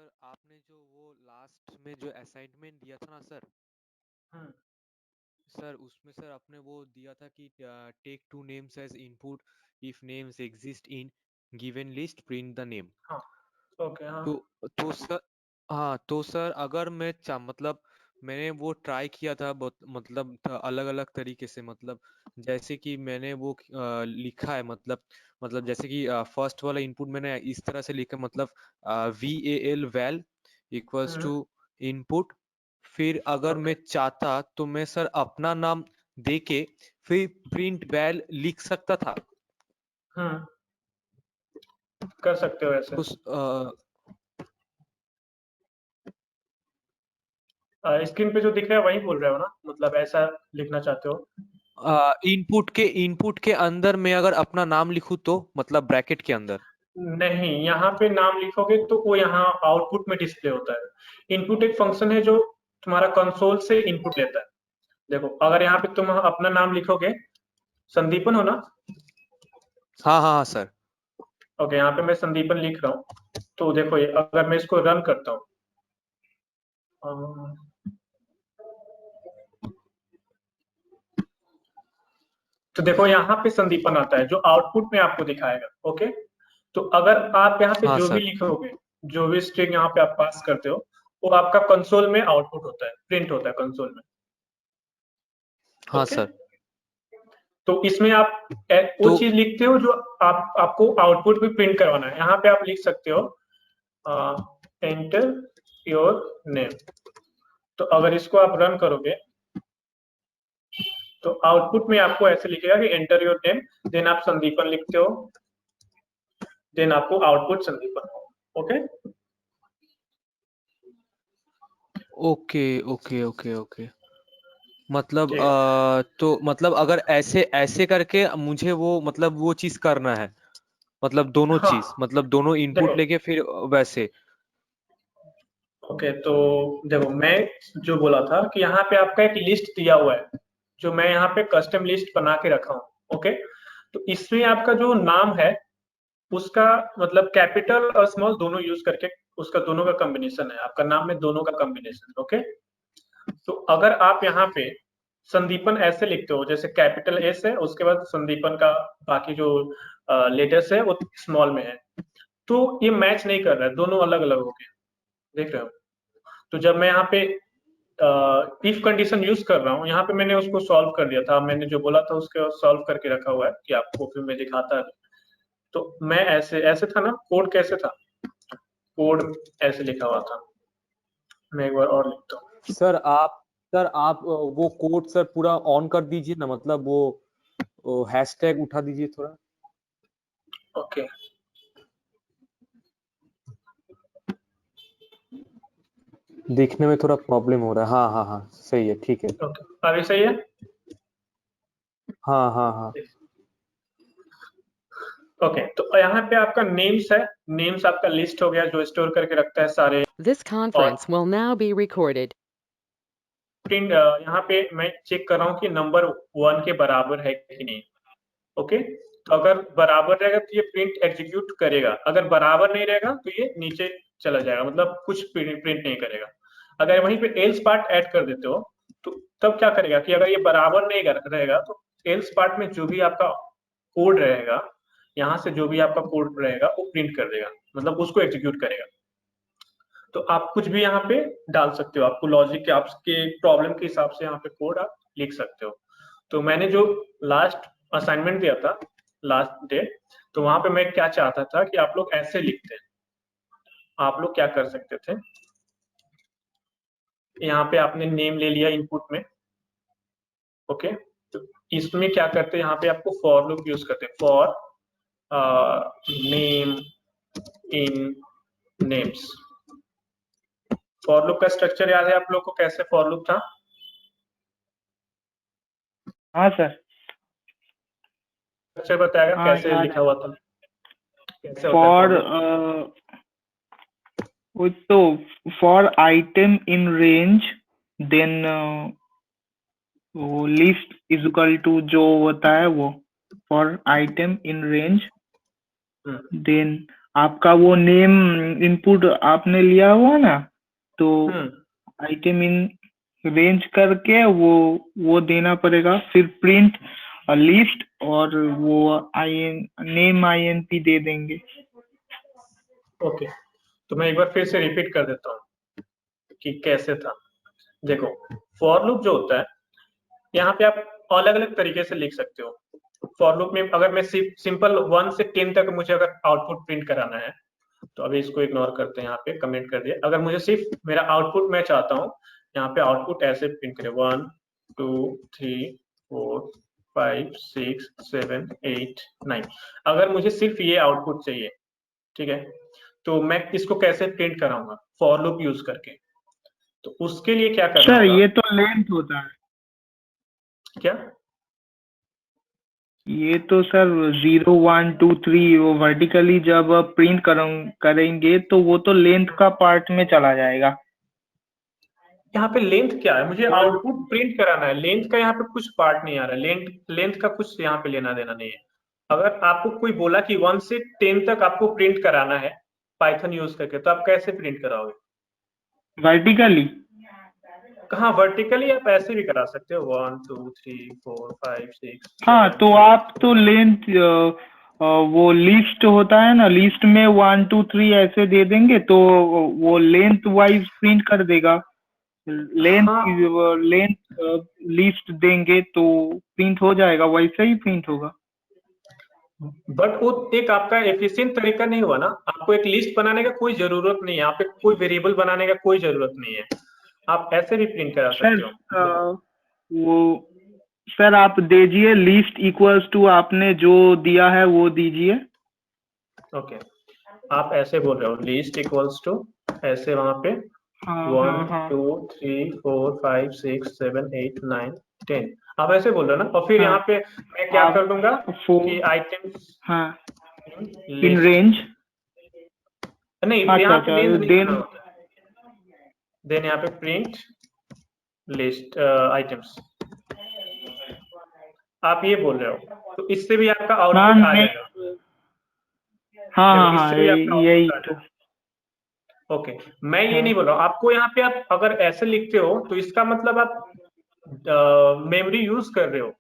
Sir आपने जो वो लास्ट में जो असाइनमेंट दिया था ना सर, हम्म। सर उसमें सर आपने वो दिया था कि take two names as input if names exist in given list print the name. हाँ। ओके। हाँ। तो तो सर, हाँ तो सर अगर मैं मतलब मैंने वो ट्राई किया था बहुत मतलब अलग अलग तरीके से, मतलब जैसे कि मैंने वो लिखा है, मतलब जैसे कि फर्स्ट वाला इनपुट मैंने इस तरह से लिखा, मतलब VAL val equals hmm. To input. फिर अगर ओके। मैं चाहता तो मैं सर अपना नाम देके फिर प्रिंट वैल लिख सकता था। हम्म। कर सकते हो ऐसे। तो स्क्रीन पे जो दिख रहा है वही बोल रहे हो ना, मतलब ऐसा लिखना चाहते हो? इनपुट के अंदर मैं अगर अपना नाम लिखूं तो मतलब ब्रैकेट के अंदर। नहीं, यहाँ पे नाम लिखोगे तो वो यहाँ आउटपुट में डिस्प्ले होता है। इनपुट एक फंक्शन है जो तुम्हारा कंसोल से इनपुट लेता है। देखो, अगर यहाँ पे तुम अपना नाम लिखोगे, संदीपन हो ना? हाँ हाँ हाँ सर। ओके, यहाँ पे मैं संदीपन लिख रहा हूँ। तो देखो, ये अगर मैं इसको रन करता हूँ, अम, तो देखो यहाँ पे संदीपन आता है जो आउटपुट में आपको दिखाएगा। ओके। तो अगर आप यहाँ पे हाँ जो भी सर। लिखोगे, जो भी स्ट्रिंग यहाँ पे आप पास करते हो, वो आपका कंसोल में आउटपुट होता है, प्रिंट होता है कंसोल में। हाँ ओके। सर। तो इसमें आप वो तो चीज लिखते हो जो आपको आउटपुट में प्रिंट करवाना है। यहाँ पे आप लिख सकते हो एंटर योर नेम। तो अगर इसको आप रन करोगे तो आउटपुट में आपको ऐसे लिखेगा कि एंटर योर नेम, देन आप संदीपन लिखते हो, देन आपको output Sandipan. Okay. Okay okay okay okay. मतलब ठीक है। तो मतलब अगर ऐसे ऐसे करके मुझे वो मतलब वो चीज करना है, मतलब दोनों हाँ। चीज, मतलब दोनों इनपुट देखो। लेके फिर वैसे। ओके, तो देखो, मैं जो बोला था कि यहाँ पे आपका एक लिस्ट दिया हुआ है, जो मैं यहाँ पे कस्टम लिस्ट बना के रखा हूँ। ओके। तो इसमें आपका जो नाम है, उसका मतलब कैपिटल और स्मॉल दोनों यूज करके उसका दोनों का कॉम्बिनेशन है। आपका नाम में दोनों का कॉम्बिनेशन। ओके। तो अगर आप यहाँ पे संदीपन ऐसे लिखते हो, जैसे कैपिटल एस है, उसके बाद संदीपन का बाकी जो लेटर्स है वो स्मॉल में है, तो ये मैच नहीं कर रहा है, दोनों अलग अलग हो गए। देख रहे हो? तो जब मैं यहाँ पे इफ कंडीशन यूज कर रहा हूँ, यहाँ पे मैंने उसको सॉल्व कर दिया था, मैंने जो बोला था उसके सॉल्व करके रखा हुआ है कि आपको फिर मैं दिखाता है। तो मैं ऐसे ऐसे था ना, कोड कैसे था, कोड ऐसे लिखा हुआ था। मैं एक बार और लिखता हूँ। सर आप सर आप वो कोड सर पूरा ऑन कर दीजिए ना, मतलब वो हैशटैग उठा दीजिए थोड़ा। ओके। देखने में थोड़ा प्रॉब्लम हो रहा है। हाँ हाँ हाँ सही है, ठीक है। ओके, अभी सही है। हाँ हाँ हाँ। ओके, तो यहाँ पे आपका नेम्स है। नेम्स आपका लिस्ट हो गया जो स्टोर करके रखता है सारे। This और conference will now be recorded. Print यहाँ पे मैं चेक कर रहा हूँ कि नंबर 1 के बराबर है कि नहीं। ओके। तो अगर बराबर रहेगा तो ये प्रिंट एग्जीक्यूट करेगा, अगर बराबर नहीं रहेगा तो ये नीचे चला जाएगा, मतलब कुछ प्रिंट नहीं करेगा। अगर वहीं पे एल्स पार्ट ऐड कर देते हो तो तब क्या करेगा कि अगर ये बराबर नहीं रहेगा तो एल्स पार्ट में जो भी आपका कोड रहेगा, यहाँ से जो भी आपका कोड रहेगा वो प्रिंट कर देगा, मतलब उसको एग्जीक्यूट करेगा। तो आप कुछ भी यहाँ पे डाल सकते हो, आपको लॉजिक के आपके प्रॉब्लम के हिसाब से यहाँ पे कोड आप लिख सकते हो। तो मैंने जो लास्ट असाइनमेंट दिया था, लास्ट डे, तो वहां पे मैं क्या चाहता था कि आप लोग ऐसे लिखते हैं। आप लोग क्या कर सकते थे, यहाँ पे आपने नेम ले लिया इनपुट में। ओके। तो इसमें क्या करते हैं, यहाँ पे आपको फॉर लूप यूज करते हैं, for name in names. For loop का स्ट्रक्चर याद है आप लोग को, कैसे फॉर लूप था? हाँ सर। स्ट्रक्चर बताएगा हाँ कैसे याद लिखा है। हुआ था, कैसे होता है फॉर फॉर लूप? वो तो for item in range, then वो लिस्ट इज इक्वल टू जो होता है वो for item in range, hmm. Then आपका वो नेम इनपुट आपने लिया हुआ ना, तो आइटम इन रेंज करके वो देना पड़ेगा, फिर प्रिंट लिस्ट और वो नेम INP दे देंगे। ओके, तो मैं एक बार फिर से रिपीट कर देता हूँ कि कैसे था। देखो, फॉर लूप जो होता है, यहाँ पे आप अलग अलग तरीके से लिख सकते हो। फॉर लूप में अगर मैं सिंपल 1 से 10 तक मुझे अगर आउटपुट प्रिंट कराना है, तो अभी इसको इग्नोर करते हैं, यहाँ पे कमेंट कर दिया। अगर मुझे सिर्फ मेरा आउटपुट मैं चाहता हूँ, यहाँ पे आउटपुट ऐसे प्रिंट करें 1 2 3 4 5 6 7 8 9। अगर मुझे सिर्फ ये आउटपुट चाहिए, ठीक है, तो मैं इसको कैसे प्रिंट कराऊंगा? फॉर लूप यूज करके। तो उसके लिए क्या करना सर होगा? ये तो लेंथ होता है। क्या? ये तो सर 0 1 2 3 वो वर्टिकली जब प्रिंट करेंगे तो वो तो लेंथ का पार्ट में चला जाएगा। यहाँ पे लेंथ क्या है? मुझे और आउटपुट प्रिंट कराना है, लेंथ का यहाँ पे कुछ पार्ट नहीं आ रहा है। लेंथ का कुछ यहाँ पे लेना देना नहीं है। अगर आपको कोई बोला कि 1 से 10 तक आपको प्रिंट कराना है पाइथन यूज करके, तो आप कैसे प्रिंट कराओगे? वर्टिकली कहाँ वर्टिकली? आप ऐसे भी करा सकते हो 1 2 3 4 5 6 हाँ, 7 तो 8। आप तो लेंथ वो लिस्ट होता है ना, लिस्ट में 1 2 3 ऐसे दे देंगे तो वो लेंथ वाइज प्रिंट कर देगा। लेंथ हाँ, लेंथ लिस्ट देंगे तो प्रिंट हो जाएगा, वैसे ही प्रिंट होगा। बट वो एक आपका एफिशिएंट तरीका नहीं हुआ ना। आपको एक लिस्ट बनाने का कोई जरूरत नहीं है, यहाँ पे कोई वेरिएबल बनाने का कोई जरूरत नहीं है। आप ऐसे भी प्रिंट करा सर सकते हो। देखो, वो सर आप दीजिए लिस्ट इक्वल्स टू आपने जो दिया है वो दीजिए। ओके, आप ऐसे बोल रहे हो लिस्ट इक्वल्स टू, ऐसे वहां पे हाँ 1 हाँ हाँ 2 3 4 5 6 7 8 9 10। आप ऐसे बोल रहे हो ना, और फिर हाँ। यहाँ पे मैं क्या आप कर दूंगा कि 4 आइटम्स हाँ इन लिस्ट। रेंज। नहीं, अच्छा यहाँ पे अच्छा लेंथ नहीं देना देन होता है। देन यहाँ पे प्रिंट लिस्ट आइटम्स, आप ये बोल रहे हो, तो इससे भी आपका हाँ आउटपुट आ नहीं जाएगा। हाँ देखो, हाँ हाँ इससे भी आपका यही आउटपुट आ तो। जाएगा। ओके, मैं ये हाँ नहीं बोल रहा हूँ आपको। यहाँ पे आप अगर ऐसे लिखते हो तो इसका मतलब आप मेमोरी यूज कर रहे हो।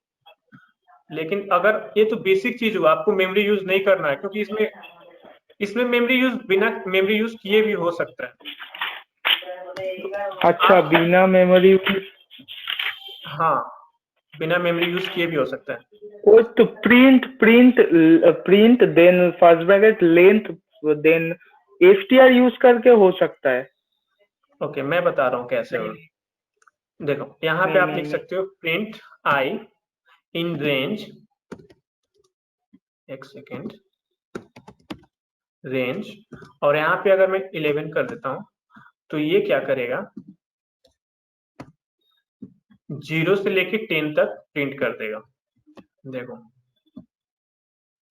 लेकिन अगर ये तो बेसिक चीज हुआ, आपको मेमोरी यूज नहीं करना है, क्योंकि इसमें इसमें मेमोरी यूज बिना मेमोरी यूज किए भी हो सकता है। तो अच्छा, आप, बिना मेमोरी। हाँ, बिना मेमोरी यूज किए भी हो सकता है। वो तो print print print then first bracket length then str use करके हो सकता है। ओके, मैं बता रहा हूँ कैसे नहीं होगा। देखो, यहाँ पे नहीं आप नहीं लिख नहीं। सकते हो प्रिंट आई इन रेंज, एक सेकेंड, रेंज, और यहाँ पे अगर मैं 11 कर देता हूँ, तो ये क्या करेगा? 0 से लेके 10 तक प्रिंट कर देगा। देखो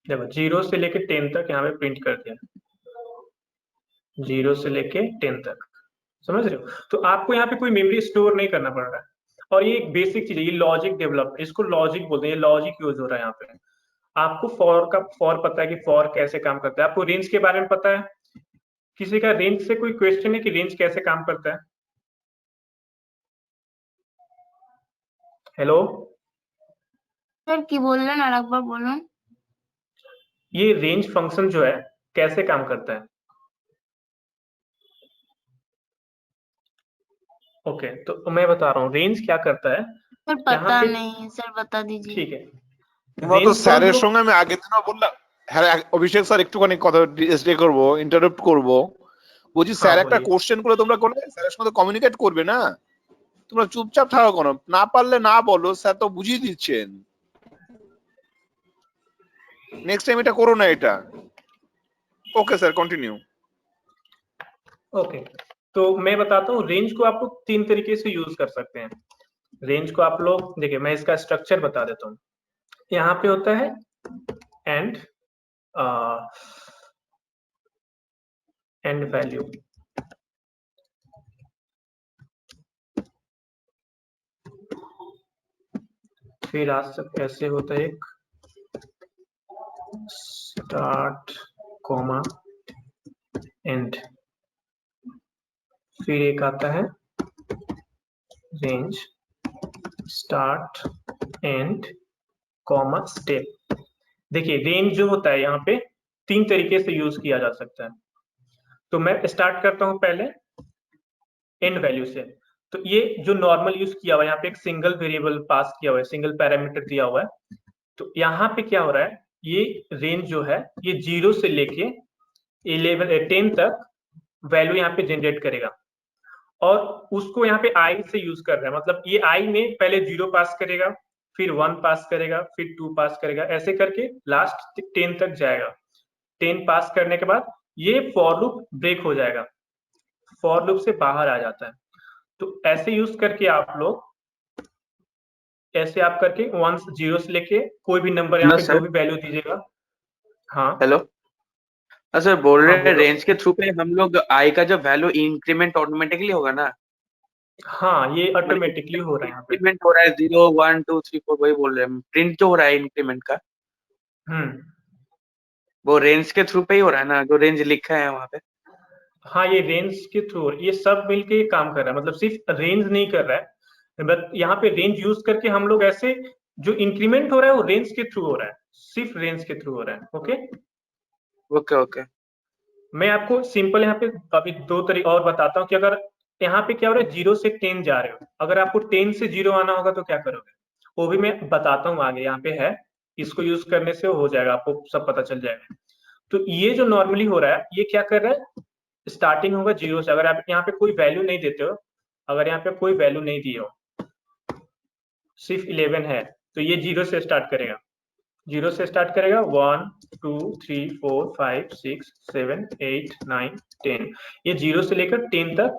देखो, 0 से लेके 10 तक यहाँ पे प्रिंट कर दिया, 0 से लेके 10 तक। समझ रहे हो? तो आपको यहाँ पे कोई मेमोरी स्टोर नहीं करना पड़ रहा है। और ये एक बेसिक चीज है, ये लॉजिक डेवलप, इसको लॉजिक बोलते हैं। ये लॉजिक यूज हो रहा है यहाँ पे। आपको फॉर पता है कि फॉर कैसे काम करता है? आपको रेंज के बारे में पता है? किसी का रेंज से कोई क्वेश्चन है कि रेंज कैसे काम करता है? हेलो, सर की बोल रहे ना, एक बार बोलो। ये रेंज फंक्शन जो है कैसे काम करता है? ओके, तो मैं बता रहा हूँ रेंज क्या करता है। सर यहाँ पता पे, नहीं, सर बता दीजिए। ठीक है, মতো रेंज का हम স্যারের लोग, সঙ্গে আমি আগের দিনও বললাম। হ্যাঁ অভিষেক স্যার একটুখানি কথা ডিসপ্লে করবো, ইন্টারাপ্ট করবো। বলছি हाँ স্যার একটা बोलिए। কোশ্চেন করে তোমরা করলে স্যারের সঙ্গে কমিউনিকেট করবে না, তোমরা চুপচাপ থাকো কেন? না পারলে না বলো, স্যার তো বুঝিয়ে দিচ্ছেন। নেক্সট টাইম এটা করো না এটা। Okay sir continue. ओके, तो मैं बताता हूँ रेंज को आप लोग 3 तरीके से यूज कर सकते हैं। रेंज को आप लोग देखिए, मैं इसका स्ट्रक्चर बता देता हूँ। यहाँ पे होता है एंड एंड वैल्यू, फिर आज तक ऐसे होता है एक स्टार्ट कॉमा एंड, फिर एक आता है range start and comma step. देखिए रेंज जो होता है यहाँ पे 3 तरीके से यूज किया जा सकता है। तो मैं स्टार्ट करता हूँ पहले एंड वैल्यू से। तो ये जो नॉर्मल यूज किया हुआ है, यहाँ पे एक सिंगल वेरिएबल पास किया हुआ है, सिंगल पैरामीटर दिया हुआ है। तो यहाँ पे क्या हो रहा है, ये रेंज जो है ये 0 से लेके 10 तक वैल्यू यहाँ पे जनरेट करेगा और उसको यहाँ पे आई से यूज कर रहा है। मतलब ये आई में पहले 0 पास करेगा, फिर 1 पास करेगा, फिर 2 पास करेगा, ऐसे करके लास्ट 10 तक जाएगा। 10 पास करने के बाद ये फॉर लूप ब्रेक हो जाएगा, फॉर लूप से बाहर आ जाता है। तो ऐसे यूज करके आप लोग ऐसे आप करके 1 0 से लेके कोई भी नंबर यहाँ पे जो भी वैल्यू दीजिएगा। हाँ हेलो सर, बोल रहे हैं बोलो। रेंज के थ्रू पे हम लोग आई का जो वैल्यू इंक्रीमेंट ऑटोमेटिकली होगा ना? हाँ ये ऑटोमेटिकली हो रहा है यहाँ पे। इंक्रीमेंट हो रहा है 0 1 2 3 4, वही बोल रहे हैं। प्रिंट जो हो रहा है इंक्रीमेंट का, वो रेंज के थ्रू पे ही हो रहा है ना, जो रेंज लिखा है वहाँ पे? हाँ ये रेंज के थ्रू, ये सब मिलके काम कर रहा है। मतलब सिर्फ रेंज नहीं कर रहा है, बट यहाँ पे रेंज यूज करके हम लोग ऐसे जो इंक्रीमेंट हो रहा है वो रेंज के थ्रू हो रहा है, सिर्फ रेंज के थ्रू हो रहा है। Okay okay okay. मैं आपको सिंपल यहाँ पे अभी 2 तरीके और बताता हूँ कि अगर यहाँ पे क्या हो रहा है 0 से 10 जा रहे हो, अगर आपको 10 से 0 आना होगा तो क्या करोगे, वो भी मैं बताता हूँ आगे। यहाँ पे है, इसको यूज करने से हो जाएगा, आपको सब पता चल जाएगा। तो ये जो नॉर्मली हो रहा है ये क्या कर रहा है, स्टार्टिंग होगा 0 से। अगर आप यहाँ पे कोई वैल्यू नहीं देते हो, अगर यहाँ पे कोई वैल्यू नहीं दिए हो, सिर्फ 11 है, तो ये 0 से स्टार्ट करेगा। 0 से स्टार्ट करेगा 1 2 3 4 5 6 7 8 9 10, ये 0 से लेकर 10 तक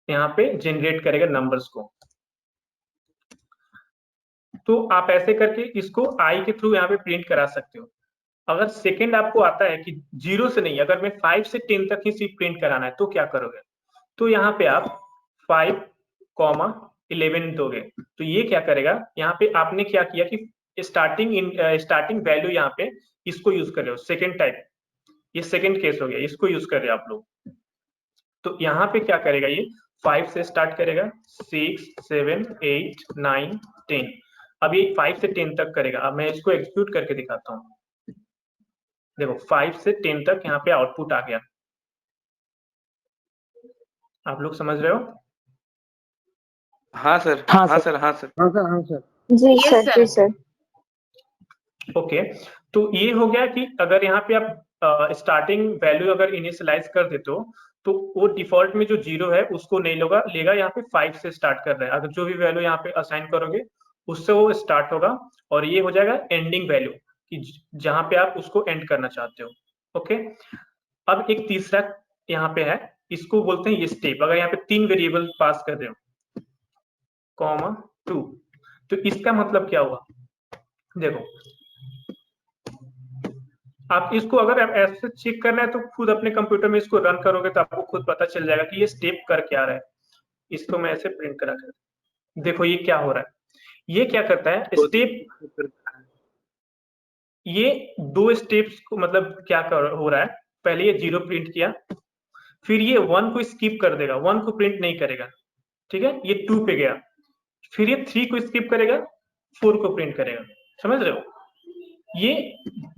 यहाँ पे जनरेट करेगा नंबर्स को। तो आप ऐसे करके इसको आई के थ्रू यहाँ पे प्रिंट करा सकते हो। अगर सेकंड आपको आता है कि 0 से नहीं, अगर मैं 5 से 10 तक ही सिर्फ प्रिंट कराना है, तो क्या करोगे, तो यहाँ पे आप 5 11 दोगे। तो ये क्या करेगा, यहाँ पे आपने क्या किया कि स्टार्टिंग वैल्यू यहाँ पे इसको यूज कर रहे हो, सेकेंड टाइप, ये सेकेंड केस हो गया, इसको यूज कर रहे हो आप लोग। तो यहाँ पे क्या करेगा, ये 5 से स्टार्ट करेगा, 6 7 8 9 10, अब ये 5 से 10 तक करेगा। अब मैं इसको एग्जीक्यूट करके दिखाता हूँ। देखो 5 से 10 तक यहाँ पे आउटपुट आ गया, आप लोग समझ रहे हो? हाँ सर, हाँ हाँ सर, सर, हाँ सर। हाँ सर, हाँ सर। जी Yes, सर, जी सर। ओके तो ये हो गया कि अगर यहाँ पे आप स्टार्टिंग वैल्यू अगर इनिशियलाइज कर देते हो तो वो डिफॉल्ट में जो 0 है उसको नहीं लेगा यहाँ पे 5 से स्टार्ट कर रहा है। अगर जो भी वैल्यू यहाँ पे असाइन करोगे उससे वो स्टार्ट होगा और ये हो जाएगा एंडिंग वैल्यू कि जहां पे आप उसको एंड करना चाहते हो। ओके अब एक तीसरा यहाँ पे है, इसको बोलते हैं ये स्टेप। अगर यहाँ पे 3 वेरिएबल पास कर रहे हो कॉमा 2, तो इसका मतलब क्या हुआ, देखो आप इसको अगर आप ऐसे चेक करना है तो खुद अपने कंप्यूटर में इसको रन करोगे तो आपको खुद पता चल जाएगा कि ये स्टेप कर क्या रहा है। इसको मैं ऐसे प्रिंट करा कर, देखो ये क्या हो रहा है, ये क्या करता है स्टेप, ये 2 स्टेप्स को मतलब क्या हो रहा है, पहले ये 0 प्रिंट किया, फिर ये 1 को स्किप कर देगा, 1 को प्रिंट नहीं करेगा, ठीक है, ये 2 पे गया, फिर ये 3 को स्किप करेगा, 4 को प्रिंट करेगा। समझ रहे हो, ये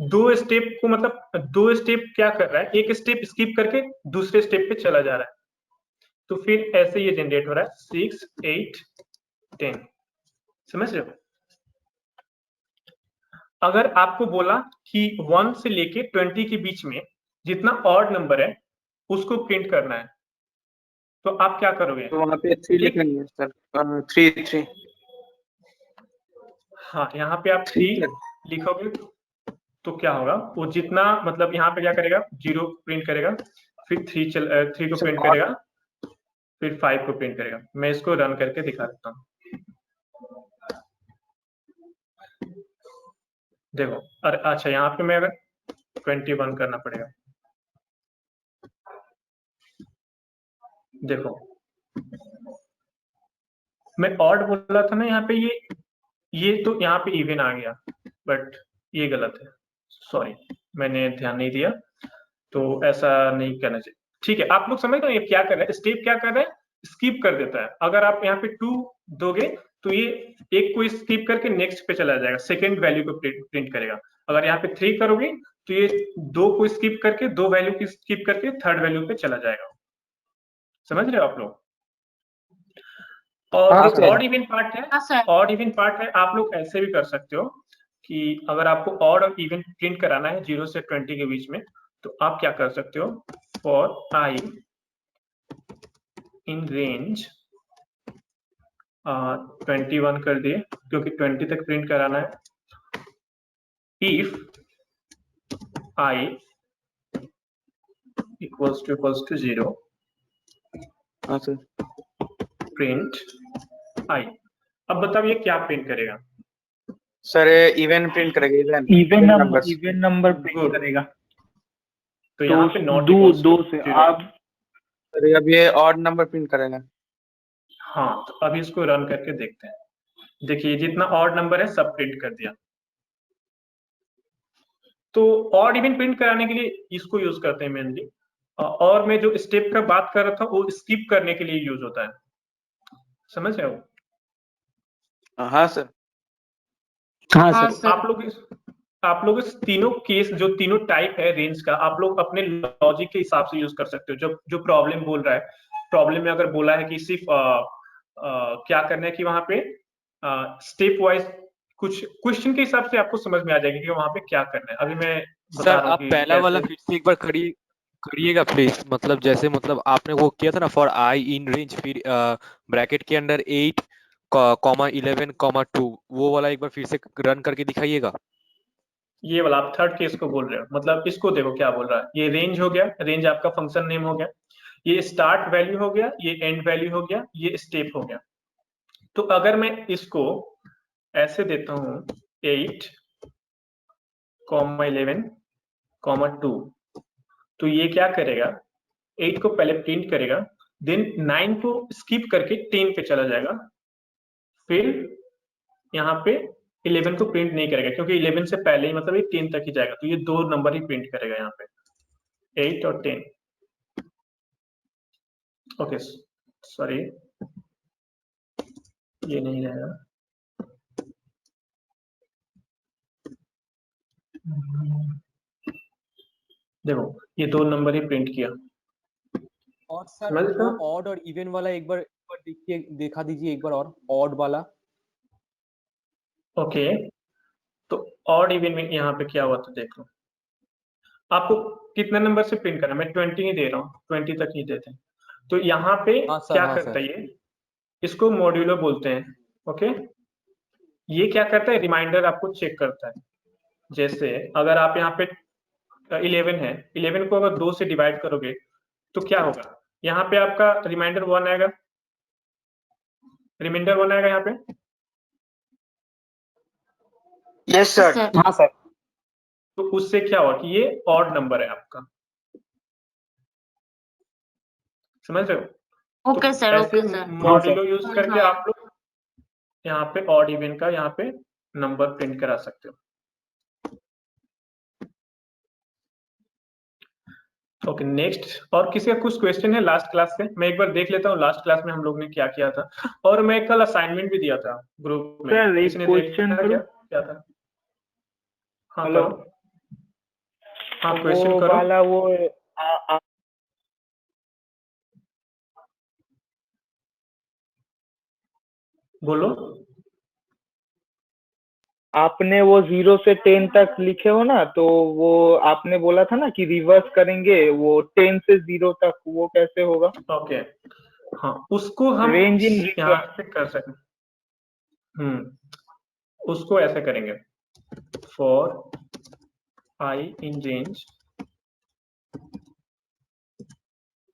2 स्टेप को मतलब 2 स्टेप क्या कर रहा है, एक स्टेप स्किप करके दूसरे स्टेप पे चला जा रहा है। तो फिर ऐसे ये जनरेट हो रहा है 6 8 10। समझ रहे हो, अगर आपको बोला कि 1 से लेके 20 के बीच में जितना ऑड नंबर है उसको प्रिंट करना है तो आप क्या करोगे, तो वहाँ पे 3 लिखेंगे सर, 3 3। हाँ यहाँ पे आप 3 लिखोगे तो क्या होगा, वो जितना मतलब यहाँ पे क्या करेगा 0 प्रिंट करेगा, फिर 3 को प्रिंट करेगा, फिर 5 को प्रिंट करेगा। मैं इसको रन करके दिखा देता हूँ, देखो। अरे अच्छा यहाँ पे मैं 21 करना पड़ेगा, देखो मैं ऑड बोला था ना यहाँ पे, ये तो यहाँ पे इवन आ गया, बट ये गलत है, सॉरी मैंने ध्यान नहीं दिया, तो ऐसा नहीं करना चाहिए। ठीक है, आप लोग समझ रहे हो ये क्या कर रहा है, स्टेप क्या कर रहा है, स्किप कर देता है। अगर आप यहाँ पे 2 दोगे तो ये एक को स्किप करके नेक्स्ट पे चला जाएगा, सेकेंड वैल्यू को प्रिंट करेगा। अगर यहाँ पे 3 करोगे तो ये 2 को स्किप करके 2 वैल्यू की स्किप करके थर्ड वैल्यू पे चला जाएगा। समझ रहे हो आप लोग? और हाँ जो सर। ऑड इवन पार्ट है, हाँ सर। ऑड इवन पार्ट है, आप लोग ऐसे भी कर सकते हो कि अगर आपको ऑड और इवन प्रिंट कराना है 0 से 20 के बीच में, तो आप क्या कर सकते हो, फॉर आई इन रेंज 21 कर दिए क्योंकि 20 तक प्रिंट कराना है। इफ आई इक्वल्स टू 0 हाँ सर। Print I. अब बताओ ये क्या प्रिंट करेगा? सर इवन प्रिंट करेगा, even numbers. Number print Good. करेगा। तो यहाँ पे नॉट दो से आप सर अब ये ऑड नंबर प्रिंट करेगा। हाँ, तो अभी इसको रन करके देखते हैं। देखिए जितना ऑड नंबर है सब प्रिंट कर दिया। तो ऑड इवन प्रिंट कराने के लिए इसको यूज करते हैं मेनली, और मैं जो स्टेप का बात कर रहा था वो स्किप करने के लिए यूज होता है। समझ रहे हो? हाँ सर। हाँ तो सर। आप लोग इस तीनों केस, जो तीनों टाइप है रेंज का, आप लोग अपने लॉजिक के हिसाब से यूज कर सकते हो। जब जो प्रॉब्लम बोल रहा है, प्रॉब्लम में अगर बोला है कि सिर्फ क्या करना है कि वहां पे स्टेप वाइज कुछ क्वेश्चन के हिसाब से आपको समझ में आ जाएगा कि वहां पे क्या करना है। अभी मैं बता सर रहा हूँ आप कि पहला वाला कैसे। फिर से एक बार करिएगा प्लीज। मतलब जैसे मतलब आपने वो किया था ना, फॉर आई इन रेंज, फिर ब्रैकेट के अंदर 8 कॉमा 11 कॉमा 2, वो वाला एक बार फिर से रन करके दिखाइएगा। ये वाला आप थर्ड केस को बोल रहे हो, मतलब इसको देखो क्या बोल रहा है। ये रेंज हो गया, रेंज आपका फंक्शन नेम हो गया, ये स्टार्ट वैल्यू हो गया, ये एंड वैल्यू हो गया, ये स्टेप हो गया। तो अगर मैं इसको ऐसे देता हूं 8 कॉमा 11 कॉमा 2, तो ये क्या करेगा, 8 को पहले प्रिंट करेगा, देन 9 को स्किप करके 10 पे चला जाएगा, फिर यहाँ पे 11 को प्रिंट नहीं करेगा क्योंकि 11 से पहले ही मतलब ये 10 तक ही जाएगा, तो ये 2 नंबर ही प्रिंट करेगा यहाँ पे, 8 और 10। ओके सॉरी, ये नहीं रहेगा। देखो ये 2 नंबर ही प्रिंट किया। और सर समझ रहे वो हो? ऑड और इवन वाला एक बार देखिए, दिखा दीजिए एक बार, और ऑड वाला। ओके, तो ऑड इवन में यहाँ पे क्या हुआ तो देख लो। आपको कितना नंबर से प्रिंट करना है? मैं 20 ही दे रहा हूँ, 20 तक ही देते हैं। तो यहाँ पे हाँ सर, क्या हाँ करता सर। है ये, इसको मॉड्यूलो बोलते हैं। ओके, ये क्या करता है, रिमाइंडर आपको चेक करता है। जैसे अगर आप यहाँ पे 11 है, 11 को अगर 2 से डिवाइड करोगे तो क्या होगा, यहाँ पे आपका रिमाइंडर 1 आएगा, रिमाइंडर 1 आएगा यहाँ पे। Yes sir. हाँ सर। तो उससे क्या हुआ कि ये ऑड नंबर है आपका। समझ रहे हो? ओके तो सर, ऐसे ओके सर। मॉड्यूलो यूज समझ करके में आया। आप लोग यहाँ पे ऑड इवन का यहाँ पे नंबर प्रिंट करा सकते हो। ओके नेक्स्ट, और किसी का कुछ क्वेश्चन है लास्ट क्लास से? मैं एक बार देख लेता हूँ लास्ट क्लास में हम लोग ने क्या किया था, और मैं कल असाइनमेंट भी दिया था ग्रुप में। सर एक किसी ने क्वेश्चन देखा करूं? क्या था? हाँ हेलो, करो, हाँ वो क्वेश्चन करो। वाला वो बोलो। आपने वो 0 से 10 तक लिखे हो ना, तो वो आपने बोला था ना कि रिवर्स करेंगे वो 10 से 0 तक, वो कैसे होगा? ओके, हाँ उसको हम रेंज इन यहाँ रिवर्स। पे कर सकते। उसको ऐसे करेंगे, फॉर आई इन रेंज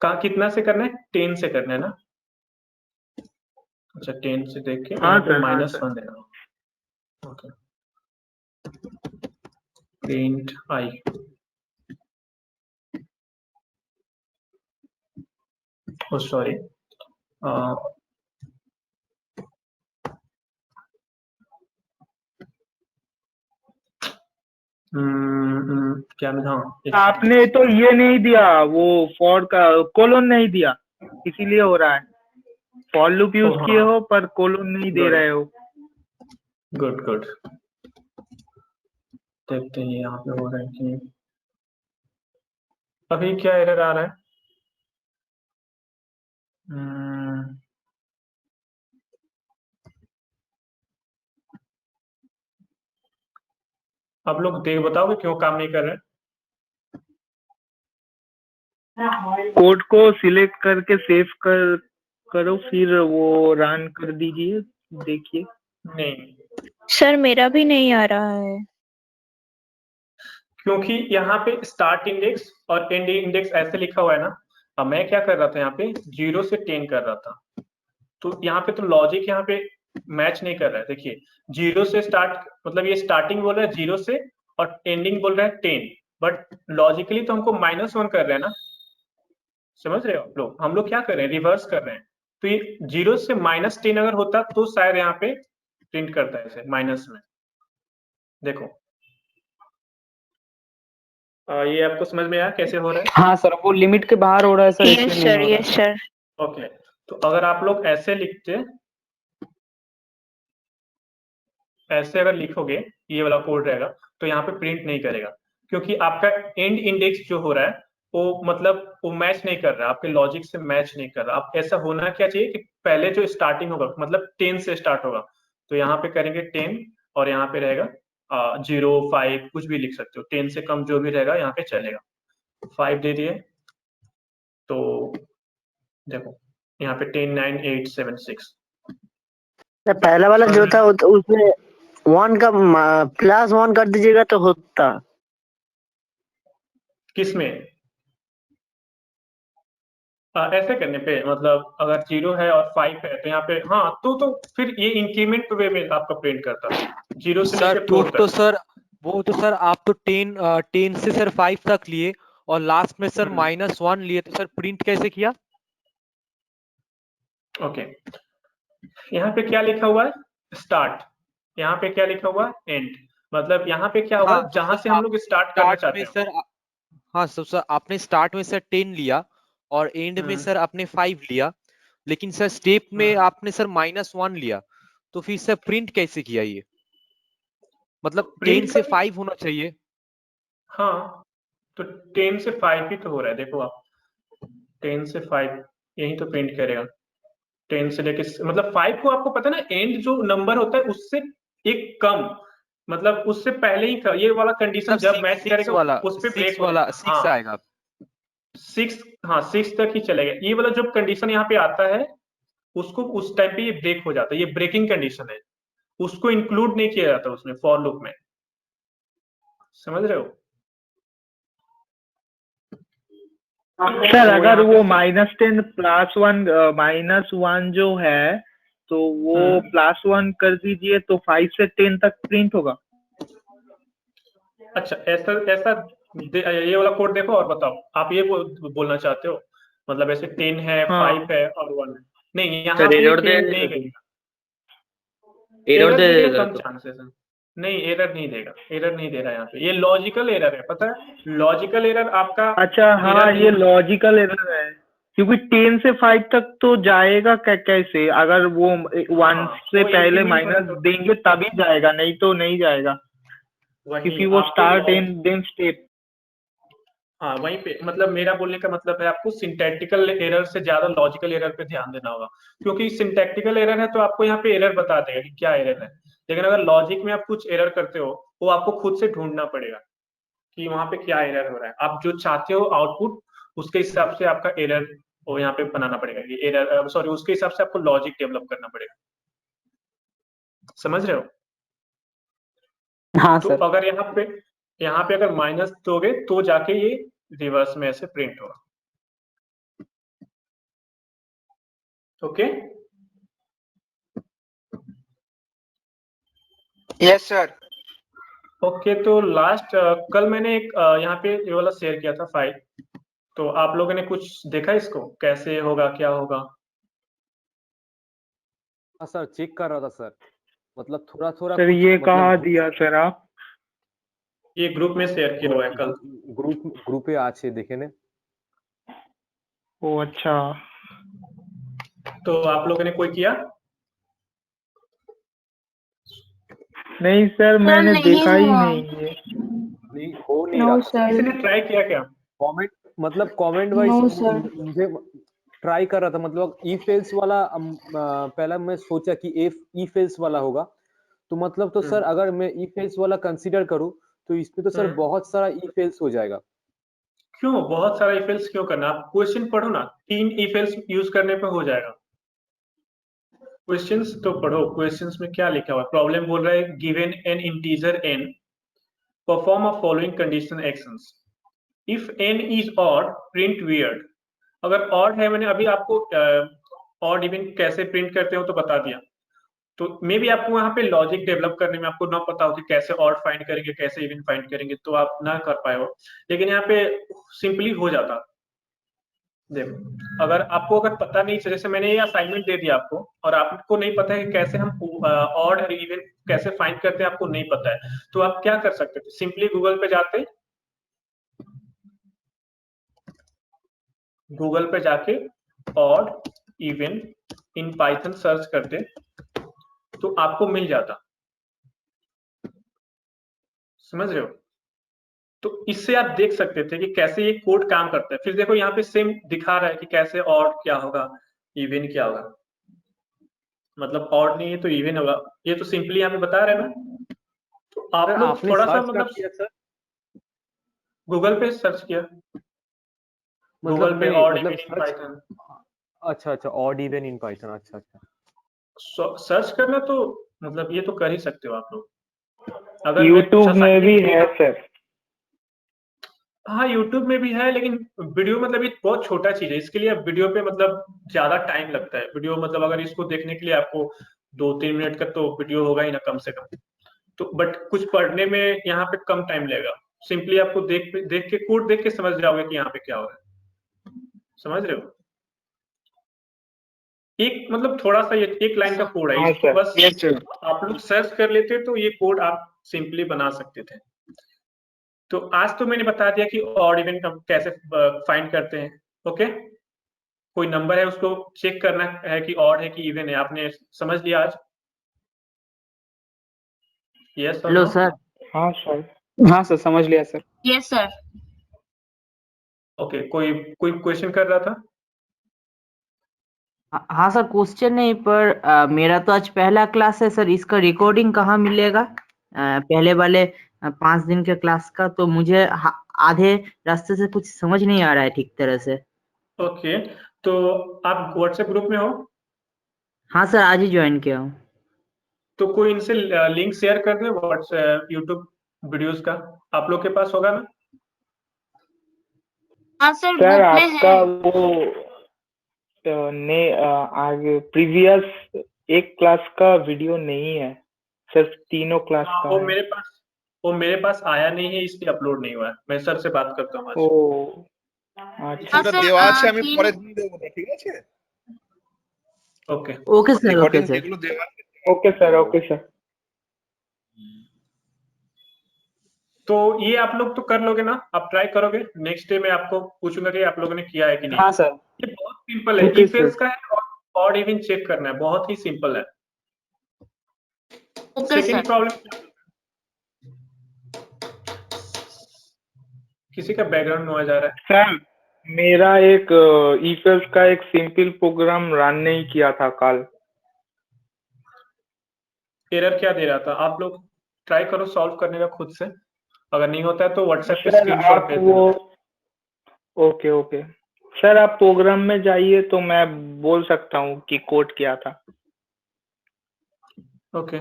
का कितना से करना है, 10 से करना है ना। अच्छा 10 से देख के हाँ यहाँ पे सर, हाँ सर। -1 देना। Okay, print I. O sorry, क्या हाँ आपने तो ये नहीं दिया, वो फॉर का कोलोन नहीं दिया, इसीलिए हो रहा है। फॉर लूप यूज किए हो पर कोलोन नहीं दे रहे हो। गुड गुड, देखते हैं यहाँ पे हो रहा है कि अभी क्या एरर आ रहा है। आप लोग देख बताओगे क्यों काम नहीं कर रहे? कोड को सिलेक्ट करके सेव करो, फिर वो रन कर दीजिए, देखिए। नहीं सर मेरा भी नहीं आ रहा है। क्योंकि यहाँ पे स्टार्ट इंडेक्स और एंड इंडेक्स ऐसे लिखा हुआ है ना। अब मैं क्या कर रहा था, यहाँ पे 0 से 10 कर रहा था, तो यहाँ पे तो लॉजिक यहाँ पे मैच नहीं कर रहा है। देखिए 0 से स्टार्ट, मतलब ये स्टार्टिंग बोल रहा है 0 से और एंडिंग बोल रहा है 10, बट लॉजिकली तो हमको -1 कर रहे हैं ना। समझ रहे हो आप लोग? हम लोग क्या कर रहे हैं, रिवर्स कर रहे हैं। तो ये 0 से -10 अगर होता तो शायद यहाँ पे प्रिंट करता है इसे माइनस में। देखो ये आपको समझ में आया कैसे हो रहा है? हाँ सर, वो लिमिट के बाहर हो रहा है सर, यस इसलिए नहीं सर, हो रहा। Yes sir. ओके, तो अगर आप लोग ऐसे लिखते, ऐसे अगर लिखोगे, ये वाला कोड रहेगा, तो यहाँ पे प्रिंट नहीं करेगा, क्योंकि आपका एंड इंडेक्स जो हो रहा है वो मतलब वो मैच नहीं कर रहा, आपके लॉजिक से मैच नहीं कर रहा। आप ऐसा होना क्या चाहिए कि पहले जो स्टार्टिंग होगा मतलब 10 से स्टार्ट होगा, तो यहाँ पे करेंगे 10 और यहाँ पे रहेगा 0 5 कुछ भी लिख सकते हो, 10 से कम जो भी रहेगा यहाँ पे चलेगा। 5 दे दिए तो देखो यहाँ पे 10 9 8 7 6। पहला वाला जो था उसमें 1 का +1 कर दीजिएगा तो होता। किसमें? ऐसे करने पे मतलब अगर 0 है और 5 है तो यहाँ पे हाँ, तो फिर ये इंक्रीमेंट वे में आपका प्रिंट करता है 0 से सर लेके 4 तो तक। सर वो तो सर आप तो 10 से सर 5 तक लिए और लास्ट में सर -1 लिए, तो सर प्रिंट कैसे किया? ओके, यहाँ पे क्या लिखा हुआ है, स्टार्ट, यहाँ पे क्या लिखा हुआ है, एंड। मतलब यहाँ पे क्या होगा, हाँ तो जहां सर से हम आप लोग स्टार्ट करना स्टार्ट चाहते में हैं। सर हाँ सर आपने स्टार्ट में सर 10 लिया और एंड में सर आपने 5 लिया, लेकिन सर स्टेप में आपने सर -1 लिया, तो फिर सर प्रिंट कैसे किया ये? मतलब 10 प्रिंट से कर, 5 होना चाहिए। हाँ तो 10 से 5 ही तो हो रहा है, देखो आप 10 से 5 यही तो प्रिंट करेगा। 10 से लेके मतलब 5 को आपको पता है ना, एंड जो नंबर होता है उससे एक कम, मतलब उससे पहले ही ये वाला कंडीशन मतलब जब मैच करेगा उस पे ब्रेक हो जाएगा। 6 हाँ आएगा। 6, हाँ 6 तक ही चलेगा। ये वाला जो कंडीशन यहाँ पे आता है उसको उस टाइम पे ये ब्रेक हो जाता है, ये ब्रेकिंग कंडीशन है, उसको इंक्लूड नहीं किया जाता उसमें फॉर लूप में। समझ रहे हो? सर तो अगर यहाँ वो पे -10 -1 जो है तो वो +1 कर दीजिए तो 5 से 10 तक प्रिंट होगा। अच्छा, ऐसा ऐसा ये वाला कोड देखो और बताओ, आप ये बोलना चाहते हो मतलब ऐसे 10 है हाँ 5 है और 1 है। नहीं, यहाँ सर पे एरर दे प्रिंट नहीं देगा तो, करेगा, एरर एरर दे देने का देगा कम तो। चांसेस है। नहीं, एरर नहीं देगा, एरर नहीं दे रहा है यहाँ पे, ये लॉजिकल एरर है, पता है लॉजिकल एरर आपका अच्छा हाँ, एरर ये नहीं। लॉजिकल एरर है, क्योंकि 10 से 5 तक तो जाएगा कैसे, अगर वो 1 हाँ से वो पहले इंक्रीमेंट होने माइनस दो। देंगे तभी जाएगा, नहीं तो नहीं जाएगा, वही क्योंकि वो आपको स्टार्ट एंड देन स्टेप। हाँ वहीं पे, मतलब मेरा बोलने का मतलब है आपको सिंटैक्टिकल एरर से ज्यादा लॉजिकल एरर पे ध्यान देना होगा, क्योंकि सिंटैक्टिकल एरर है तो आपको यहाँ पे एरर बता देगा कि क्या एरर है, लेकिन अगर लॉजिक में आप कुछ एरर करते हो वो आपको खुद से ढूंढना पड़ेगा कि वहां पे क्या एरर हो रहा है। आप जो चाहते हो आउटपुट उसके हिसाब से आपका एरर वो यहाँ पे बनाना पड़ेगा, ये एरर सॉरी उसके हिसाब से आपको लॉजिक डेवलप करना पड़ेगा। समझ रहे हो? हाँ तो सर। अगर यहाँ पे अगर माइनस दोगे तो जाके ये रिवर्स में ऐसे प्रिंट होगा। Okay, yes sir. ओके तो लास्ट कल मैंने एक यहाँ पे ये वाला शेयर किया था फाइल, तो आप लोगों ने कुछ देखा इसको कैसे होगा क्या होगा? हाँ सर चेक कर रहा था सर, मतलब थोड़ा थोड़ा सर कुछ ये मतलब कहाँ घुस। दिया सर आप? ये ग्रुप में शेयर किया हुआ है कल। গ্রুপে আছে দেখে নে। ओ अच्छा। तो आप लोगों ने कोई किया? नहीं सर, मैंने नहीं देखा ही हुआ। नहीं है। नहीं हो नहीं नो रहा। सर। किसी ने ट्राई किया क्या? कमेंट मतलब कमेंट वाइज नो सर। मुझे ट्राई कर रहा था, मतलब if else वाला पहला मैं सोचा कि if else वाला होगा, तो मतलब तो सर अगर मैं if else वाला कंसीडर करूं तो इसमें तो सर बहुत सारा if else हो जाएगा। क्यों बहुत सारा if else क्यों करना? आप क्वेश्चन पढ़ो ना, 3 if else यूज करने पे हो जाएगा। क्वेश्चंस तो पढ़ो, क्वेश्चंस में क्या लिखा हुआ है। प्रॉब्लम बोल रहा है given an integer n, perform a following condition actions. If n is odd print weird. अगर ऑड है, मैंने अभी आपको ऑड इवन कैसे प्रिंट करते हो तो बता दिया। तो मे बी आपको यहाँ पे लॉजिक डेवलप करने में आपको ना पता हो कि कैसे ऑड फाइंड करेंगे, कैसे इवन फाइंड करेंगे, तो आप ना कर पाए हो। लेकिन यहाँ पे सिंपली हो जाता। देखो, अगर आपको अगर पता नहीं, जैसे मैंने ये असाइनमेंट दे दिया आपको और आपको नहीं पता है कि कैसे हम ऑड और इवन कैसे फाइंड करते हैं, आपको नहीं पता है, तो आप क्या कर सकते थे? सिंपली गूगल पे जाते, गूगल पे जाके odd even in Python search करते तो आपको मिल जाता। समझ रहे हो? तो इससे आप देख सकते थे कि कैसे ये कोड काम करता है। फिर देखो यहाँ पे सेम दिखा रहा है कि कैसे ऑड क्या होगा, इवन क्या होगा। मतलब ऑड नहीं है तो इवन होगा, ये तो सिंपली यहाँ पे बता रहे हैं ना। तो आप सर लोग आपने थोड़ा सा सर्च कब मतलब किया सर? गूगल पे सर्च किया, मतलब गूगल पे नहीं, ऑड मतलब इवन इन सर्च। पाइथन। अच्छा अच्छा, ऑड इवन इन पाइथन, अच्छा अच्छा। सर्च करना तो मतलब ये तो कर ही सकते हो आप लोग। अगर मैं कुछ यूट्यूब में भी असाइनमेंट दे है रहा, सर। हाँ यूट्यूब में भी है, लेकिन वीडियो मतलब ये बहुत छोटा चीज है, इसके लिए अब वीडियो पे मतलब ज्यादा टाइम लगता है। वीडियो मतलब अगर इसको देखने के लिए आपको 2-3 मिनट का तो वीडियो होगा ही ना कम से कम। तो बट कुछ पढ़ने में यहाँ पे कम टाइम लगेगा। सिंपली आपको देख देख के कोड देख के समझ जाओगे कि यहाँ पे क्या हो रहा है। समझ रहे हो? एक मतलब थोड़ा सा ये एक लाइन का कोड है, हाँ इसको सर। बस आप लोग सर्च कर लेते तो ये कोड आप सिंपली बना सकते थे। तो आज तो मैंने बता दिया कि ऑड इवन कैसे फाइंड करते हैं। ओके, कोई नंबर है उसको चेक करना है कि ऑड है कि इवन है, आपने समझ लिया आज? यस और हेलो नो? सर। हाँ सर। हाँ सर, समझ लिया सर। Yes sir. ओके, कोई कोई क्वेश्चन कर रहा था? हाँ सर, क्वेश्चन नहीं पर मेरा तो आज पहला क्लास है सर, इसका रिकॉर्डिंग कहाँ मिलेगा? पहले वाले 5 दिन के क्लास का तो मुझे आधे रास्ते से कुछ समझ नहीं आ रहा है ठीक तरह से। ओके, तो आप व्हाट्सएप ग्रुप में हो? हाँ सर, आज ही ज्वाइन किया हूँ। तो कोई इनसे लिंक शेयर कर दे व्हाट्सएप यूट्यूब वीडियोस का, आप लोग के पास होगा ना? हाँ सर, सर ग्रुप में आपका है। वो ने आगे प्रीवियस एक क्लास का वीडियो नहीं है, सिर्फ तीनों क्लास हाँ, का है। वो मेरे पास आया नहीं है, इसलिए अपलोड नहीं हुआ है। मैं सर से बात करता हूँ ও आज। আচ্ছা। हाँ কিছুটা सर, দেওয়া আছে, আমি 3 পরে দিয়ে দেবো না, ঠিক আছে? Okay, okay sir, okay recording sir. যেগুলো দেওয়া আছে ओके सर, ओके सर। तो ये आप लोग तो कर लोगे ना? आप ट्राई करोगे? नेक्स्ट डे मैं आपको पूछूंगा कि आप लोगों ने किया है कि नहीं। हाँ सर। ये बहुत सिंपल है, ओके इफ एल्स का है और ऑड इवन चेक करना है, बहुत ही सिंपल है। Okay second sir. प्रॉब्लम, किसी का बैकग्राउंड नॉइज आ रहा है। सर मेरा एक ईफेल्स का एक सिंपल प्रोग्राम रन नहीं किया था कल। एरर क्या दे रहा था? आप लोग ट्राई करो सॉल्व करने का खुद से। अगर नहीं होता है तो व्हाट्सएप पे सर स्क्रीनशॉट आप भेज वो देना। ओके ओके सर, आप प्रोग्राम में जाइए तो मैं बोल सकता हूँ कि कोड क्या था। ओके,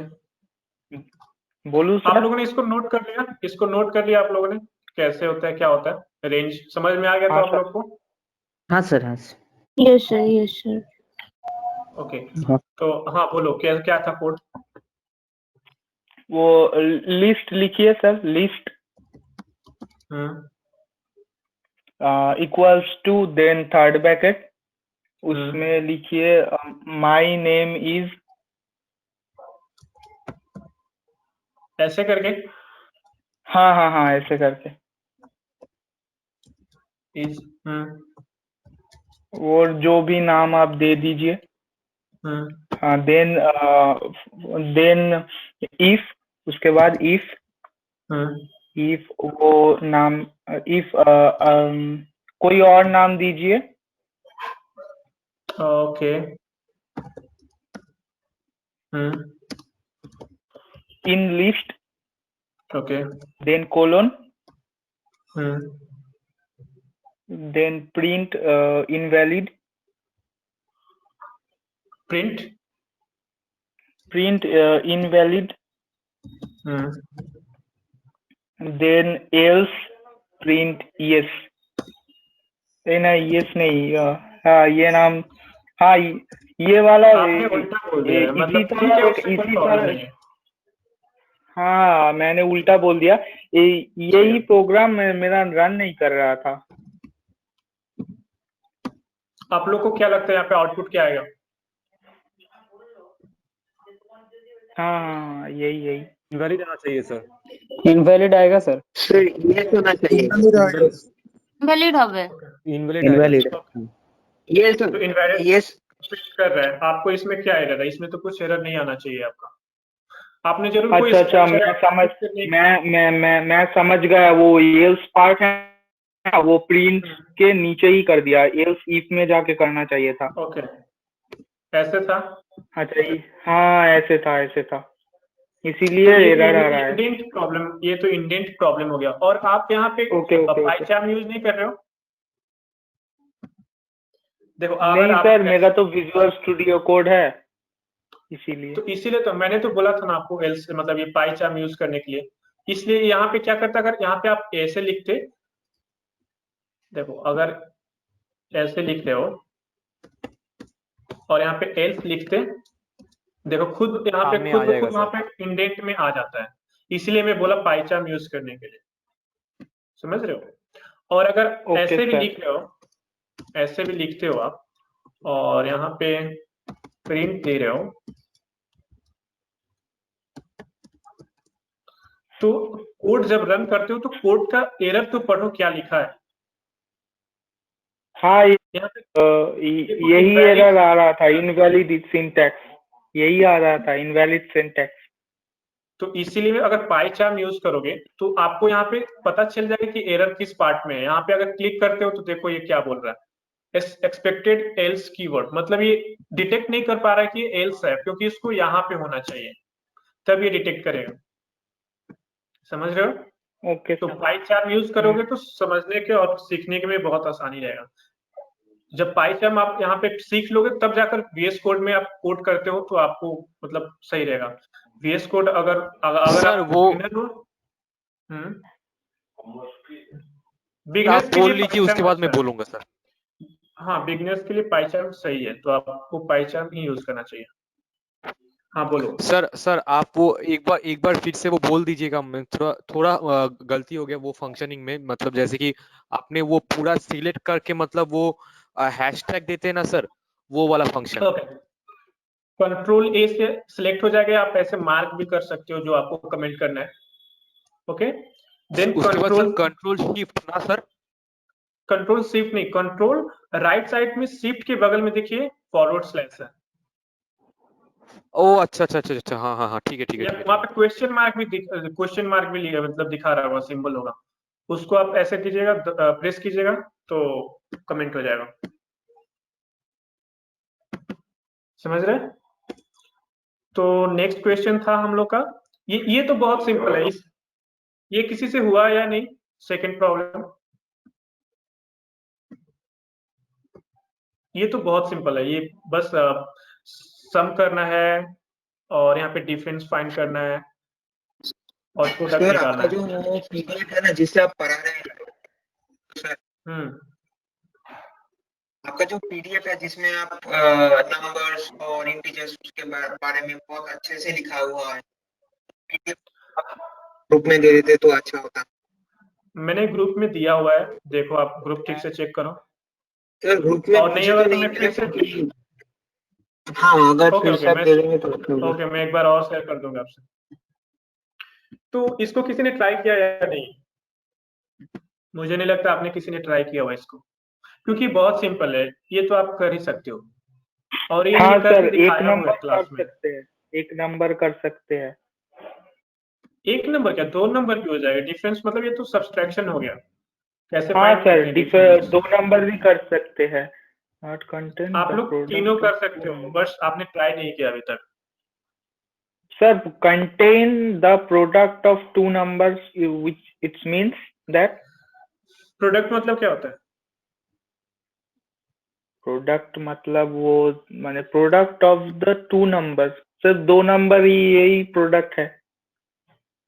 बोलूँ आप सर? लोगों ने इसको नोट कर लिया? इसको नोट कर लिया आप लोगों ने? कैसे होता है, क्या होता है? रेंज समझ में आ गया हाँ तो आप सर। लोग को? हाँ सर, हाँ sir. Yes sir, yes sir. Okay, हाँ। तो हाँ बोलो, क्या क्या था कोड? वो लिस्ट लिखिए sir, list equals to then third bracket, उसमें लिखिए माई नेम इज, ऐसे करके? हाँ हाँ हाँ, ऐसे करके। इज और जो भी नाम आप दे दीजिए। हाँ, देन इफ, उसके बाद इफ वो नाम, इफ कोई और नाम दीजिए। Okay. In list, okay. Then colon, then print invalid, print invalid, then else print yes. नहीं, यस नहीं, हाँ ये नाम, हाँ ये वाला आपने उल्टा बोल दिया है, इसी मतलब ठीक है, तरह, उससे कोई इसी प्रॉब्लम तरह। नहीं है। हाँ, मैंने उल्टा बोल दिया। यही प्रोग्राम मेरा रन नहीं कर रहा था। आप लोग को क्या लगता है यहाँ पे आउटपुट क्या आएगा? हाँ, यही इनवैलिड आना चाहिए सर। इनवैलिड आएगा सर। सर ये होना चाहिए। वैलिड হবে। इनवैलिड ये तो इनवैलिड यस कर रहा है, आपको इसमें क्या एरर है? इसमें तो कुछ एरर नहीं आना चाहिए आपका। आपने जरूर कोई अच्छा, मैं समझ गया। वो एल्स पार्ट है, वो प्रिंट के नीचे ही कर दिया। एल्स इफ में जाके करना चाहिए था। ओके, ऐसे था। अच्छा, हाँ ऐसे था, इसीलिए एरर आ रहा है। इंडेंट प्रॉब्लम, ये तो इंडेंट प्रॉब्लम हो गया। और आप यहाँ पे पाइचार्म यूज नहीं कर रहे हो? देखो, नहीं सर, मेरा तो विजुअल स्टूडियो कोड है, इसीलिए। तो इसीलिए तो मैंने तो बोला था ना आपको एल्स मतलब ये पाइचार्म यूज करने के लिए। इसलिए यहाँ पे क्या करता, अगर यहाँ पे आप ऐसे लिखते, देखो अगर ऐसे लिख रहे हो और यहाँ पे एल्स लिखते, देखो खुद यहाँ पे खुद ब खुद वहाँ पे इंडेंट में आ जाता है। इसलिए मैं बोला पाइचार्म यूज करने के लिए, समझ रहे हो? और अगर ऐसे भी लिख रहे हो, ऐसे भी लिखते हो आप और यहाँ पे प्रिंट दे रहे हो, तो कोड जब रन करते हो तो कोड का एरर तो पढ़ो क्या लिखा है। हाँ, यही एरर आ रहा था, इनवैलिड सिंटैक्स, यही आ रहा था, इनवैलिड सिंटैक्स। तो इसीलिए अगर पाइचार्म यूज करोगे तो आपको यहाँ पे पता चल जाएगा कि एरर किस पार्ट में है। यहाँ पे अगर क्लिक करते हो तो देखो ये क्या बोल रहा है, एक्सपेक्टेड एल्स कीवर्ड, मतलब ये डिटेक्ट नहीं कर पा रहा है कि ये एल्स है, क्योंकि इसको यहाँ पे होना चाहिए, तब ये डिटेक्ट करेगा। समझ रहे हो? ओके। तो पाइचार्म यूज करोगे तो समझने के और सीखने के में बहुत आसानी रहेगा। जब पाइचार्म आप यहाँ पे सीख लोगे तब जाकर VS कोड में आप कोड करते हो तो आपको मतलब सही रहेगा। VS कोड अगर सर आप वो बिगिनर हो, बिगिनर्स आप के बोल लिए लीजिए, उसके पाइचार्म बाद मैं अच्छा है। बोलूंगा सर। हाँ, बिगिनर्स के लिए पाइचार्म सही है, तो आपको पाइचार्म ही यूज करना चाहिए। हाँ बोलो सर आप वो एक बार फिर से वो बोल दीजिएगा। मैं थोड़ा गलती हो गया वो फंक्शनिंग में, मतलब जैसे कि आपने वो पूरा सिलेक्ट करके मतलब वो हैशटैग देते हैं ना सर, वो वाला फंक्शन। ओके, कंट्रोल ए से सिलेक्ट हो जाएगा, आप ऐसे मार्क भी कर सकते हो जो आपको कमेंट करना है। ओके, देन उसके बाद सर कंट्रोल शिफ्ट ना सर, कंट्रोल शिफ्ट नहीं, कंट्रोल राइट साइड में शिफ्ट के बगल में देखिए फॉरवर्ड स्लैश है। ओ अच्छा, हाँ, ठीक है। वहाँ पे क्वेश्चन मार्क भी मतलब दिखा रहा होगा, सिंबल होगा, उसको आप ऐसे कीजिएगा, प्रेस कीजिएगा तो कमेंट हो जाएगा। समझ रहे? तो नेक्स्ट क्वेश्चन था हम लोग का, ये तो बहुत सिंपल है। ये किसी से हुआ या नहीं? सेकंड प्रॉब्लम, ये तो बहुत सिंपल है। ये बस सम करना है और यहाँ पे डिफरेंस फाइंड करना है और प्रोडक्ट निकालना है। जो पीडीएफ है ना जिससे आप पढ़ा रहे हैं, आपका जो पीडीएफ है जिसमें आप नंबर्स और इंटीजर्स उसके बारे में बहुत अच्छे से लिखा हुआ है, पीडीएफ ग्रुप में दे देते तो अच्छा होता। मैंने ग्रुप में दिया हुआ है, देखो आप ग्रुप ठीक से चेक करो। सर ग्रुप में और नहीं होगा तो मैं फिर से, हाँ अगर ओके फिर से आप दे देंगे तो ओके मैं एक बार और शेयर कर दूंगा आपसे। तो इसको किसी ने ट्राई किया या नहीं? मुझे नहीं लगता आपने किसी ने ट्राई किया हुआ इसको, क्योंकि बहुत सिंपल है, ये तो आप कर ही सकते हो और ये हाँ मैंने सर, करके एक दिखाया हुआ नंबर है क्लास कर में। सकते हैं, एक नंबर कर सकते हैं। 1 नंबर क्या 2 नंबर क्यों हो जाएगा? डिफरेंस मतलब ये तो सब्सट्रैक्शन हो गया। कैसे हाँ फाइंड सर, करते हैं डिफरेंस? 2 नंबर भी कर सकते हैं। नॉट कंटेंट आप द लोग तीनों प्रोडक्ट कर ऑफ सकते 2 हो, नंबर। बस आपने ट्राई नहीं किया अभी तक। Sir, contain the product of 2 numbers, which it means that product मतलब क्या होता है? प्रोडक्ट मतलब वो माने product of the 2 numbers. Sir 2 number ही यही प्रोडक्ट है।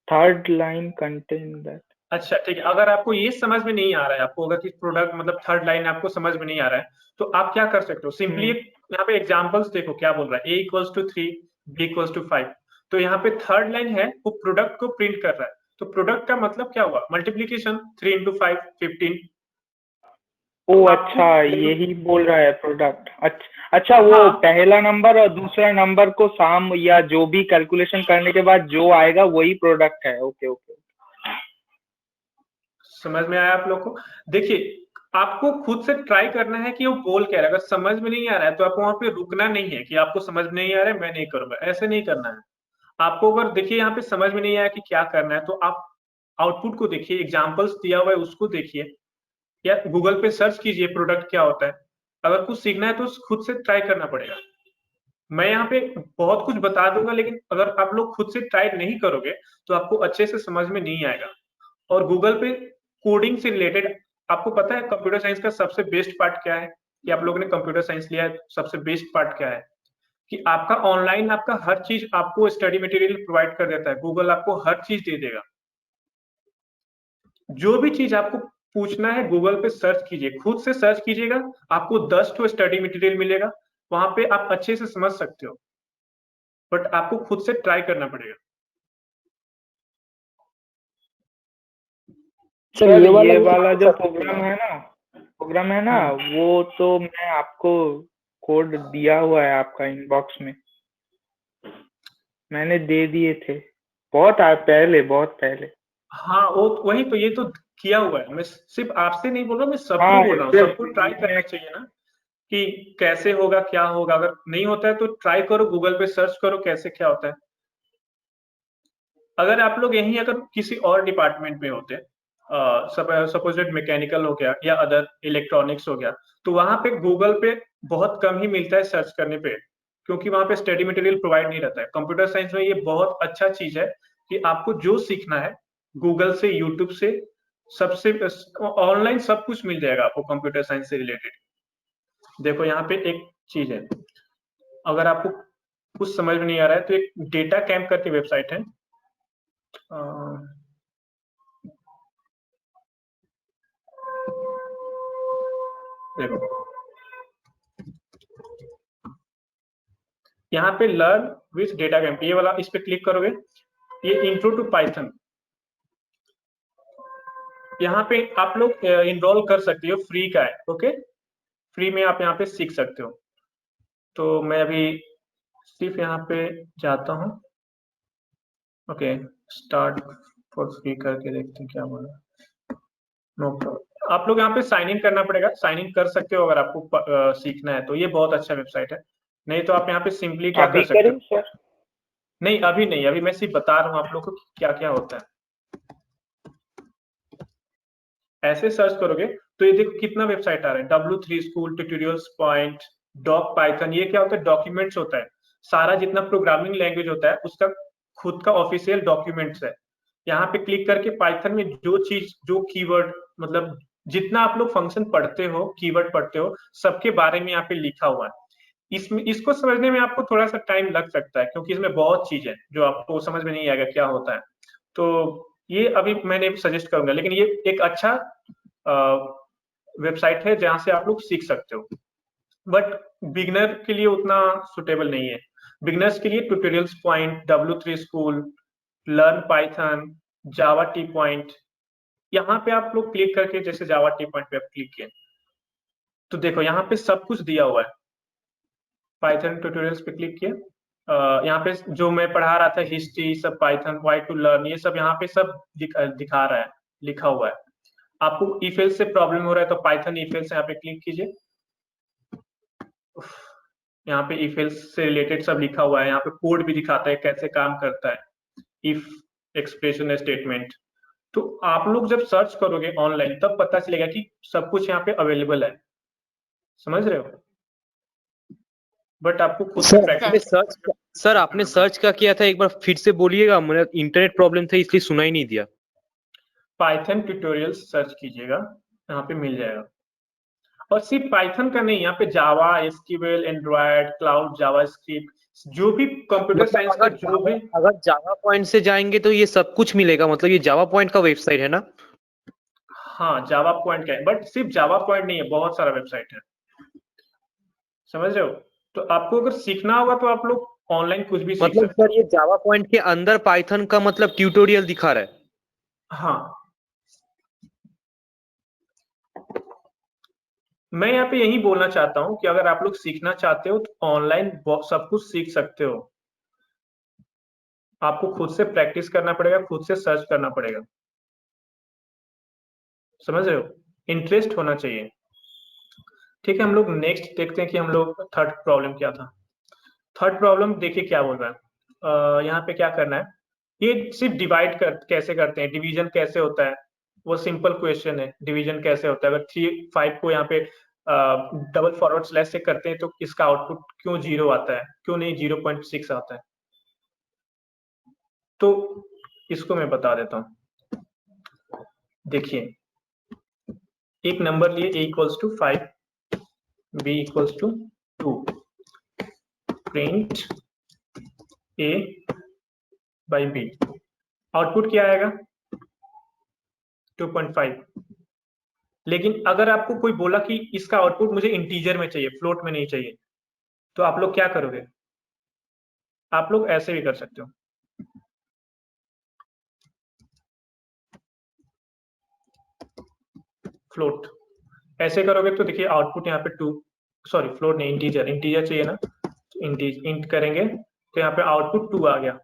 Third line contain that. अच्छा ठीक है, अगर आपको ये समझ में नहीं आ रहा है, आपको अगर किसी प्रोडक्ट मतलब थर्ड लाइन आपको समझ में नहीं आ रहा है, तो आप क्या कर सकते हो? सिंपली यहाँ पे एग्जांपल्स देखो क्या बोल रहा है, a = 3, b = 5। तो यहाँ पे थर्ड लाइन है, वो प्रोडक्ट को प्रिंट कर रहा है। तो प्रोडक्ट का मतलब क्या हुआ? मल्टीप्लीकेशन, 3 × 5 = 15। ओ तो अच्छा, आपको यही बोल रहा है प्रोडक्ट। अच्छा, वो हाँ, पहला नंबर और दूसरा नंबर को साम या जो भी कैलकुलेशन करने के बाद जो आएगा वही प्रोडक्ट है। Okay okay. समझ में आया आप लोग को? देखिए, आपको खुद से ट्राई करना है कि वो बोल क्या रहा है। अगर समझ में नहीं आ रहा है तो आपको वहां पे रुकना नहीं है कि आपको समझ में नहीं आ रहा है, मैं नहीं करूंगा, ऐसे नहीं करना है। आपको अगर देखिए यहाँ पे समझ में नहीं आया कि क्या करना है, तो आप आउटपुट को देखिए, एग्जाम्पल्स दिया हुआ है उसको देखिए, या गूगल पे सर्च कीजिए प्रोडक्ट क्या होता है। अगर कुछ सीखना है तो खुद से ट्राई करना पड़ेगा। मैं यहाँ पे बहुत कुछ बता दूंगा, लेकिन अगर आप लोग खुद से ट्राई नहीं करोगे तो आपको अच्छे से समझ में नहीं आएगा। और गूगल पे कोडिंग से रिलेटेड आपको पता है कंप्यूटर साइंस का सबसे बेस्ट पार्ट क्या है? कि आप लोगों ने कंप्यूटर साइंस लिया है, सबसे बेस्ट पार्ट क्या है? कि आपका ऑनलाइन आपका हर चीज आपको स्टडी मटेरियल प्रोवाइड कर देता है। गूगल आपको हर चीज दे देगा। जो भी चीज आपको पूछना है गूगल पे सर्च कीजिए, खुद से सर्च कीजिएगा, आपको 10 ठो स्टडी मटेरियल मिलेगा। वहां पे आप अच्छे से समझ सकते हो, बट आपको खुद से ट्राई करना पड़ेगा। सर सर, ये ये भी वाला सीख जो सकते हैं। प्रोग्राम है ना, वो तो मैं आपको कोड दिया हुआ है आपका इनबॉक्स में। मैंने दे दिए थे बहुत पहले। हाँ, वो वही तो, ये तो किया हुआ है। मैं सिर्फ आपसे नहीं बोल रहा, मैं सबको हाँ बोल रहा हूँ, सिर्फ सबको ट्राई करना मैं चाहिए ना कि कैसे होगा क्या होगा। अगर नहीं होता है तो ट्राई करो, गूगल पे सर्च करो कैसे क्या होता है। अगर आप लोग यहीं अगर किसी और डिपार्टमेंट में होते, सपोज मैकेनिकल हो गया या अदर इलेक्ट्रॉनिक्स हो गया, तो वहां पे गूगल पे बहुत कम ही मिलता है सर्च करने पे, क्योंकि वहां पे स्टडी मटेरियल प्रोवाइड नहीं रहता है। कंप्यूटर साइंस में ये बहुत अच्छा चीज है कि आपको जो सीखना है गूगल से, यूट्यूब से, सबसे ऑनलाइन सब कुछ मिल जाएगा आपको कंप्यूटर साइंस से रिलेटेड। देखो यहाँ पे एक चीज है, अगर आपको कुछ समझ में नहीं आ रहा है तो एक डेटा कैंप करके वेबसाइट है। देखो यहाँ पे लर्न विथ डेटा कैंप, ये वाला इस पे क्लिक करोगे, ये इंट्रो टू पाइथन। यहाँ पे आप लोग इनरोल कर सकते हो, फ्री का है। ओके, फ्री में आप यहाँ पे सीख सकते हो। तो मैं अभी सिर्फ यहाँ पे जाता हूँ। ओके, स्टार्ट फॉर फ्री करके देखते हैं क्या बोला। No problem. आप लोग यहाँ पे साइन इन करना पड़ेगा, साइन इन कर सकते हो अगर आपको सीखना है तो। ये बहुत अच्छा वेबसाइट है। नहीं तो आप यहाँ पे सिंपली क्या कर अभी सकते करें हो। सर? नहीं अभी नहीं, अभी मैं सिर्फ बता रहा हूँ आप लोग को क्या क्या होता है। ऐसे सर्च करोगे तो ये देखो कितना वेबसाइट आ रहा है, W3 school, tutorials point, doc Python. ये क्या होता है? डॉक्यूमेंट्स होता है। सारा जितना प्रोग्रामिंग लैंग्वेज होता है उसका खुद का ऑफिशियल डॉक्यूमेंट्स है। यहाँ पे क्लिक करके पाइथन में जो चीज, जो कीवर्ड, मतलब जितना आप लोग फंक्शन पढ़ते हो, कीवर्ड पढ़ते हो, सबके बारे में यहाँ पे लिखा हुआ है। इसमें इसको समझने में आपको थोड़ा सा टाइम लग सकता है, क्योंकि इसमें बहुत चीज है जो आपको समझ में नहीं आएगा क्या होता है। तो ये अभी मैंने सजेस्ट करूंगा, लेकिन ये एक अच्छा वेबसाइट है जहां से आप लोग सीख सकते हो, बट बिगनर के लिए उतना सुटेबल नहीं है। बिगनर्स के लिए tutorials point, W3 school, learn Python, Java T point. यहाँ पे आप लोग क्लिक करके, जैसे जावा टी पॉइंट पे आप क्लिक किए तो देखो यहाँ पे सब कुछ दिया हुआ है। पाइथन ट्यूटोरियल्स पे क्लिक किए यहाँ पे जो मैं पढ़ा रहा था हिस्ट्री सब पाइथन वाई टू लर्न ये सब यहाँ पे सब दिखा रहा है, लिखा हुआ है। आपको इफ एल्स से प्रॉब्लम हो रहा है तो पाइथन इफ एल्स यहाँ पे क्लिक कीजिए। यहाँ पे इफ एल्स से रिलेटेड सब लिखा हुआ है, यहाँ पे कोड भी दिखाता है कैसे काम करता है इफ एक्सप्रेशन स्टेटमेंट। तो आप लोग जब सर्च करोगे ऑनलाइन तब पता चलेगा कि सब कुछ यहाँ पे अवेलेबल है, समझ रहे हो? बट आपको खुद से प्रैक्टिस। सर आपने सर्च क्या किया था, एक बार फिर से बोलिएगा, मेरा इंटरनेट प्रॉब्लम था इसलिए सुनाई नहीं दिया। पाइथन ट्यूटोरियल्स सर्च कीजिएगा, यहाँ पे मिल जाएगा। और सिर्फ पाइथन का नहीं, यहाँ पे जावा, एसक्यूएल, एंड्रॉयड, क्लाउड, जावास्क्रिप्ट, जो भी कंप्यूटर साइंस का जो भी। अगर जावा पॉइंट से जाएंगे तो ये सब कुछ मिलेगा, मतलब ये जावा पॉइंट का वेबसाइट है ना? हाँ जावा पॉइंट का है, बट सिर्फ जावा पॉइंट नहीं है, बहुत सारा वेबसाइट है, समझ रहे हो? तो आपको अगर सीखना होगा तो आप लोग ऑनलाइन कुछ भी सीख मतलब सकते हो। सर ये जावा पॉइंट के अंदर पाइथन का मतलब ट्यूटोरियल दिखा रहा है? हाँ मैं यहाँ पे यही बोलना चाहता हूँ कि अगर आप लोग सीखना चाहते हो तो ऑनलाइन सब कुछ सीख सकते हो। आपको खुद से प्रैक्टिस करना पड़ेगा, खुद से सर्च करना पड़ेगा, समझ रहे हो? इंटरेस्ट होना चाहिए। ठीक है, हम लोग नेक्स्ट देखते हैं कि हम लोग थर्ड प्रॉब्लम क्या था। थर्ड प्रॉब्लम देखिए क्या बोल रहा है। यहाँ पे क्या करना है, ये सिर्फ डिवाइड कैसे करते हैं, डिवीजन कैसे होता है, वो सिंपल क्वेश्चन है। डिवीजन कैसे होता है, अगर 3 5 को यहाँ पे डबल फॉरवर्ड स्लैश से करते हैं तो इसका आउटपुट क्यों 0 आता है, क्यों नहीं 0.6 आता है? तो इसको मैं बता देता हूँ। देखिए एक नंबर लिए a equals to 5, b equals to 2, print a by b, output क्या आएगा? 2.5। लेकिन अगर आपको कोई बोला कि इसका आउटपुट मुझे इंटीजर में चाहिए, फ्लोट में नहीं चाहिए, तो आप लोग क्या करोगे? आप लोग ऐसे भी कर सकते हो, फ्लोट ऐसे करोगे तो देखिए आउटपुट यहाँ पे 2, सॉरी फ्लोट नहीं, इंटीजर, इंटीजर चाहिए ना, तो इंट करेंगे तो यहाँ पे आउटपुट 2 आ गया।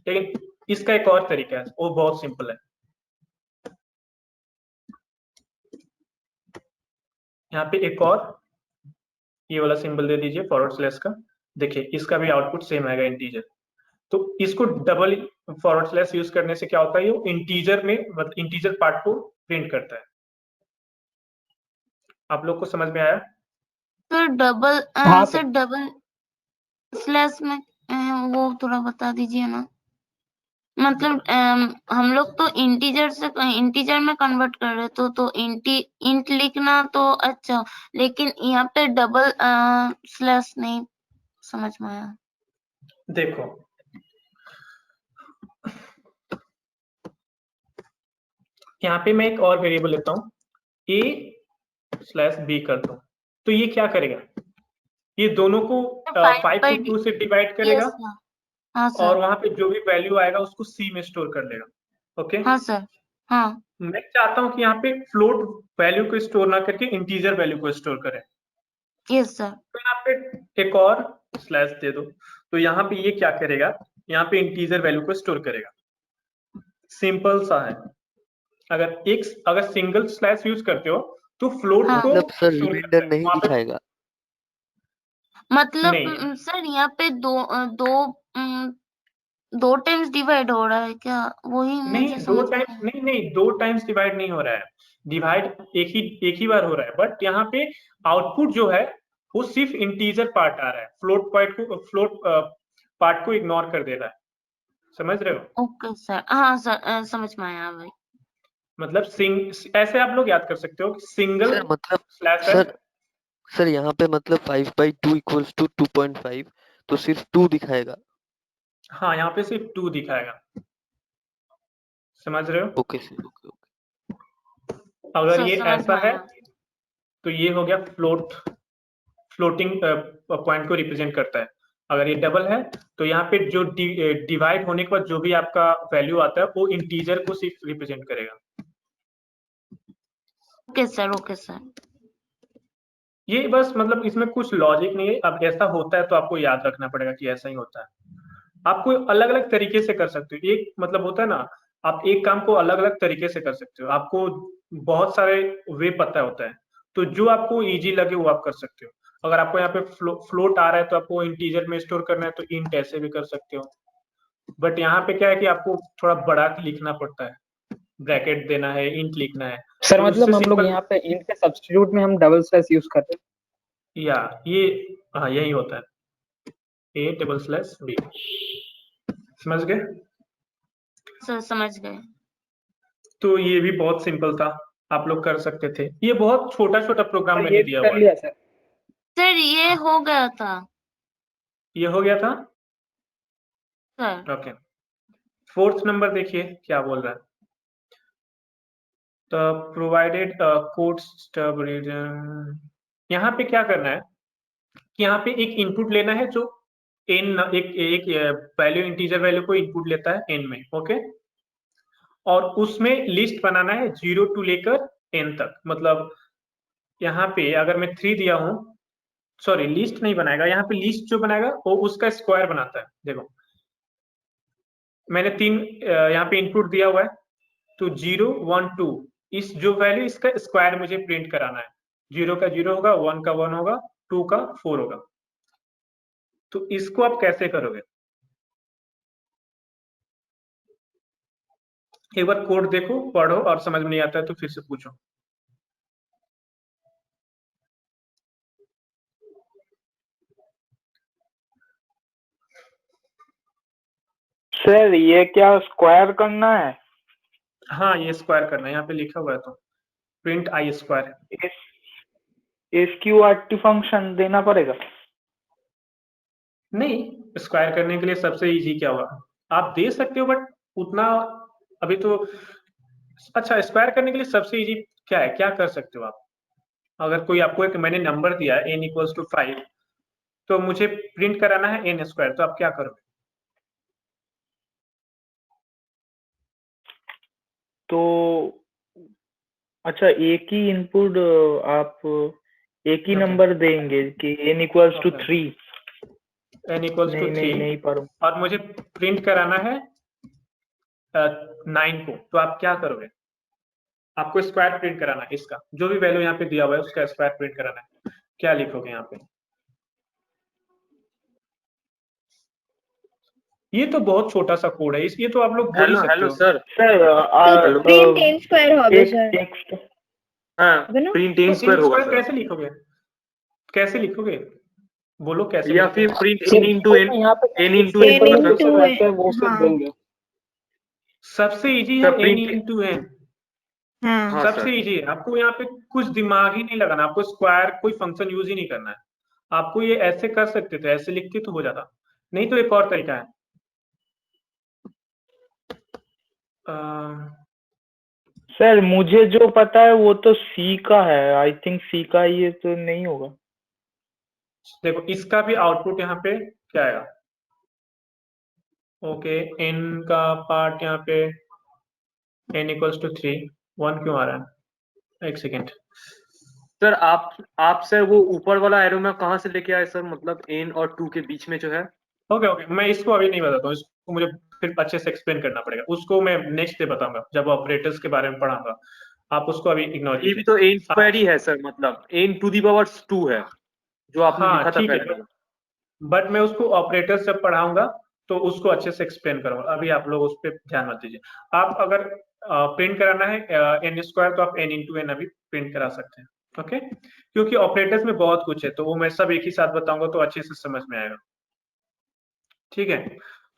लेकिन इसका एक और तरीका है, वो बहुत सिंपल है। यहाँ पे एक और ये वाला सिंबल दे दीजिए फॉरवर्ड स्लैश का। देखिए इसका भी आउटपुट सेम आएगा, इंटीजर। तो इसको डबल फॉरवर्ड स्लैश यूज करने से क्या होता है, ये इंटीजर में मतलब इंटीजर पार्ट को प्रिंट करता है। आप लोग को समझ में आया? सर डबल हाँ सर डबल स्लैश में वो थोड़ा बता दीजिए ना। मतलब हम लोग तो इंटीजर से इंटीजर में कन्वर्ट कर रहे तो इंट लिखना तो अच्छा, लेकिन यहाँ पे डबल स्लैश नहीं समझ में आया। देखो यहाँ पे मैं एक और वेरिएबल लेता हूँ, a/b करता हूँ, तो ये क्या करेगा, ये दोनों को 5 को 2 से डिवाइड करेगा। हाँ सर। और वहां पे जो भी वैल्यू आएगा उसको सी में स्टोर कर लेगा। ओके हाँ सर। हाँ मैं चाहता हूँ कि यहाँ पे फ्लोट वैल्यू को स्टोर ना करके इंटीजर वैल्यू को स्टोर करें। Yes sir. तो यहाँ पे एक और स्लैश दे दो, तो यहाँ पे ये क्या करेगा, यहाँ पे इंटीजर वैल्यू को स्टोर करेगा। सिंपल सा है। अगर सिंगल स्लैश यूज करते हो तो फ्लोट हाँ। को मतलब सर स्टोर रिमाइंडर करता है नहीं वहाँ पे। दिखाएगा? मतलब नहीं सर यहाँ पे दो टाइम्स डिवाइड हो रहा है क्या, वही नहीं मुझे दो समझ में टाइम्स नहीं 2 टाइम्स डिवाइड नहीं हो रहा है, डिवाइड एक ही बार हो रहा है। बट यहाँ पे आउटपुट जो है वो सिर्फ इंटीजर पार्ट आ रहा है, फ्लोट पार्ट को इग्नोर कर दे रहा है, समझ रहे हो? Okay sir. हाँ सर समझ में आया भाई। मतलब ऐसे आप लोग याद कर सकते हो कि सिंगल सर मतलब स्लैश है। सर यहाँ पे मतलब 5/2 इक्वल्स टू 2.5, तो सिर्फ 2 दिखाएगा? हाँ यहाँ पे सिर्फ 2 दिखाएगा, समझ रहे हो? Okay sir, okay okay. अगर सर ये समझ ऐसा में है आया। तो ये हो गया फ्लोटिंग पॉइंट को रिप्रेजेंट करता है। अगर ये डबल है तो यहाँ पे जो डिवाइड होने के बाद जो भी आपका वैल्यू आता है वो इंटीजर को सिर्फ रिप्रेजेंट करेगा। Okay sir. Okay sir. ये बस मतलब इसमें कुछ लॉजिक नहीं है। अब ऐसा होता है तो आपको याद रखना पड़ेगा कि ऐसा ही होता है। आप कोई अलग अलग तरीके से कर सकते हो। एक मतलब होता है ना, आप एक काम को अलग अलग तरीके से कर सकते हो। आपको बहुत सारे वे पता होता है, तो जो आपको इजी लगे वो आप कर सकते हो। अगर आपको यहाँ पे फ्लोट आ रहा है तो आपको इंटीजर में स्टोर करना है तो इंट ऐसे भी कर सकते हो। बट यहाँ पे क्या है कि आपको थोड़ा बड़ा लिखना पड़ता है, ब्रैकेट देना है, इंट लिखना है। सर तो मतलब उससे हम लोग सिंपल यहाँ पे इंट के सब्स्टिट्यूट में हम डबल स्लैश यूज करते हैं। या ये, हाँ यही होता है, a/b। समझ गए? सर समझ गए। तो ये भी बहुत सिंपल था, आप लोग कर सकते थे। ये बहुत छोटा छोटा प्रोग्राम सर मैंने ये दिया कर हुआ है। लिया सर। सर ये हो गया था ये हो गया था। सर। ओके, 4th नंबर देखिए क्या बोल रहा है। तो प्रोवाइडेड कोड स्टब रीजन, यहाँ पे क्या करना है कि यहाँ पे एक इनपुट लेना है जो n, एक वैल्यू, इंटीजर वैल्यू को इनपुट लेता है n में। ओके, और उसमें लिस्ट बनाना है 0 टू लेकर n तक। मतलब यहाँ पे अगर मैं 3 दिया हूं, सॉरी लिस्ट नहीं बनाएगा, यहाँ पे लिस्ट जो बनाएगा वो उसका स्क्वायर बनाता है। देखो मैंने 3 यहाँ पे इनपुट दिया हुआ है, तो 0 1 2, इस जो वैल्यू इसका स्क्वायर मुझे प्रिंट कराना है। 0 का 0 होगा, 1 का 1 होगा, 2 का 4 होगा। तो इसको आप कैसे करोगे? एक बार कोड देखो, पढ़ो, और समझ में नहीं आता है तो फिर से पूछो। सर ये क्या स्क्वायर करना है? हाँ ये स्क्वायर करना है, यहाँ पे लिखा हुआ है, तो print I square. SQRT function देना पड़ेगा? नहीं, स्क्वायर करने के लिए सबसे इजी क्या होगा, आप दे सकते हो, बट उतना अभी तो। अच्छा, स्क्वायर करने के लिए सबसे इजी क्या है, क्या कर सकते हो आप? अगर कोई आपको एक मैंने नंबर दिया है n = 5, तो मुझे प्रिंट कराना है n स्क्वायर, तो आप क्या करोगे? तो अच्छा, एक ही इनपुट आप एक ही Okay. नंबर देंगे कि n = 3? n = 3 नहीं पढ़ो। और मुझे प्रिंट कराना है 9 को, तो आप क्या करोगे? आपको स्क्वायर प्रिंट कराना है, इसका जो भी वैल्यू यहाँ पे दिया हुआ है उसका स्क्वायर प्रिंट कराना है। क्या लिखोगे यहाँ पे? ये तो बहुत छोटा सा कोड है, ये तो आप लोग बोल ही सकते हेलो हो। Sir. Sir print n square होगा सर। टेक्स्ट हाँ, है ना? प्रिंट तो n n स्क्वायर होगा स्क्वायर सर, कैसे लिखोगे? कैसे लिखोगे? बोलो कैसे या लिखते फिर हैं? Print sir n into n, यहाँ पे n into n n paper में जो into सर n, रहता है वो सब हाँ देंगे। सबसे इजी है सर n प्रिंट, * n। हाँ हाँ सबसे सर। इजी है, आपको यहाँ पे कुछ दिमाग ही नहीं लगाना, आपको स्क्वायर कोई फंक्शन यूज ही नहीं करना है। आपको ये ऐसे कर सकते थे, ऐसे लिखते तो हो जाता। नहीं तो एक और तरीका है, सर मुझे जो पता है वो तो C का है, आई थिंक C का ये तो नहीं होगा। देखो इसका भी आउटपुट यहाँ पे क्या आएगा? ओके, n का पार्ट यहाँ पे n = 3, 1 क्यों आ रहा है? एक सेकेंड। सर आप सर वो ऊपर वाला एरो में कहाँ से लेके आए सर, मतलब n और 2 के बीच में जो है? ओके, मैं इसको अभी नहीं बताता हूँ, इसको मुझे फिर अच्छे से एक्सप्लेन करना पड़ेगा, उसको मैं नेक्स्ट डे बताऊंगा जब ऑपरेटर्स के बारे में पढ़ाऊंगा। आप उसको अभी इग्नोर ये भी कीजिए। तो n स्क्वायर ही है सर, मतलब n⁻² है जो आपने हाँ लिखा था ठीक है, पहले। बट मैं उसको ऑपरेटर्स जब पढ़ाऊंगा तो उसको अच्छे से एक्सप्लेन करूंगा। अभी आप लोग उस पर ध्यान मत दीजिए। आप अगर प्रिंट कराना है n स्क्वायर, तो आप n * n अभी प्रिंट करा सकते हैं। ओके, क्योंकि ऑपरेटर्स में बहुत कुछ है, तो वो मैं सब एक ही साथ बताऊंगा तो अच्छे से समझ में आएगा। ठीक है,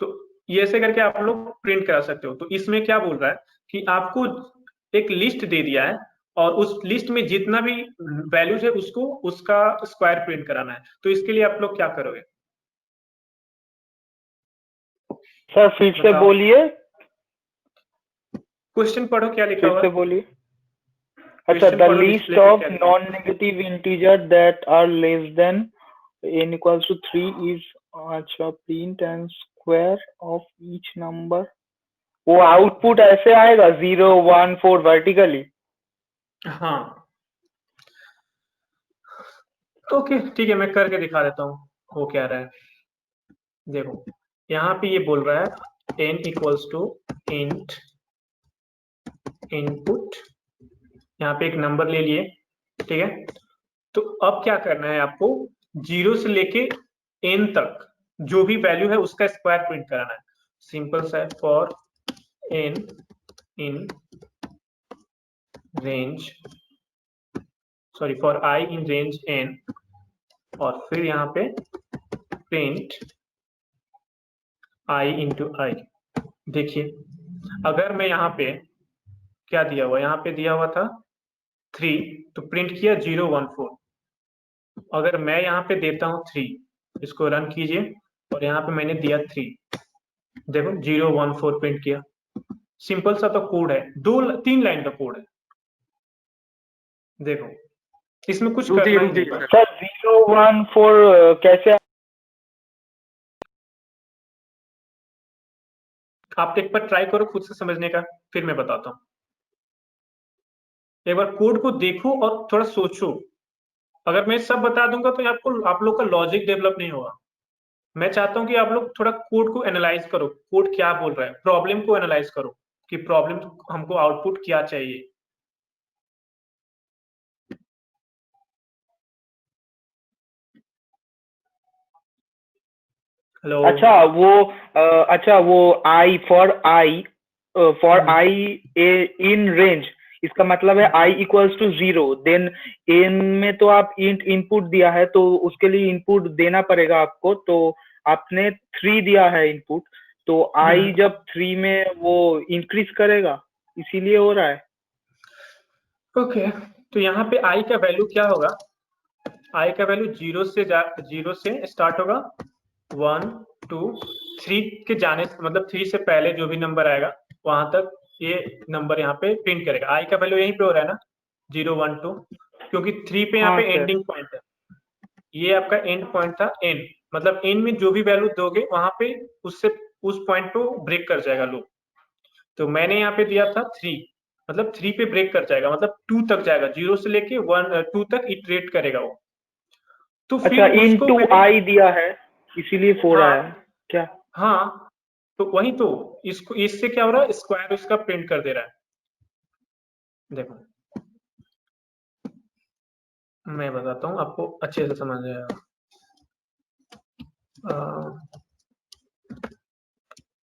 तो ये ऐसे करके आप लोग प्रिंट करा सकते हो। तो इसमें क्या बोल रहा है कि आपको एक लिस्ट दे दिया है, और उस लिस्ट में जितना भी वैल्यूज है उसको उसका स्क्वायर प्रिंट कराना है। तो इसके लिए आप लोग क्या करोगे? सर फिर से बताओ। बोलिए, क्वेश्चन पढ़ो क्या लिखा फिर हुआ से है। बोलिए। अच्छा, क्वेश्चन द पढ़ो, लिस्ट डिस्प्ले पे ऑफ क्या लिखा नॉन है। Negative integer that are less than n = 3 is, अच्छा, print and square of each number. वो आउटपुट ऐसे आएगा 0 1 4 वर्टिकली? हाँ, तो ओके ठीक है, मैं करके दिखा देता हूँ वो क्या रहा है। देखो यहाँ पे ये बोल रहा है n equals to int input, यहाँ पे एक नंबर ले लिए, ठीक है। तो अब क्या करना है आपको, 0 से लेके n तक जो भी वैल्यू है उसका स्क्वायर प्रिंट कराना है। सिंपल सा है, for n in range, sorry for i in range n, और फिर यहाँ पे प्रिंट i इंटू i। देखिए अगर मैं यहाँ पे क्या दिया हुआ, यहाँ पे दिया हुआ था 3, तो प्रिंट किया 0 1 4। अगर मैं यहाँ पे देता हूँ 3, इसको रन कीजिए, और यहाँ पे मैंने दिया 3, देखो 0 1 4 प्रिंट किया। सिंपल सा तो कोड है, 3 लाइन का कोड है। देखो इसमें कुछ करना ही नहीं है। सर 0 1 4 कैसे? आप एक बार ट्राई करो खुद से समझने का, फिर मैं बताता हूँ। एक बार कोड को देखो और थोड़ा सोचो। अगर मैं सब बता दूंगा तो आप लोग का लॉजिक डेवलप नहीं होगा। मैं चाहता हूँ कि आप लोग थोड़ा कोड को एनालाइज करो, कोड क्या बोल रहा है, प्रॉब्लम को एनालाइज करो कि प्रॉब्लम हमको आउटपुट क्या चाहिए। हेलो। अच्छा वो I for I in range, इसका मतलब है i equals to 0, then n में तो आप इंट इनपुट दिया है तो उसके लिए इनपुट देना पड़ेगा आपको, तो आपने 3 दिया है इनपुट, तो i जब 3 में वो इंक्रीज करेगा, इसीलिए हो रहा है। ओके तो यहाँ पे i का वैल्यू क्या होगा, i का वैल्यू 0 से स्टार्ट होगा, 1 2 3 के जाने से, मतलब 3 से पहले जो भी नंबर आएगा वहां तक ये नंबर यहाँ पे प्रिंट करेगा। i का वैल्यू यहीं पे हो रहा है ना, 0 1 2, क्योंकि 3 पे यहाँ पे एंडिंग पॉइंट है, ये आपका एंड पॉइंट था n, मतलब n में जो भी वैल्यू दोगे वहां पे उससे उस पॉइंट को ब्रेक कर जाएगा लूप। तो मैंने यहाँ पे दिया था 3, मतलब 3 पे ब्रेक कर जाएगा, मतलब 2 तक जाएगा, 0 से लेके 2 तक इटरेट करेगा वो। तो फिर अच्छा इनटू i दिया है इसीलिए 4 हाँ, आया क्या? हाँ तो वही तो, इसको इससे क्या हो रहा है, स्क्वायर उसका प्रिंट कर दे रहा है। देखो मैं बताता हूँ आपको अच्छे से समझ आएगा।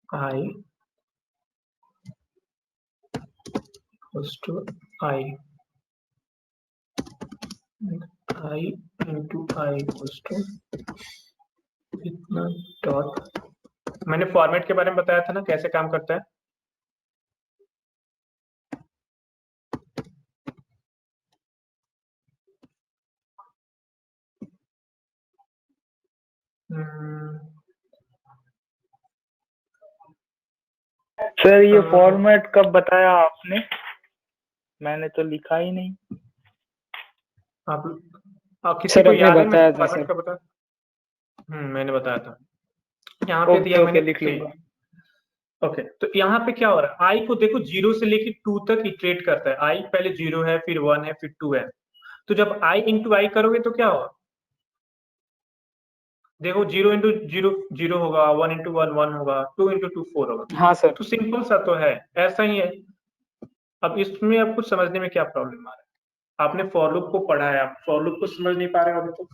i equals to i into i equals to इतना डॉट। मैंने फॉर्मेट के बारे में बताया था ना कैसे काम करता है। सर ये फॉर्मेट कब बताया आपने? मैंने तो लिखा ही नहीं। आप किसी को याद है मैं फॉर्मेट कब बताया? मैंने बताया था, यहाँ पे दिया मैंने लिख लूंगा। ओके तो यहाँ पे क्या हो रहा है, आई को देखो 0 से लेके 2 तक इटरेट करता है। आई पहले 0 है, फिर 1 है, फिर 2 है। तो जब आई इंटू आई करोगे तो क्या होगा, देखो 0 इंटू 0 0 होगा, 1 इंटू 1 1 होगा, 2 इंटू 2 4 होगा। हाँ सर। तो सिंपल सा तो है, ऐसा ही है। अब इसमें आपको समझने में क्या प्रॉब्लम आ रहा है, आपने फॉर लूप को पढ़ा है, आप फॉर लूप को समझ नहीं पा रहे हो अभी तो।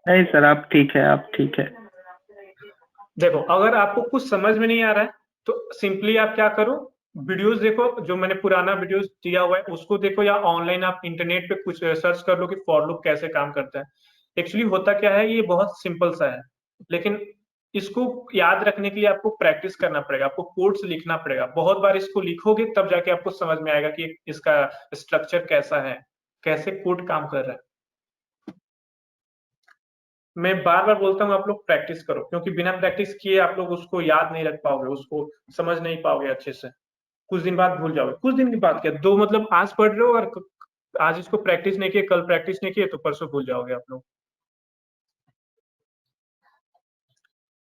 नहीं सर आप ठीक है, आप ठीक है। देखो अगर आपको कुछ समझ में नहीं आ रहा है तो सिंपली आप क्या करो, वीडियोस देखो, जो मैंने पुराना वीडियोस दिया हुआ है उसको देखो, या ऑनलाइन आप इंटरनेट पे कुछ सर्च कर लो कि फॉर लूप कैसे काम करता है। एक्चुअली होता क्या है, ये बहुत सिंपल सा है, लेकिन इसको याद रखने के लिए आपको प्रैक्टिस करना पड़ेगा, आपको कोड्स लिखना पड़ेगा। बहुत बार इसको लिखोगे तब जाके आपको समझ में आएगा कि इसका स्ट्रक्चर कैसा है, कैसे कोड काम कर रहा है। मैं बार बार बोलता हूँ आप लोग प्रैक्टिस करो, क्योंकि बिना प्रैक्टिस किए आप लोग उसको याद नहीं रख पाओगे, उसको समझ नहीं पाओगे अच्छे से। कुछ दिन बाद भूल जाओगे। कुछ दिन की बात क्या, दो मतलब आज पढ़ रहे हो और आज इसको प्रैक्टिस नहीं किए, कल प्रैक्टिस नहीं किए, तो परसों भूल जाओगे आप लोग।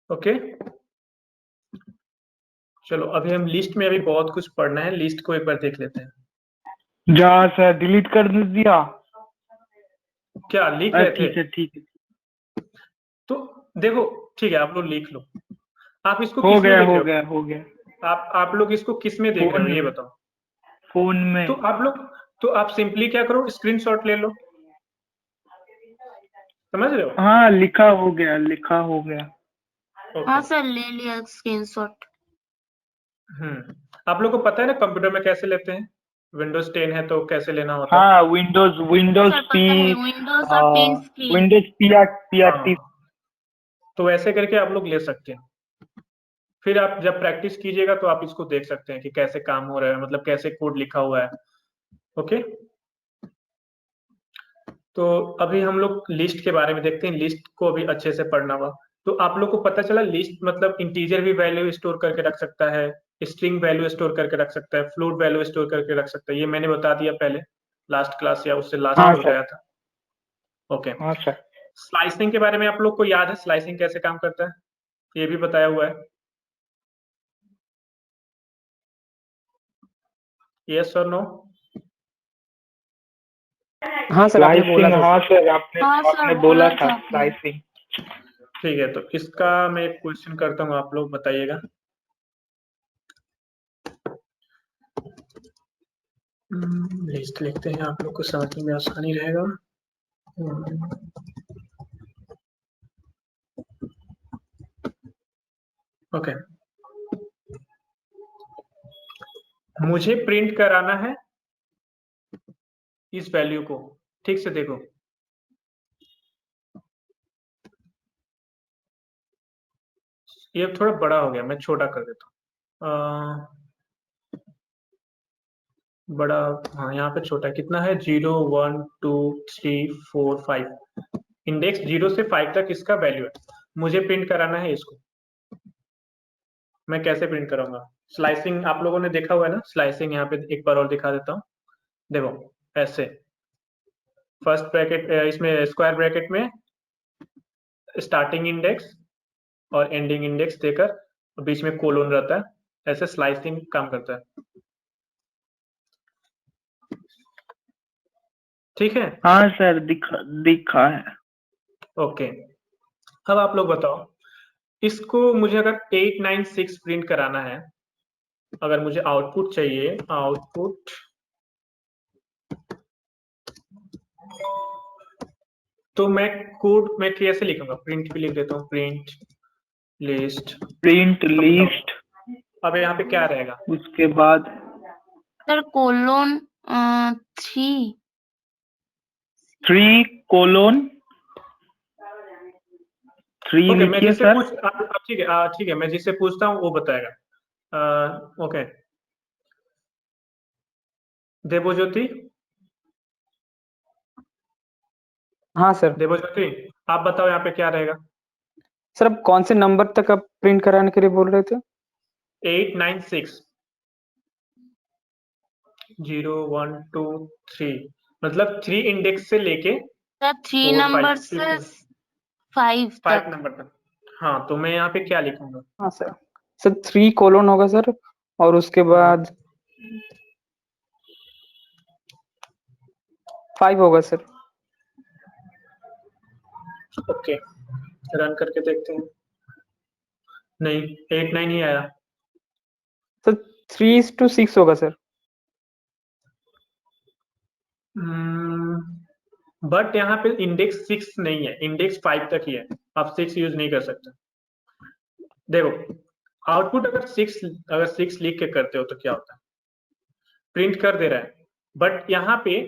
ओके चलो अभी हम लिस्ट में अभी बहुत कुछ पढ़ना है, लिस्ट को एक बार देख लेते हैं। जा सर डिलीट कर दिया। क्या लिख रहे थे? ठीक है ठीक है। तो देखो ठीक है, आप लोग लिख लो। आप इसको हो किस में गया देख हो रहे हो? गया हो गया। आप लोग इसको किस में देख रहे हो, ये बताओ। फोन में। तो आप सिंपली क्या करो, स्क्रीनशॉट ले लो। समझ रहे हो? हाँ लिखा हो गया लिखा हो गया। हाँ सर, ले लिया स्क्रीनशॉट। आप लोग को पता है ना कंप्यूटर में कैसे लेते हैं? विंडोज 10 है तो कैसे लेना होता है? हाँ विंडोज सर पी पता है, विंडोज और प्रिंट स्क्रीन। Windows PRT। तो ऐसे करके आप लोग ले सकते हैं। फिर आप जब प्रैक्टिस कीजिएगा तो आप इसको देख सकते हैं कि कैसे काम हो रहा है, मतलब कैसे कोड लिखा हुआ है। ओके, तो अभी हम लोग लिस्ट के बारे में देखते हैं। लिस्ट को अभी अच्छे से पढ़ना होगा। तो आप लोग को पता चला लिस्ट मतलब इंटीजर भी वैल्यू स्टोर करके रख सकता है, स्ट्रिंग वैल्यू स्टोर करके रख सकता है, फ्लोट वैल्यू स्टोर करके रख सकता है। ये मैंने बता दिया पहले लास्ट क्लास या उससे लास्ट हाँ में सर। बताया था। ओके, हाँ सर। स्लाइसिंग के बारे में आप लोग को याद है? स्लाइसिंग कैसे काम करता है ये भी बताया हुआ है। यस और नो? हाँ सर आपने बोला स्लाइसिंग। था। हाँ सर हाँ सर, आपने बोला बोला था था आपने। स्लाइसिंग। ठीक है, तो इसका मैं एक क्वेश्चन करता हूँ, आप लोग बताइएगा। लिस्ट लिखते हैं, आप लोग को समझने में आसानी रहेगा। ओके, मुझे प्रिंट कराना है इस वैल्यू को। ठीक से देखो, ये थोड़ा बड़ा हो गया, मैं छोटा कर देता हूँ। बड़ा, हाँ यहाँ पे छोटा कितना है? 0 1 2 3 4 5। इंडेक्स 0 से 5 तक इसका वैल्यू है। मुझे प्रिंट कराना है इसको। मैं कैसे प्रिंट करूंगा? स्लाइसिंग आप लोगों ने देखा हुआ है ना? स्लाइसिंग यहाँ पे एक बार और दिखा देता हूँ। देखो ऐसे, फर्स्ट ब्रैकेट, इसमें स्क्वायर ब्रैकेट में स्टार्टिंग इंडेक्स और एंडिंग इंडेक्स देकर बीच में कोलोन रहता है। ऐसे स्लाइसिंग काम करता है। ठीक है? हाँ सर दिखा है। ओके, अब आप लोग बताओ, इसको मुझे अगर 896 प्रिंट कराना है, अगर मुझे आउटपुट चाहिए, आउटपुट तो मैं कोड में कैसे लिखूंगा? प्रिंट भी लिख देता हूँ, प्रिंट लिस्ट। अब यहाँ पे क्या रहेगा? उसके बाद सर कोलोन 3 कोलोन 3 ओके, मैं लिखिए जिससे सर। पूछ ठीक है, ठीक है, मैं जिससे पूछता हूँ वो बताएगा। ओके, देवज्योति। हाँ सर। देवज्योति, आप बताओ यहाँ पे क्या रहेगा? सर अब कौन से नंबर तक आप प्रिंट कराने के लिए बोल रहे थे? 896 0 1 2 3, मतलब 3 इंडेक्स से लेके सर 3 4 नंबर 5 से 5 5 तक। नंबर तक। हाँ, तो मैं यहाँ पे क्या लिखूंगा? हाँ सर। सर 3 कोलोन होगा सर, और उसके बाद 5 होगा सर। ओके, रन करके देखते हैं। नहीं, 8 9 ही आया। सर 3:6 होगा सर। बट यहाँ पे इंडेक्स 6 नहीं है, इंडेक्स 5 तक ही है। आप 6 यूज नहीं कर सकते। देखो, आउटपुट अगर 6 लिख के करते हो तो क्या होता है? प्रिंट कर दे रहा है, बट यहाँ पे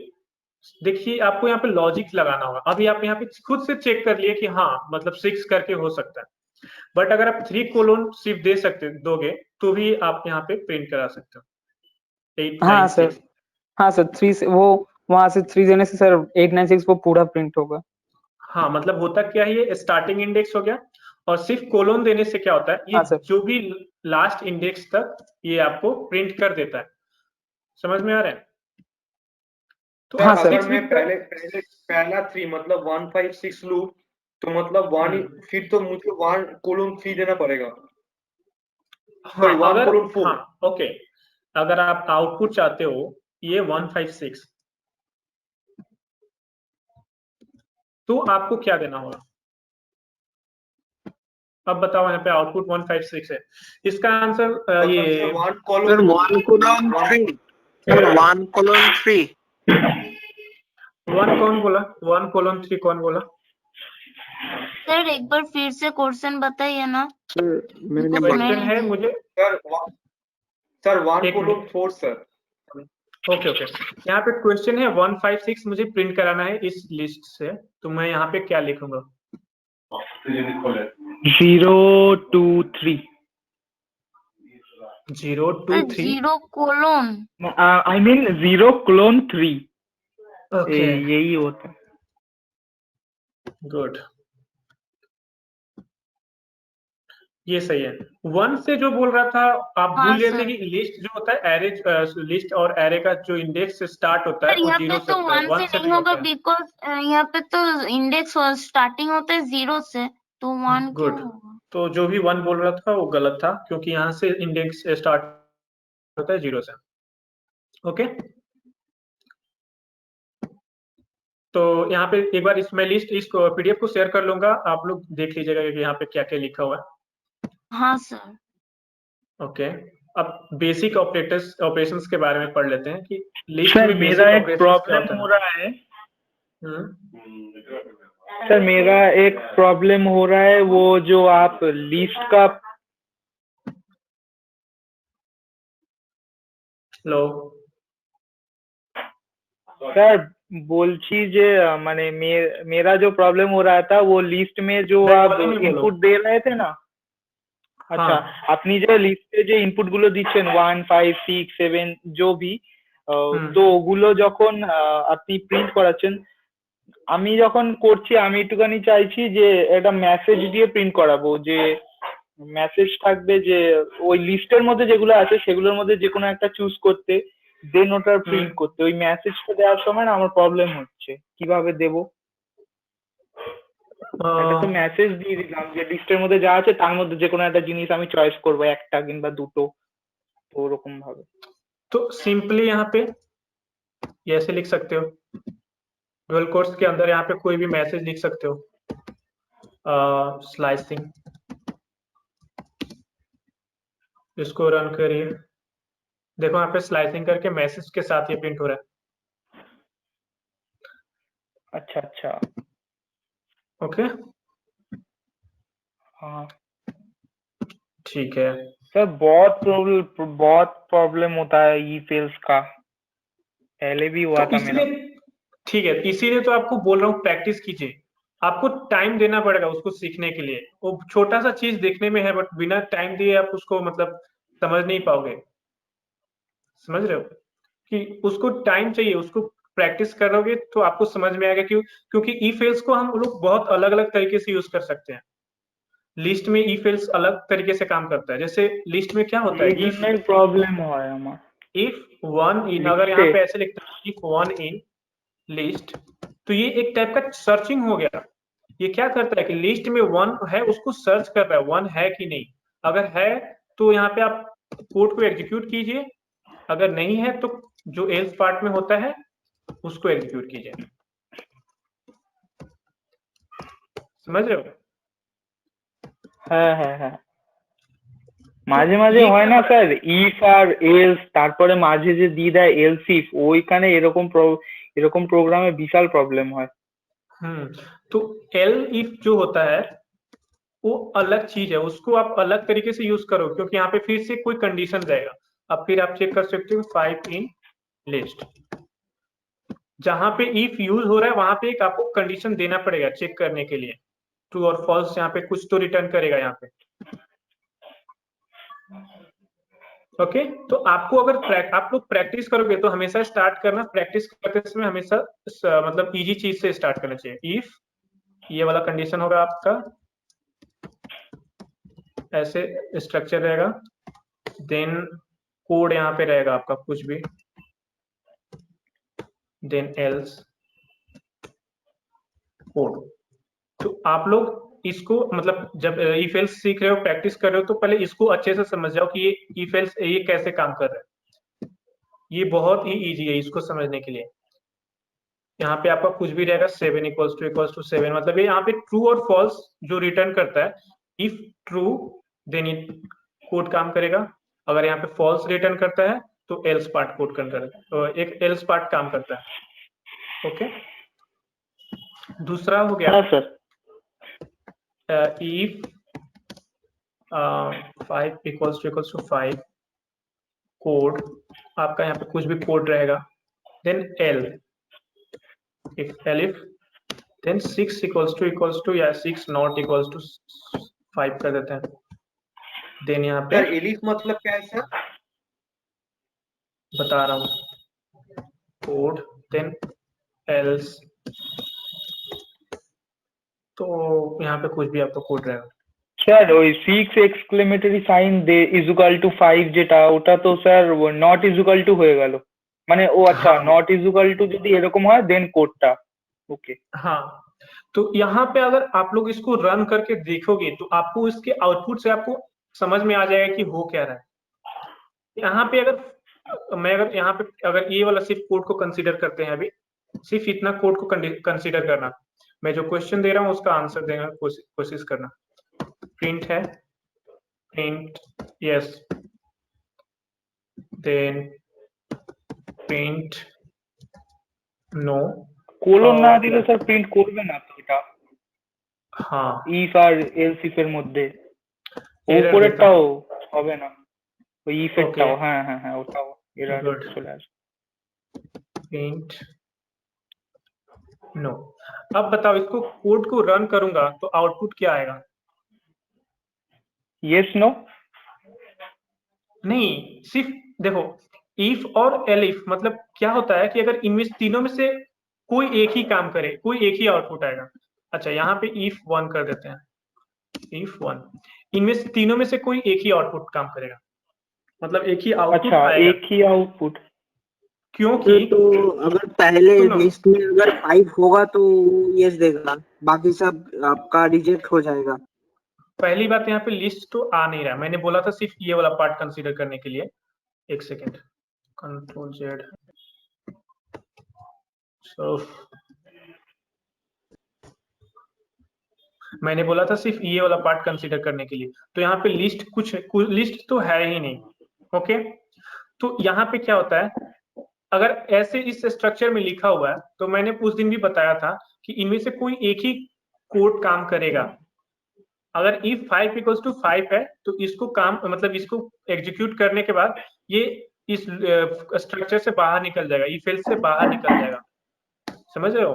देखिए आपको यहाँ पे लॉजिक लगाना होगा। अभी आप यहाँ पे खुद से चेक कर लिए कि हाँ मतलब 6 करके हो सकता है, बट अगर आप 3 कोलोन सिर्फ दोगे तो भी आप यहाँ पे प्रिंट करा सकते हो। 8 हाँ 9 सर। 6। हाँ सर 3 से वो वहां से 3 देने से सर 896 वो पूरा प्रिंट होगा। हाँ, मतलब होता क्या है, ये स्टार्टिंग इंडेक्स हो गया, और सिर्फ कोलोन देने से क्या होता है, ये हाँ सर। जो भी लास्ट इंडेक्स तक ये आपको प्रिंट कर देता है। समझ में आ रहा है? तो हाँ आप सर। अगर मैं पहला 3 मतलब 156 लूं तो मतलब 1 फिर तो मुझे 1:3 देना पड़ेगा। हाँ, सॉरी 1:4। हाँ, ओके, अगर आप आउटपुट चाहते हो ये 156, तो आपको क्या देना होगा? अब बताओ, यहाँ पे आउटपुट 156 है, इसका आंसर ये सर 1 colon 3 सर 1 colon 3 1 कौन बोला? 1 colon 3 कौन बोला? सर एक बार फिर से क्वेश्चन बताइए ना। सर मैंने क्वेश्चन है मुझे सर 1 colon 4 सर। ओके यहाँ पे क्वेश्चन है 156 मुझे प्रिंट कराना है इस लिस्ट से, तो मैं यहाँ पे क्या लिखूंगा? 0 2 3 0 2 3 0 colon I mean 0 colon 3 okay यही होता है। गुड, ये सही है। 1 से जो बोल रहा था आप हाँ भूल गए थे सर। कि लिस्ट जो होता है एरे, लिस्ट और एरे का जो इंडेक्स से स्टार्ट होता है सर वो यहाँ 0 पे से तो होता है, 1 1 से से नहीं नहीं होगा होता है। बिकॉज यहाँ पे तो इंडेक्स स्टार्टिंग होता है 0 से, तो 1 क्यों गुड, होगा? तो जो भी 1 बोल रहा था वो गलत था, क्योंकि यहाँ से इंडेक्स स्टार्ट होता है 0 से। ओके, तो यहाँ पे एक बार मैं लिस्ट इस पीडीएफ को शेयर कर लूंगा, आप लोग देख लीजिएगा कि यहाँ पे क्या क्या लिखा हुआ है। हाँ सर। ओके, अब बेसिक ऑपरेशंस के बारे में पढ़ लेते हैं कि लिस्ट सर में मेरा बेसिक एक ऑपरेशंस क्या प्रॉब्लम होता हो है। रहा है सर, मेरा एक प्रॉब्लम हो रहा है, वो जो आप लिस्ट का लो স্যার বলছি যে মানে मेरा जो प्रॉब्लम हो रहा था वो लिस्ट में जो आप वाले में बोलो। इनपुट दे रहे थे ना, আচ্ছা আপনি যে লিস্টে যে ইনপুট গুলো দিচ্ছেন 1 5 6 7 जो भी তো ওগুলো যখন আপনি প্রিন্ট করাচ্ছেন, আমি যখন করছি আমি একটুখানি চাইছি যে একটা মেসেজ দিয়ে প্রিন্ট করাবো, যে মেসেজ থাকবে যে ওই লিস্টের মধ্যে যেগুলো আছে সেগুলোর মধ্যে যে কোনো একটা চুজ করতে, দেন ওটা প্রিন্ট করতে। ওই মেসেজটা দেওয়ার সময় না আমার প্রবলেম হচ্ছে, কিভাবে দেবো? একটা তো মেসেজ দিয়ে দিলাম যে লিস্টের মধ্যে যা আছে তার মধ্যে যে কোনো একটা জিনিস আমি চয়েস করবো, একটা কিংবা দুটো, তো ওরকম ভাবে। तो सिंपली यहाँ पे ये ऐसे लिख सकते हो, डुअल कोट्स के अंदर यहाँ पे कोई भी मैसेज लिख सकते हो, स्लाइसिंग, इसको रन करिए, देखो यहाँ पे स्लाइसिंग करके मैसेज के साथ ये प्रिंट हो रहा है। अच्छा अच्छा, ओके हाँ ठीक है। सर बहुत प्रॉब्लम होता है ई फेल्स का, पहले भी हुआ तो था मेरा। इसलिए ठीक है, इसीलिए तो आपको बोल रहा हूँ प्रैक्टिस कीजिए, आपको टाइम देना पड़ेगा उसको सीखने के लिए। वो छोटा सा चीज देखने में है, बट बिना टाइम दिए आप उसको मतलब समझ नहीं पाओगे, समझ रहे हो? कि उसको टाइम चाहिए, उसको प्रैक्टिस करोगे तो आपको समझ में आएगा। क्योंकि ई फेल्स को हम लोग बहुत अलग अलग तरीके से यूज कर सकते हैं। लिस्ट में ई फेल्स अलग तरीके से काम करता है। जैसे लिस्ट में क्या होता है, इफ प्रॉब्लम हुआ है हमारा, इफ वन इन, अगर यहाँ पे ऐसे लिखते हैं इफ वन इन लिस्ट, तो ये एक टाइप का सर्चिंग हो गया। ये क्या करता है कि लिस्ट में वन है उसको सर्च कर रहा है, वन है कि नहीं। अगर है तो यहाँ पे आप कोड को एग्जीक्यूट कीजिए, अगर नहीं है तो जो एल्स पार्ट में होता है उसको एग्जीक्यूट कीजिए। समझ रहे हो? হ্যাঁ হ্যাঁ হ্যাঁ, মাঝে মাঝে হয় না স্যার, ইফ আর এলস, তারপরে মাঝে যে দিয়ে দেয় এলস ইফ, ওইখানে এরকম প্রোগ্রামে বিশাল প্রবলেম হয়। तो एल इफ जो होता है वो अलग चीज है, उसको आप अलग तरीके से यूज करो, क्योंकि यहाँ पे फिर से कोई कंडीशन रहेगा। अब फिर आप चेक कर सकते हो 5 इन लिस्ट, जहां पे इफ यूज हो रहा है वहां पे एक आपको कंडीशन देना पड़ेगा चेक करने के लिए, ट्रू और फॉल्स, यहाँ पे कुछ तो रिटर्न करेगा यहाँ पे। ओके, तो आपको अगर आप लोग प्रैक्टिस करोगे तो हमेशा स्टार्ट करना, प्रैक्टिस करते समय हमेशा मतलब इजी चीज से स्टार्ट करना चाहिए। इफ ये वाला कंडीशन होगा आपका, ऐसे स्ट्रक्चर रहेगा, देन कोड यहाँ पे रहेगा आपका कुछ भी, देन एल्स कोड। तो आप लोग इसको मतलब जब इफ एल्स सीख रहे हो, प्रैक्टिस कर रहे हो, तो पहले इसको अच्छे से समझ जाओ कि ये इफ एल्स ये कैसे काम कर रहा है। ये बहुत ही इजी है इसको समझने के लिए। यहाँ पे आपका कुछ भी रहेगा 7 इक्वल्स टू 7, मतलब ये यहाँ पे ट्रू और फॉल्स जो रिटर्न करता है, if true then it code काम करेगा, अगर यहाँ पे फॉल्स रिटर्न करता है तो एल्स पार्ट कोड करेगा, तो एक एल्स पार्ट काम करता है। ओके, दूसरा हो गया हाँ sir. if 5 equals to 5 code, आपका यहाँ पे कुछ भी कोड रहेगा, then L if then 6 equals to या 6 नॉट इक्वल्स टू 5 कर देते हैं, देन यहाँ पे सर एलिफ मतलब क्या है सर? बता रहा हूँ, कोड देन एल्स, तो यहाँ पे कुछ भी आपका कोड रहेगा। স্যার ওই 6 exclamatory sign they equal to 5 যেটা, ওটা তো স্যার নট ইজুকাল টু হয়ে গেল, মানে ও আচ্ছা हाँ নট ইজুকাল টু যদি এরকম হয় দেন কোডটা ওকে। हाँ, तो यहाँ पे अगर आप लोग इसको रन करके देखोगे तो आपको इसके आउटपुट से आपको समझ में आ जाएगा कि हो क्या रहा है। यहाँ पे अगर यहाँ पे अगर ये वाला सिर्फ कोड को कंसीडर करते हैं, अभी सिर्फ इतना कोड को कंसीडर करना, मैं जो क्वेश्चन दे रहा हूँ उसका आंसर देने की कोशिश करना। प्रिंट है, print yes, then print no, colon না দিলে স্যার প্রিন্ট করবে না তো এটা, हाँ ইফ আর এলস ইফ এর মধ্যে Error উপরেরটাও হবে না, ওই ইফ Okay. এরটাও, হ্যাঁ হ্যাঁ হ্যাঁ ওটাও এরর Good. চলে আসবে। Print no. अब बताओ, इसको कोड को रन करूंगा तो आउटपुट क्या आएगा? यस नो नहीं, सिर्फ देखो इफ और एलिफ मतलब क्या होता है कि अगर इनमें तीनों में से कोई एक ही काम करे, कोई एक ही आउटपुट आएगा। अच्छा, यहाँ पे इफ 1 कर देते हैं, इफ 1, इनमें से तीनों में से कोई एक ही आउटपुट काम करेगा, मतलब एक ही आउटपुट अच्छा आएगा, एक ही आउटपुट। क्योंकि तो अगर पहले सुनो। लिस्ट में अगर 5 होगा तो यस देगा, बाकी सब आपका रिजेक्ट हो जाएगा। पहली बात, यहाँ पे लिस्ट तो आ नहीं रहा, मैंने बोला था सिर्फ ये वाला पार्ट कंसीडर करने के लिए। एक सेकेंड, कंट्रोल जेड, मैंने बोला था सिर्फ ये वाला पार्ट कंसीडर करने के लिए, तो यहाँ पे लिस्ट कुछ लिस्ट तो है ही नहीं। ओके, तो यहाँ पे क्या होता है, अगर ऐसे इस स्ट्रक्चर में लिखा हुआ है तो मैंने उस दिन भी बताया था कि इनमें से कोई एक ही कोड काम करेगा। अगर if 5 इक्वल्स टू 5 है तो इसको काम मतलब इसको एग्जीक्यूट करने के बाद ये इस स्ट्रक्चर से बाहर निकल जाएगा, if else से बाहर निकल जाएगा, समझ रहे हो?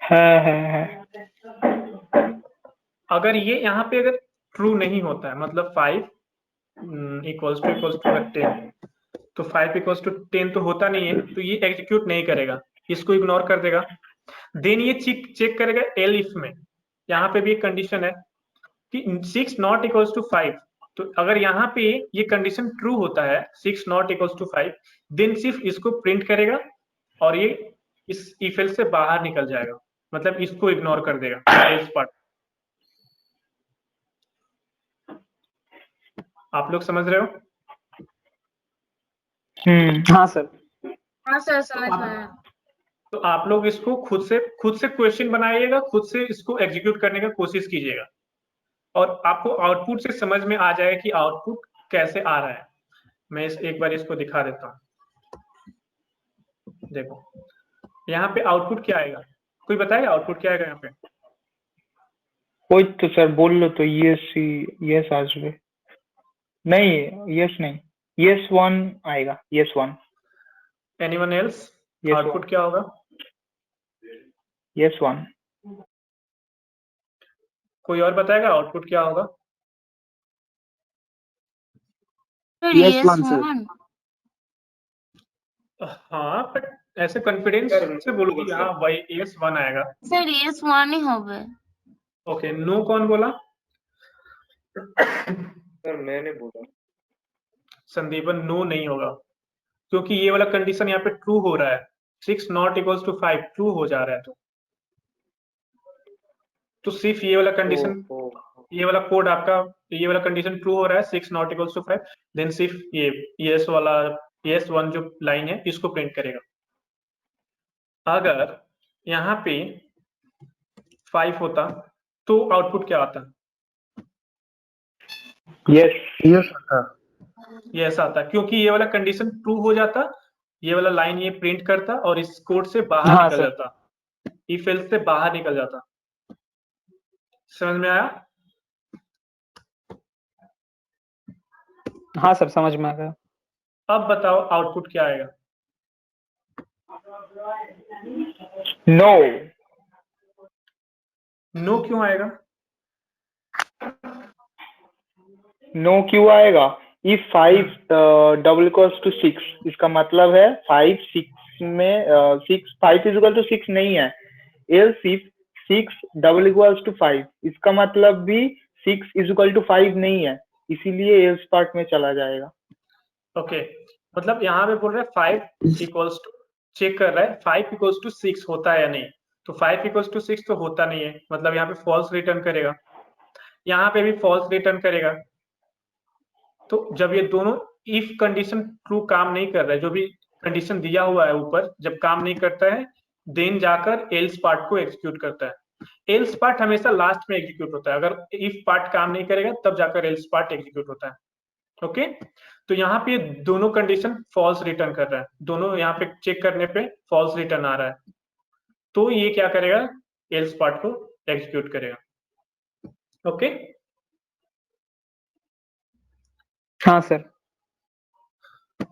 हाँ हाँ हाँ। अगर ये यहाँ पे अगर ट्रू नहीं होता है, मतलब 5 इक्वल्स टू 10, तो 5 इक्वल्स टू 10 तो होता नहीं है, तो ये एग्जीक्यूट नहीं करेगा, इसको इग्नोर कर देगा। देन ये चेक करेगा एल इफ में, यहाँ पे भी एक कंडीशन है कि 6 नॉट इक्वल्स टू 5, तो अगर यहाँ पे ये कंडीशन ट्रू होता है 6 नॉट इक्वल्स टू 5, देन सिर्फ इसको प्रिंट करेगा और ये इस इफ एल्स से बाहर निकल जाएगा, मतलब इसको इग्नोर कर देगा एल्स पार्ट। आप लोग समझ रहे हो? हाँ सर। हाँ सर, समझ में आया। तो आप लोग इसको खुद से क्वेश्चन बनाइएगा, खुद से इसको एग्जीक्यूट करने का कोशिश कीजिएगा और आपको आउटपुट से समझ में आ जाएगा कि आउटपुट कैसे आ रहा है। मैं एक बार इसको दिखा देता हूँ, देखो यहाँ पे आउटपुट क्या आएगा, कोई बताएगा आउटपुट क्या आएगा यहाँ पे? ওই তো স্যার বললো তো ইয়েস আসবে, नहीं यस नहीं, यस 1 आएगा, yes 1। Anyone else? Yes, output क्या होगा? यस 1। कोई और बताएगा आउटपुट क्या होगा? Yes, yes, one, sir. one. हाँ, बट ऐसे कॉन्फिडेंस से बोलो कि हाँ भाई यस 1 आएगा। सर yes one ही होगा। ओके, नो कौन बोला? सर मैंने बोला। संदीपन, नो नहीं होगा, क्योंकि ये वाला कंडीशन यहाँ पे ट्रू हो रहा है, 6 नॉट इक्वल्स टू 5 ट्रू हो जा रहा है, तो सिर्फ ये वाला कंडीशन, ये वाला कोड आपका, ये वाला कंडीशन ट्रू हो रहा है 6 नॉट इक्वल्स टू 5, देन सिर्फ ये यस वाला ES1 जो लाइन है इसको प्रिंट करेगा। अगर यहाँ पे 5 होता तो आउटपुट क्या आता? यस आता, यस आता, क्योंकि ये वाला कंडीशन ट्रू हो जाता, ये वाला लाइन ये प्रिंट करता और इस कोड से बाहर हाँ निकल सर। जाता, इफ एल्स से बाहर निकल जाता। समझ में आया? हाँ सर, समझ में आ गया। अब बताओ आउटपुट क्या आएगा? नो। नो क्यों आएगा? नो क्यों आएगा? इफ 5 डबल इक्वल्स टू 6, इसका मतलब है 5 6 में 6 5 इज इक्वल टू 6 नहीं है। Else if 6 double equals to 5, इसका मतलब भी 6 इज इक्वल टू 5 नहीं है, इसीलिए एल्स पार्ट में चला जाएगा। ओके, मतलब यहाँ पे बोल रहा है 5 इक्वल्स टू, चेक कर रहा है 5 इक्वल्स टू 6 होता है या नहीं, तो 5 इक्वल्स टू 6 तो होता नहीं है, मतलब यहाँ पे फॉल्स रिटर्न करेगा, यहाँ पे भी फॉल्स रिटर्न करेगा। तो जब ये दोनों इफ कंडीशन ट्रू काम नहीं कर रहा है, जो भी कंडीशन दिया हुआ है ऊपर जब काम नहीं करता है, देन जाकर एल्स पार्ट को एग्जीक्यूट करता है। एल्स पार्ट हमेशा लास्ट में एग्जीक्यूट होता है, अगर इफ पार्ट काम नहीं करेगा तब जाकर एल्स पार्ट एग्जीक्यूट होता है। ओके, तो यहाँ पे दोनों कंडीशन फॉल्स रिटर्न कर रहा है, दोनों यहाँ पे चेक करने पे फॉल्स रिटर्न आ रहा है, तो ये क्या करेगा? एल्स पार्ट को एग्जीक्यूट करेगा। ओके, हाँ सर।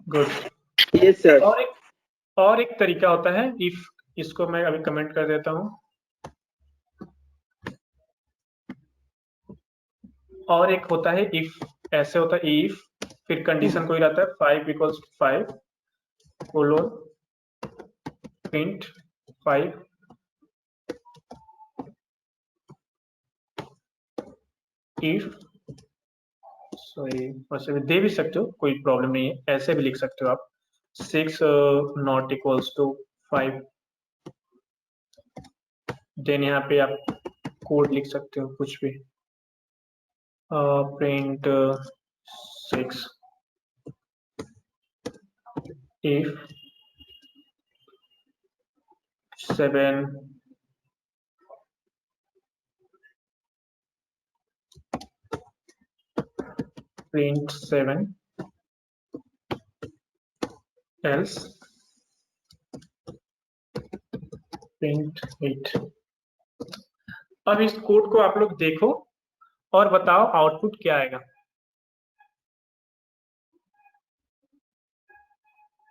गुड। Yes sir. और एक तरीका होता है इफ, इसको मैं अभी कमेंट कर देता हूं। और एक होता है इफ, ऐसे होता है इफ, फिर कंडीशन कोई रहता है 5 equals to 5 colon print 5 if, sorry वैसे भी दे भी सकते हो, कोई प्रॉब्लम नहीं है, ऐसे भी लिख सकते हो आप 6 नॉट इक्वल्स टू 5, देन यहाँ पे आप कोड लिख सकते हो कुछ भी, print 6 if 7 print 7 else print 8। अब इस कोड को आप लोग देखो और बताओ आउटपुट क्या आएगा।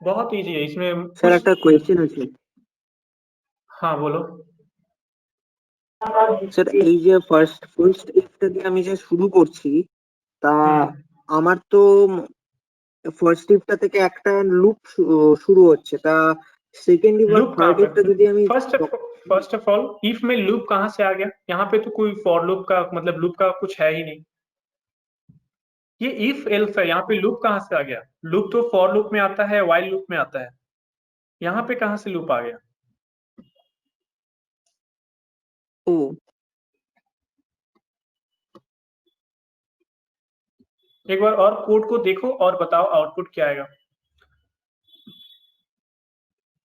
बहुत इजी है इसमें স্যার একটা কোয়েশ্চেন আছে। हाँ बोलो। স্যার এই যে ফার্স্ট ইফটা দিয়ে আমি যে শুরু করছি, তা আমার তো ফার্স্ট ইফটা থেকে একটা লুপ শুরু হচ্ছে, তা सेकेंड इफ और थर्ड इफটা যদি আমি फर्स्ट ऑफ ऑल इफ में लूप कहाँ से आ गया? यहाँ पे तो कोई फॉर लूप का मतलब लूप का कुछ है ही नहीं, ये इफ एल्स है, यहाँ पे लूप कहाँ से आ गया? लूप तो फॉर लूप में आता है, व्हाइल लूप में आता है, यहाँ पे कहाँ से लूप आ गया? ओ एक बार और कोड को देखो और बताओ आउटपुट क्या आएगा।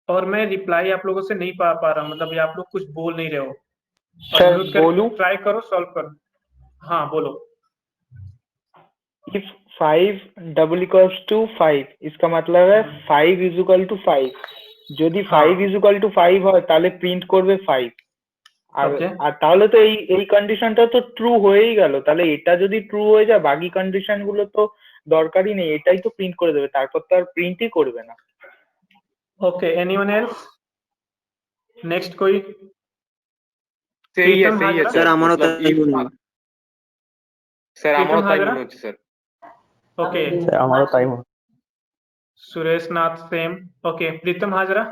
और मैं रिप्लाई आप लोगों से नहीं पा रहा, मतलब ये आप लोग कुछ बोल नहीं रहे हो। सर बोलूं? ट्राई करो, सॉल्व करो। हाँ बोलो। इफ 5 डबल इक्वल्स टू 5, इसका मतलब है 5 इज इक्वल टू 5, যদি 5 ইজ ইকুয়াল টু 5 হয় তাহলে প্রিন্ট করবে 5, আর আর তাহলে তো এই কন্ডিশনটা তো ট্রু হয়েই গেল, তাহলে এটা যদি ট্রু হয়ে যায় বাকি কন্ডিশন গুলো তো দরকারই নেই, এটাই তো প্রিন্ট করে দেবে, তারপর তো আর প্রিন্টই করবে না। Okay, anyone else? नेक्स्ट कोई? सही है স্যার আমারও তাই মনে হয়। স্যার আমারও তাই মনে হচ্ছে স্যার। ओके স্যার আমারও তাই মনে। सुरेश नाथ सेम। ओके प्रीतम हाजरा,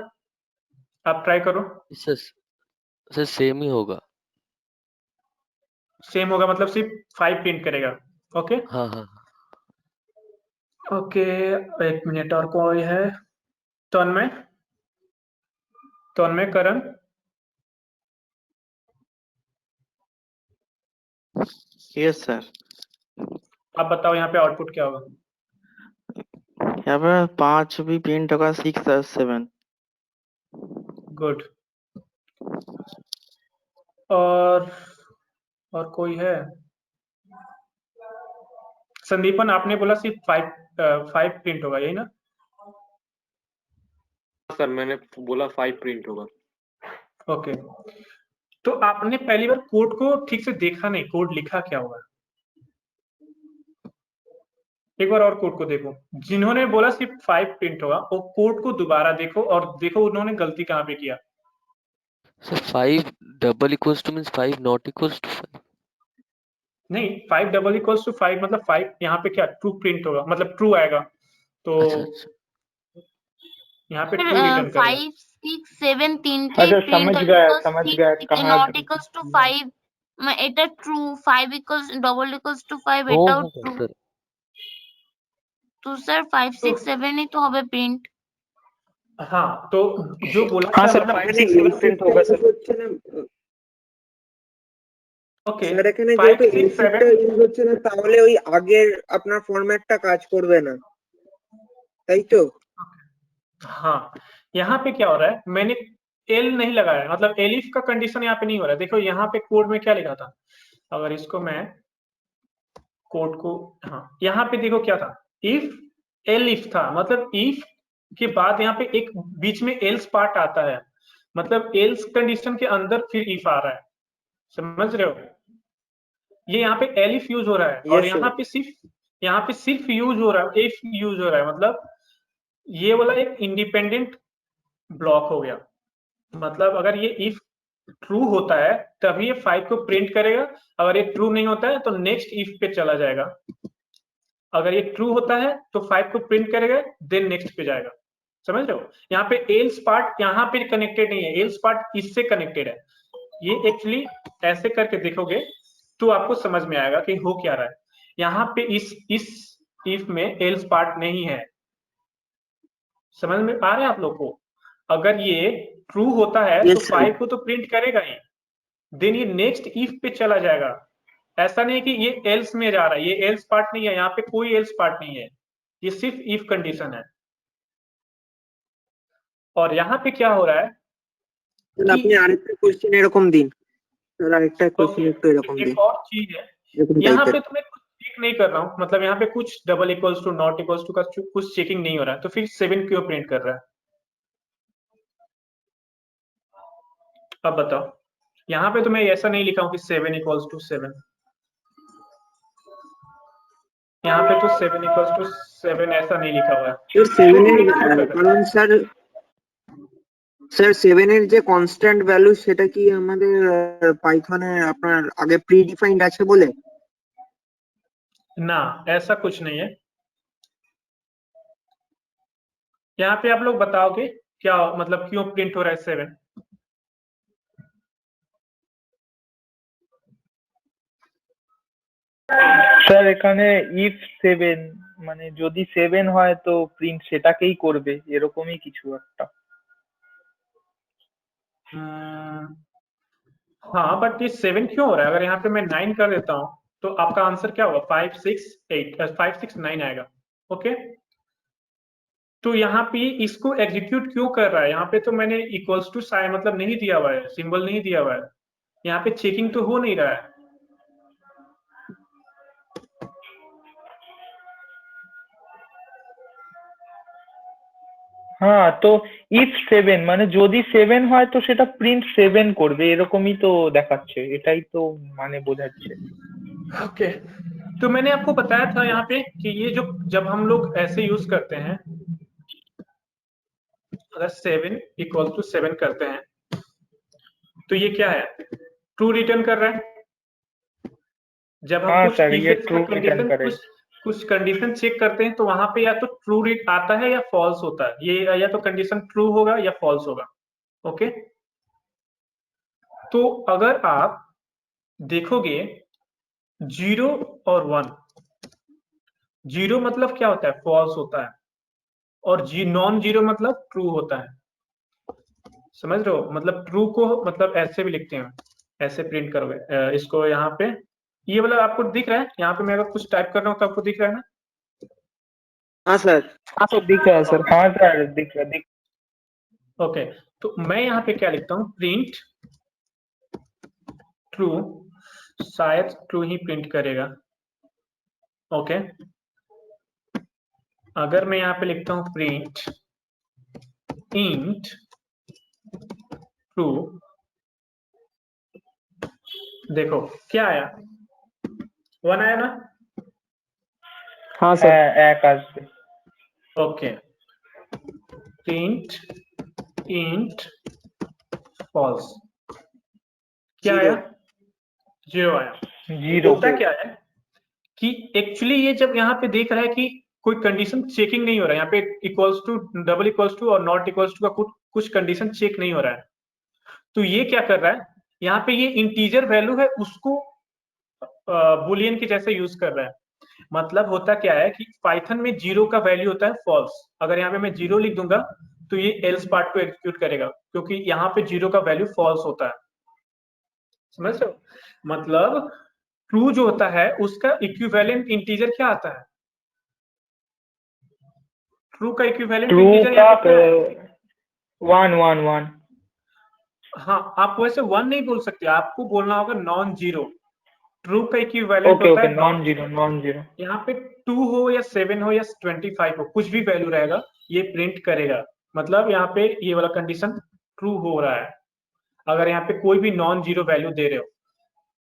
आप ट्राई करो। सर सेम ही होगा। सेम होगा मतलब सिर्फ 5 प्रिंट करेगा। ओके हाँ हाँ ओके, एक मिनट और कोई है? तन्मय, तन्मय करण, यस सर। आप बताओ यहाँ पे आउटपुट क्या होगा? यहाँ पे 5 भी प्रिंट होगा, 6 और 7। गुड। और कोई है? संदीपन, आपने बोला सिर्फ 5 प्रिंट होगा, यही ना? सर मैंने बोला 5 प्रिंट होगा। ओके, तो आपने पहली बार कोड को ठीक से देखा नहीं, कोड लिखा क्या हुआ है? एक बार और कोड को देखो। जिन्होंने बोला सिर्फ 5 प्रिंट होगा, वो कोड को दोबारा देखो और देखो उन्होंने गलती कहाँ पे किया। Sir 5 double equals to means 5 not equals to 5। नहीं, 5 डबल इक्वल्स टू 5 मतलब 5 यहाँ पे क्या ट्रू प्रिंट होगा, मतलब ट्रू आएगा, तो अच्छा यहाँ पे फिर ट्रू रिटर्न करेगा। 5 6 7 তিনটেই अच्छा প্রিন্ট समझ गया कहाँ নট ইকুয়ালস টু 5, এটা true, 5 equals double equals to 5 हो এটাও होगा ট্রু। सर। তো স্যার 5 6 7 ही तो হবে প্রিন্ট। हाँ, तो जो बोला हाँ था सर, मतलब 5 এখানে 6 7 প্রিন্ট होगा सर। ওকে, স্যার এখানে 5 যেহেতু 6 এলসিফটা 7 ইউজ হচ্ছে না, তাহলে ওই আগের আপনার ফরম্যাটটা কাজ করবে না, তাই তো? हाँ, यहाँ पे क्या हो रहा है, मैंने एल नहीं लगाया, मतलब एलिफ का कंडीशन यहाँ पे नहीं हो रहा है। देखो यहाँ पे कोड में क्या लिखा था, अगर इसको मैं कोड को, हाँ यहाँ पे देखो क्या था, इफ एलिफ था, मतलब इफ के बाद यहाँ पे एक बीच में एल्स पार्ट आता है, मतलब एल्स कंडीशन के अंदर फिर इफ आ रहा है, समझ रहे हो? ये यहाँ पे एलिफ यूज हो रहा है और यहाँ पे सिर्फ यूज हो रहा है, इफ यूज हो रहा है, मतलब ये वाला एक इंडिपेंडेंट ब्लॉक हो गया। मतलब अगर ये इफ ट्रू होता है तभी ये 5 को प्रिंट करेगा, अगर ये ट्रू नहीं होता है तो नेक्स्ट इफ पे चला जाएगा। अगर ये ट्रू होता है तो 5 को प्रिंट करेगा, देन नेक्स्ट पे जाएगा, समझ रहे हो? यहाँ पे एल्स पार्ट यहाँ पे कनेक्टेड नहीं है, एल्स पार्ट इससे कनेक्टेड है। ये एक्चुअली ऐसे करके देखोगे तो आपको समझ में आएगा कि हो क्या रहा है। यहाँ पे इस इफ में एल्स पार्ट नहीं है, समझ में आ रहा है आप लोग को? अगर ये ट्रू होता है तो 5 को तो प्रिंट करेगा ही, देन ये नेक्स्ट इफ पे चला जाएगा। ऐसा नहीं कि ये एल्स में जा रहा है, ये एल्स पार्ट नहीं है, यहाँ पे कोई एल्स पार्ट नहीं है, ये सिर्फ इफ कंडीशन है। और यहाँ पे क्या हो रहा है, আপনি আরেকটা কোশ্চেন এরকম দিন, আরেকটা কোশ্চেন একটু এরকম দিন। एक और चीज है, यहाँ पे तुम्हें कुछ चेक नहीं कर रहा हूँ, मतलब यहाँ पे कुछ double equals to not equals to का कुछ चेकिंग नहीं हो रहा है, तो फिर 7 क्यों प्रिंट कर रहा है? अब बताओ, यहाँ पे तो मैं ऐसा नहीं लिखा हूँ कि 7 इक्वल्स टू 7, यहाँ पे तो 7 इक्वल्स टू 7 ऐसा नहीं लिखा हुआ है। तो 7 এর কারণ স্যার 7 এর যে কনস্ট্যান্ট ভ্যালু সেটা কি আমাদের পাইথনে আপনার আগে প্রি ডিফাইন্ড আছে বলে? ना, ऐसा कुछ नहीं है। यहाँ पे आप लोग बताओगे क्या मतलब क्यों प्रिंट हो रहा है 7? স্যার এখানে ইফ 7 মানে যদি 7 হয় তো প্রিন্ট সেটাকেই করবে, এরকমই কিছু একটা। हाँ, बट ये 7 क्यों हो रहा है? अगर यहाँ पे मैं 9 कर देता हूँ तो आपका आंसर क्या होगा? 5 6 8 5 6 9 आएगा। ओके, तो यहाँ पे इसको एग्जीक्यूट क्यों कर रहा है? यहाँ पे तो मैंने इक्वल्स टू साइन मतलब नहीं दिया हुआ है, सिंबल नहीं दिया हुआ है, यहाँ पे चेकिंग तो हो नहीं रहा है। হ্যাঁ, তো ইফ 7 মানে যদি 7 হয় তো সেটা প্রিন্ট 7 করবে, এরকমই তো দেখাচ্ছে, এটাই তো মানে বোঝাচ্ছে। ओके, तो मैंने आपको बताया था यहाँ पे कि ये जो जब हम लोग ऐसे यूज करते हैं, अगर 7 इक्वल टू 7 करते हैं तो ये क्या है? ट्रू रिटर्न कर रहा है। जब हम कुछ कंडीशन कुछ कंडीशन चेक करते हैं तो वहां पे या तो ट्रू आता है या फॉल्स होता है, ये या तो कंडीशन ट्रू होगा या फॉल्स होगा। ओके, तो अगर आप देखोगे 0 और 1, 0 मतलब क्या होता है? फॉल्स होता है, और नॉन जीरो मतलब ट्रू होता है, समझ रहे हो? मतलब ट्रू को मतलब ऐसे भी लिखते हैं, ऐसे प्रिंट करोगे इसको। यहाँ पे ये वाला आपको दिख रहा है, यहाँ पे मैं अगर कुछ टाइप कर रहा हूँ तो आपको दिख रहा है ना? हाँ सर। हाँ सर दिख रहा है सर। हाँ सर दिख रहा। ओके, तो मैं यहाँ पे क्या लिखता हूँ, प्रिंट ट्रू, शायद ट्रू ही प्रिंट करेगा। ओके, अगर मैं यहाँ पे लिखता हूँ प्रिंट इंट ट्रू, देखो क्या आया, 1 आया ना। हाँ सर। एक আসবে। ओके, प्रिंट इंट फॉल्स, क्या आया, 0 आया। जीरो। होता क्या है कि एक्चुअली ये जब यहाँ पे देख रहा है कि कोई कंडीशन चेकिंग नहीं हो रहा है, यहाँ पे equals to, double equals to और नॉट इक्वल्स टू का कुछ कंडीशन चेक नहीं हो रहा है, तो ये क्या कर रहा है, यहाँ पे ये इंटीजर वैल्यू है उसको बुलियन के जैसे यूज कर रहा है। मतलब होता क्या है कि पाइथन में 0 का वैल्यू होता है फॉल्स, अगर यहाँ पे मैं 0 लिख दूंगा तो ये एल्स पार्ट को एग्जीक्यूट करेगा, क्योंकि यहाँ पे 0 का वैल्यू फॉल्स होता है, समझ रहे हो। मतलब ट्रू जो होता है उसका इक्विवेलेंट इंटीजर क्या आता है, ट्रू का इक्विवेलेंट इंटीजर यहाँ पे क्या है, 1 1 1। हाँ आप वैसे 1 नहीं बोल सकते, आपको बोलना होगा नॉन जीरो। ट्रू का इक्विवेलेंट ओके होता ओके, है नॉन जीरो नॉन जीरो। यहाँ पे 2 हो या 7 हो या 25 हो, कुछ भी वैल्यू रहेगा ये प्रिंट करेगा। मतलब यहाँ पे ये वाला कंडीशन ट्रू हो रहा है अगर यहाँ पे कोई भी नॉन जीरो वैल्यू दे रहे हो।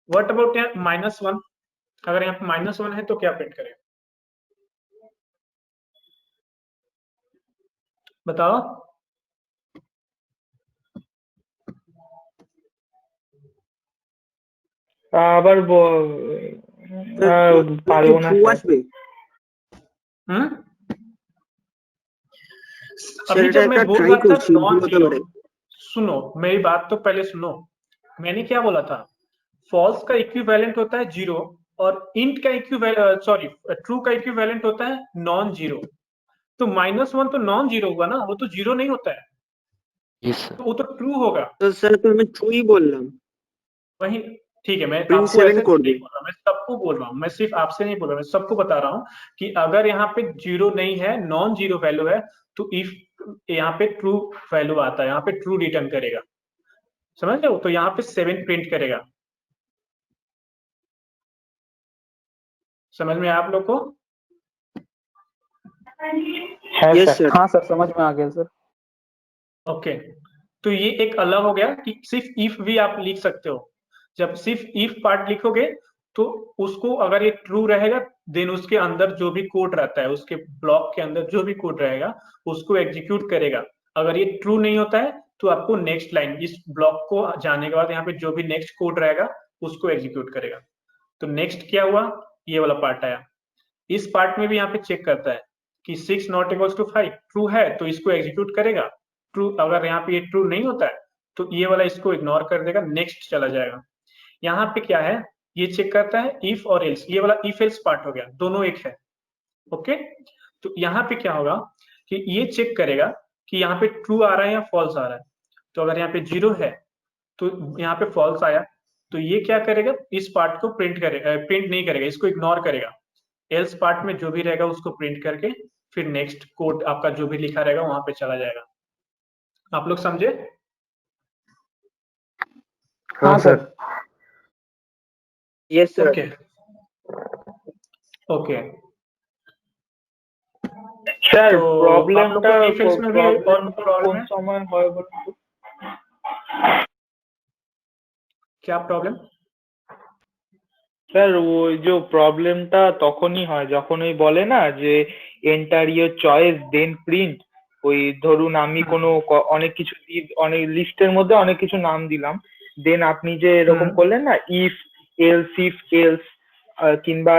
व्हाट अबाउट यहाँ -1, अगर यहाँ पे -1 है तो क्या प्रिंट करेगा, बताओ। আবার পারবো না ট্রু স্যার। আসবে। अभी এটা जब मैं একটা बोल ট্রাই रहा था করছি, ভুল नॉन হতে जीरो, পারে। सुनो मेरी बात तो पहले सुनो, मैंने क्या बोला था, फॉल्स का इक्विवेलेंट होता है 0 और इंट का इक्विवेलेंट, सॉरी ट्रू का इक्विवेलेंट होता है नॉन जीरो। तो -1 तो नॉन जीरो हुआ ना, वो तो जीरो नहीं होता है, यस सर। तो वो तो ट्रू होगा। তো স্যার তো আমি ট্রুই বললাম। वही ठीक है, मैं प्रिंट आपको ऐसे 7 कर नहीं दे। बोल रहा, मैं सबको बोल रहा हूँ, मैं सिर्फ आपसे नहीं बोल रहा, मैं सबको बता रहा हूँ कि अगर यहाँ पे जीरो नहीं है, नॉन जीरो वैल्यू है, तो इफ यहाँ पे ट्रू वैल्यू आता है, यहाँ पे ट्रू रिटर्न करेगा, समझ रहे हो। तो यहाँ पे 7 प्रिंट करेगा, समझ में आया आप लोग को। है यस सर। सर। हाँ सर समझ में आ गया सर। ओके, तो ये एक अलग हो गया कि सिर्फ इफ भी आप लिख सकते हो। जब सिर्फ इफ पार्ट लिखोगे तो उसको अगर ये ट्रू रहेगा देन उसके अंदर जो भी कोड रहता है, उसके ब्लॉक के अंदर जो भी कोड रहेगा उसको एग्जीक्यूट करेगा। अगर ये ट्रू नहीं होता है तो आपको नेक्स्ट लाइन, इस ब्लॉक को जाने के बाद यहाँ पे जो भी नेक्स्ट कोड रहेगा उसको एग्जीक्यूट करेगा। तो नेक्स्ट क्या हुआ, ये वाला पार्ट आया। इस पार्ट में भी यहाँ पे चेक करता है कि 6 नॉट इक्वल्स टू 5 ट्रू है तो इसको एग्जीक्यूट करेगा। ट्रू, अगर यहाँ पे ये ट्रू नहीं होता है तो ये वाला इसको इग्नोर कर देगा, नेक्स्ट चला जाएगा। यहाँ पे क्या है, ये चेक करता है इफ और एल्स, ये वाला इफ एल्स पार्ट हो गया, दोनों एक है। ओके, तो यहाँ पे क्या होगा कि ये चेक करेगा कि यहाँ पे ट्रू आ रहा है या फॉल्स आ रहा है। तो अगर यहाँ पे 0 है तो यहाँ पे फॉल्स आया, तो ये क्या करेगा, इस पार्ट को प्रिंट करेगा, प्रिंट नहीं करेगा, इसको इग्नोर करेगा। एल्स पार्ट में जो भी रहेगा उसको प्रिंट करके फिर नेक्स्ट कोड आपका जो भी लिखा रहेगा वहां पे चला जाएगा। आप लोग समझे। हाँ sir. Yes sir. Okay okay, sir तो आप लोग প্রবলেমটা को if else में भी और প্রবলেমটা प्रॉब्लम কোন है, সময় হয় বলুন তো? क्या प्रॉब्लम। স্যার ওই যে প্রবলেমটা তখনই হয় যখন ওই বলে না যে enter your choice then print. ওই ধরুন আমি কোনো অনেক কিছু অনেক লিস্টের মধ্যে অনেক কিছু নাম দিলাম, দেন আপনি যে এরকম করলেন না ইফ এলস কিংবা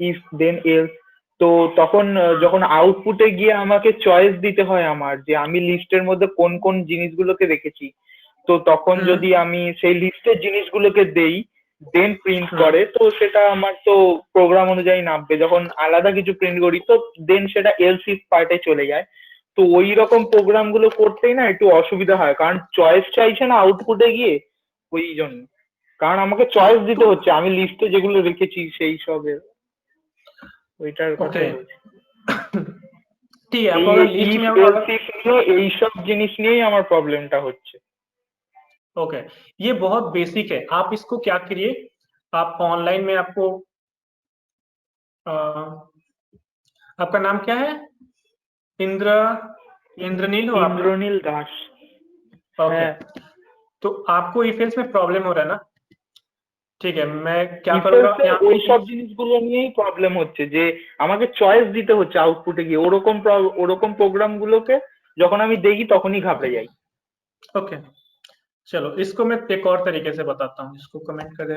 ইফ দেন এলস, তো তখন যখন আউটপুটে গিয়ে আমাকে চয়েস দিতে হয় আমার যে আমি লিস্টের মধ্যে কোন কোন জিনিসগুলোকে রেখেছি, তো তখন যদি আমি সেই লিস্টের জিনিসগুলোকে দেই দেন প্রিন্ট করে, তো সেটা আমার তো প্রোগ্রাম অনুযায়ী নামবে। যখন আলাদা কিছু প্রিন্ট করি তো দেন সেটা এলস ইফ পার্টে চলে যায়। তো ওই রকম প্রোগ্রাম গুলো করতেই না একটু অসুবিধা হয়, কারণ চয়েস চাইছে না আউটপুটে গিয়ে, ওই জন্য। কারণ আমাকে চয়েস দিতে হচ্ছে আমি লিস্টে যেগুলো রেখেছি সেই সবের, ওইটার কথাই বলছি। ঠিক আছে, আপনারা লিস্ট में এই সব জিনিস নিয়েই আমার প্রবলেমটা হচ্ছে। ओके, ये बहुत बेसिक है। आप इसको क्या करिए, आप ऑनलाइन में आपको आपका नाम क्या है? इंद्रनील हो आप? इंद्रनील दास। ओके, तो आपको इफेल्स में प्रॉब्लम हो रहा है ना? ঠিক আছে, मैं क्या करूंगा, ওই সব জিনিসগুলো নিয়েই প্রবলেম হচ্ছে যে আমাকে চয়েস দিতে হচ্ছে আউটপুটে গিয়ে, ওরকম প্রোগ্রামগুলোকে যখন আমি দেখি তখনই ঘাবড়ে যাই। ओके, चलो इसको मैं एक और तरीके से बताता हूँ, इसको कमेंट कर दे।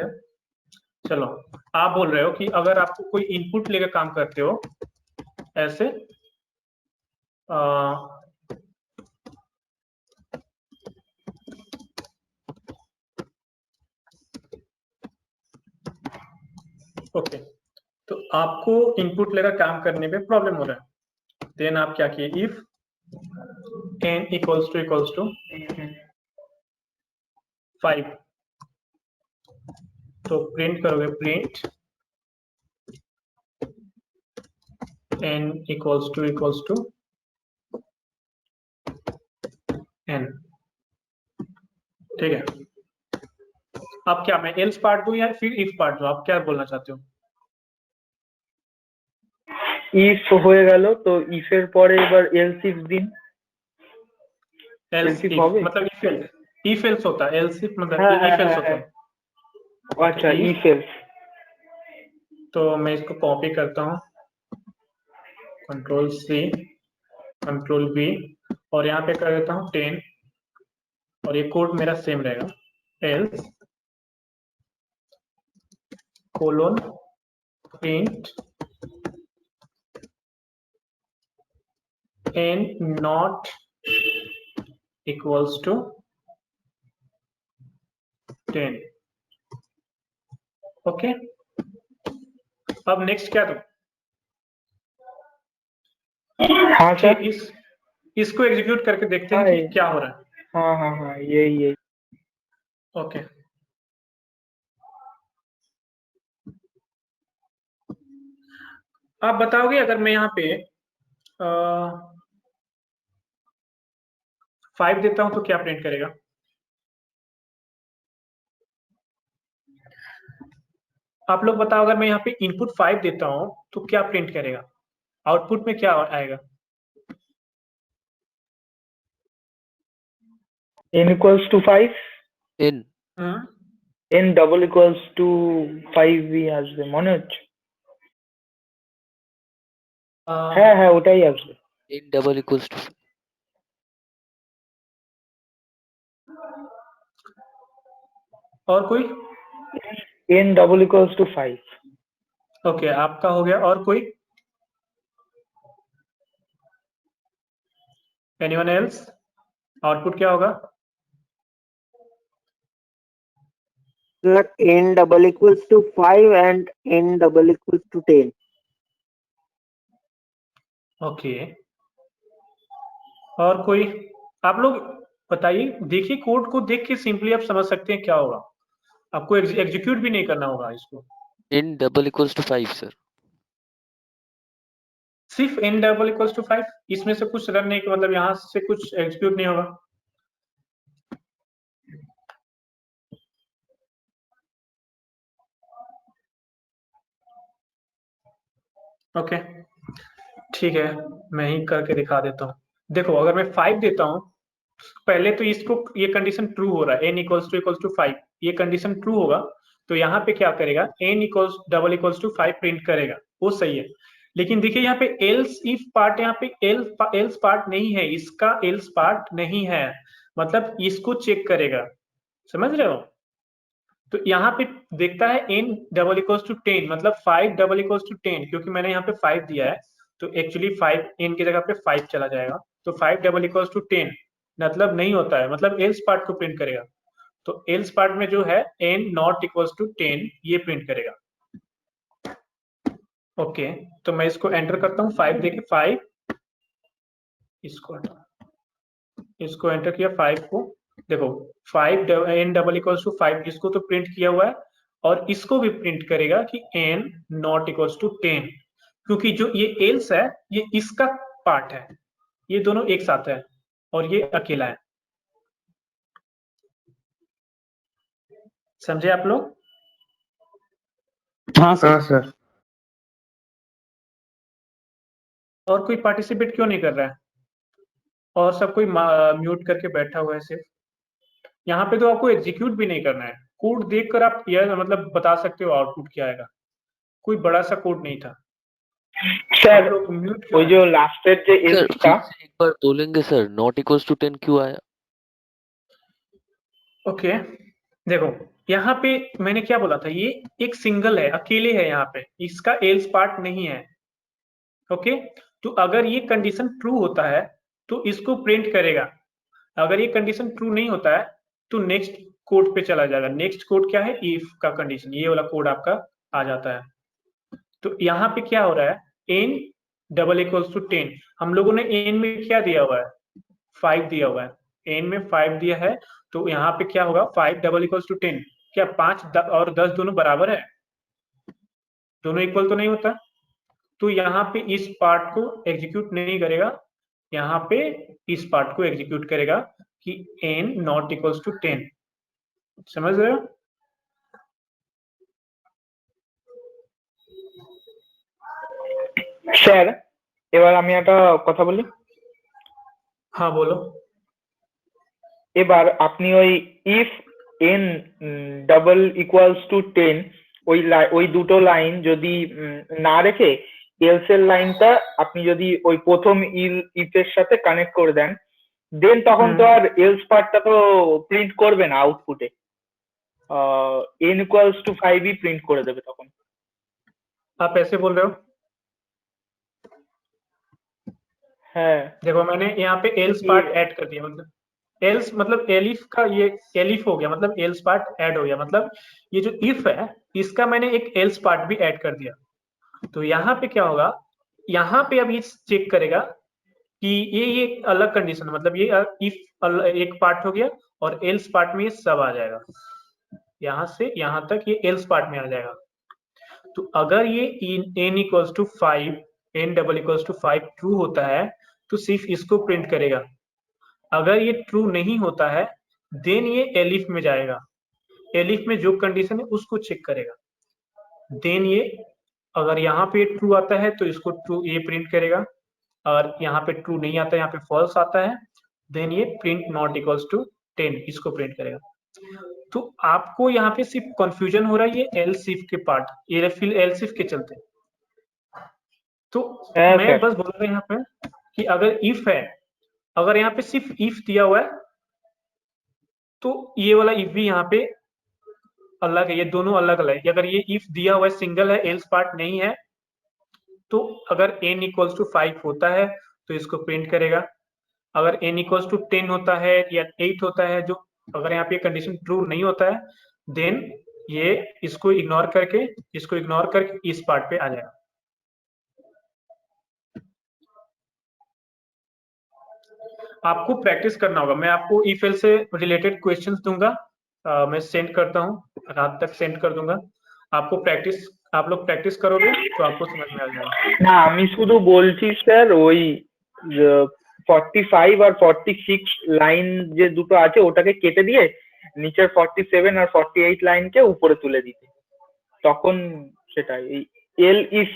चलो, आप बोल रहे हो कि अगर आपको कोई इनपुट लेकर काम करते हो ऐसे, ओके, तो आपको इनपुट लेकर काम करने में प्रॉब्लम हो रहा है, देन आप क्या किए, इफ n इक्वल्स टू 5, तो प्रिंट करोगे print n equals to n, ठीक है। अब क्या मैं एल्स पार्ट दूं या फिर इफ पार्ट दूं, आप क्या बोलना चाहते हो? ইফ হয়ে গেল, তো ইফের পরে এবার এলস ইফ দিন। एल्स इफ मतलब इफ एल्स होता है, एल्स इफ मतलब इफ एल्स होता है। अच्छा, इफ एल्स। तो मैं इसको कॉपी करता हूँ, कंट्रोल सी कंट्रोल V, और यहाँ पे कर देता हूँ 10, और ये कोड मेरा सेम रहेगा, else colon print n not equals to 10। Okay, अब नेक्स्ट क्या दो? हाँ सर, इसको एग्जीक्यूट करके देखते हैं कि क्या हो रहा है। हाँ यही। ओके, आप बताओगे अगर मैं यहाँ पे 5 देता हूं तो क्या प्रिंट करेगा? आप लोग बताओ, अगर मैं यहाँ पे इनपुट 5 देता हूं तो क्या प्रिंट करेगा? आउटपुट में क्या आएगा? n equals to 5, n double equals to 5 আসবে মনে হচ্ছে। হ্যাঁ ওটাই আসবে, n double equals to, और कोई? n double equals to 5। Okay, आपका हो गया, और कोई? Anyone else? आउटपुट क्या होगा? n double equals to 5 and n double equals to 10। Okay, और कोई? आप लोग बताइए, देखिए कोड को देख के सिंपली आप समझ सकते हैं क्या होगा, आपको एग्जीक्यूट भी नहीं करना होगा इसको। n double equals to 5 sir. सिर्फ n डबल इक्वल्स टू 5, इसमें से कुछ रन नहीं, मतलब यहाँ से कुछ एग्जीक्यूट नहीं होगा। ओके, ठीक है, मैं ही करके दिखा देता हूँ। देखो, अगर मैं 5 देता हूँ, पहले तो इसको ये कंडीशन ट्रू हो रहा है, n इक्वल्स टू 5, ये कंडीशन ट्रू होगा तो यहाँ पे क्या करेगा, n equals double equals to 5 print करेगा, वो सही है। लेकिन देखिए यहाँ पे एल्स इफ पार्ट, यहाँ पे एल्स पार्ट नहीं है, इसका एल्स पार्ट नहीं है, मतलब इसको चेक करेगा, समझ रहे हो? तो यहाँ पे देखता है n डबल इक्वल्स टू 10, मतलब 5 डबल इक्वल्स टू 10, क्योंकि मैंने यहाँ पे 5 दिया है तो एक्चुअली 5 n की जगह पे 5 चला जाएगा, तो 5 डबल इक्वल्स टू 10 मतलब नहीं होता है, मतलब एल्स पार्ट को प्रिंट करेगा। तो एल्स पार्ट में जो है n नॉट इक्वल्स टू 10 ये प्रिंट करेगा। ओके, तो मैं इसको एंटर करता हूँ, 5 देके 5, इसको एंटर किया, 5 को देखो, 5 n डबल इक्वल्स टू 5, इसको तो प्रिंट किया हुआ है, और इसको भी प्रिंट करेगा कि n नॉट इक्वल्स टू 10। क्योंकि जो ये एल्स है ये इसका पार्ट है, ये दोनों एक साथ है और ये अकेला है। समझे आप लोग? हाँ सर। सर। और कोई पार्टिसिपेट क्यों नहीं कर रहा है? और सब कोई म्यूट करके बैठा हुआ है सिर्फ। यहाँ पे तो आपको एग्जीक्यूट भी नहीं करना है, कोड देखकर आप यह मतलब बता सकते हो आउटपुट क्या आएगा। कोई बड़ा सा कोड नहीं था। सर आप लोग म्यूट वो जो लास्टेर जो सर एल्स था, फिर से एक बार बोलेंगे सर, नॉट इक्वल्स टू 10 क्यों आया? ओके देखो यहाँ पे मैंने क्या बोला था, ये एक सिंगल है, अकेले है, यहाँ पे इसका एल्स पार्ट नहीं है। ओके तो अगर ये कंडीशन ट्रू होता है तो इसको प्रिंट करेगा, अगर ये कंडीशन ट्रू नहीं होता है तो नेक्स्ट कोड पे चला जाएगा। नेक्स्ट कोड क्या है, इफ का कंडीशन, ये वाला कोड आपका आ जाता है। तो यहाँ पे क्या हो रहा है, n डबल इक्वल्स टू 10, हम लोगों ने n में क्या दिया हुआ है, 5 दिया हुआ है, n में 5 दिया है, तो यहाँ पे क्या होगा 5 डबल इक्वल्स टू 10, क्या 5 और 10 दोनों बराबर है, दोनों इक्वल तो नहीं होता। तो यहाँ पे इस पार्ट को एग्जीक्यूट नहीं करेगा, यहाँ पे इस पार्ट को एग्जीक्यूट करेगा कि n नॉट इक्वल्स टू 10। समझ रहे हो? স্যার এবার আমি একটা কথা বলি। हाँ बोलो। এবার আপনি ওই if n double equals two 10 ওই দুটো লাইন যদি না রেখে এলস এর লাইনটা আপনি যদি ওই প্রথম ইফের সাথে কানেক্ট করে দেন, দেন তখন তো আর এলস পার্টটা তো প্রিন্ট করবে না আউটপুটে, n equals to 5 he print করে দেবে তখন। आप ऐसे बोल रहे हो? हाँ देखो मैंने यहाँ पे एल्स पार्ट ऐड कर दिया, मतलब एल्स मतलब एलिफ का ये एलिफ हो गया, मतलब एल्स पार्ट ऐड हो गया, मतलब ये जो इफ है इसका मैंने एक एल्स पार्ट भी ऐड कर दिया। तो यहाँ पे क्या होगा, यहाँ पे अब ये चेक करेगा कि ये अलग कंडीशन, मतलब ये इफ एक पार्ट हो गया और एल्स पार्ट में ये सब आ जाएगा, यहाँ से यहाँ तक ये एल्स पार्ट में आ जाएगा। तो अगर ये n equals to 5, n double equals to 5 true होता है तो सिर्फ इसको प्रिंट करेगा, अगर ये ट्रू नहीं होता है देन ये एलिफ में जाएगा, एलिफ में जो कंडीशन है उसको चेक करेगा, देन ये अगर यहाँ पे ट्रू आता है तो इसको ट्रू ये प्रिंट करेगा, और यहाँ पे ट्रू नहीं आता है, यहाँ पे फॉल्स आता है, देन ये प्रिंट नॉट इक्वल्स टू 10 इसको प्रिंट करेगा। तो आपको यहाँ पे सिर्फ कंफ्यूजन हो रहा है ये एल्स इफ के पार्ट, ये फिर एल्स इफ के चलते। तो मैं बस बोल रहा हूँ यहाँ पे कि अगर इफ है, अगर यहाँ पे सिर्फ इफ दिया हुआ है तो ये वाला इफ भी यहाँ पे अलग है, ये दोनों अलग अलग है। अगर ये इफ दिया हुआ है सिंगल है, एल्स पार्ट नहीं है, तो अगर n इक्वल्स टू 5 होता है तो इसको प्रिंट करेगा, अगर n इक्वल्स टू 10 होता है या 8 होता है, जो अगर यहाँ पे कंडीशन ट्रू नहीं होता है देन ये इसको इग्नोर करके इस पार्ट पे आ जाएगा। आपको प्रैक्टिस करना होगा, मैं आपको इफ एल्स से रिलेटेड क्वेश्चंस दूंगा, मैं सेंड करता हूँ, रात तक सेंड कर दूंगा आपको, प्रैक्टिस आप लोग प्रैक्टिस करोगे तो आपको समझ में आ जाएगा। না আমি শুধু বলছি স্যার ওই 45 আর 46 লাইন যে দুটো আছে ওটাকে কেটে দিয়ে নিচের 47 আর 48 লাইনকে উপরে তুলে দিতে, তখন সেটা এই এল ইফ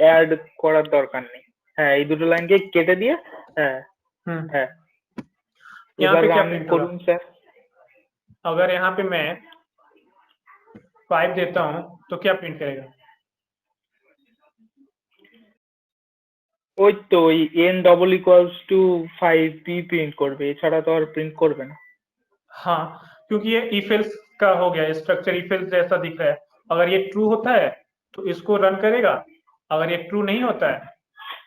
অ্যাড করার দরকার নেই। হ্যাঁ এই দুটো লাইনকে কেটে দিয়ে হ্যাঁ হ্যাঁ यहाँ पे এবার क्या আমি प्रिंट করুন স্যার। अगर यहाँ पे मैं 5 देता हूँ तो क्या प्रिंट करेगा? ওই তো ওই n ডবল ইকুয়ালস টু 5 भी प्रिंट করবে, এছাড়া তো আর প্রিंट করবে না। हाँ क्योंकि ये इफ एल्स का हो गया, स्ट्रक्चर इफ एल्स जैसा दिख रहा है, अगर ये ट्रू होता है तो इसको रन करेगा, अगर ये ट्रू नहीं होता है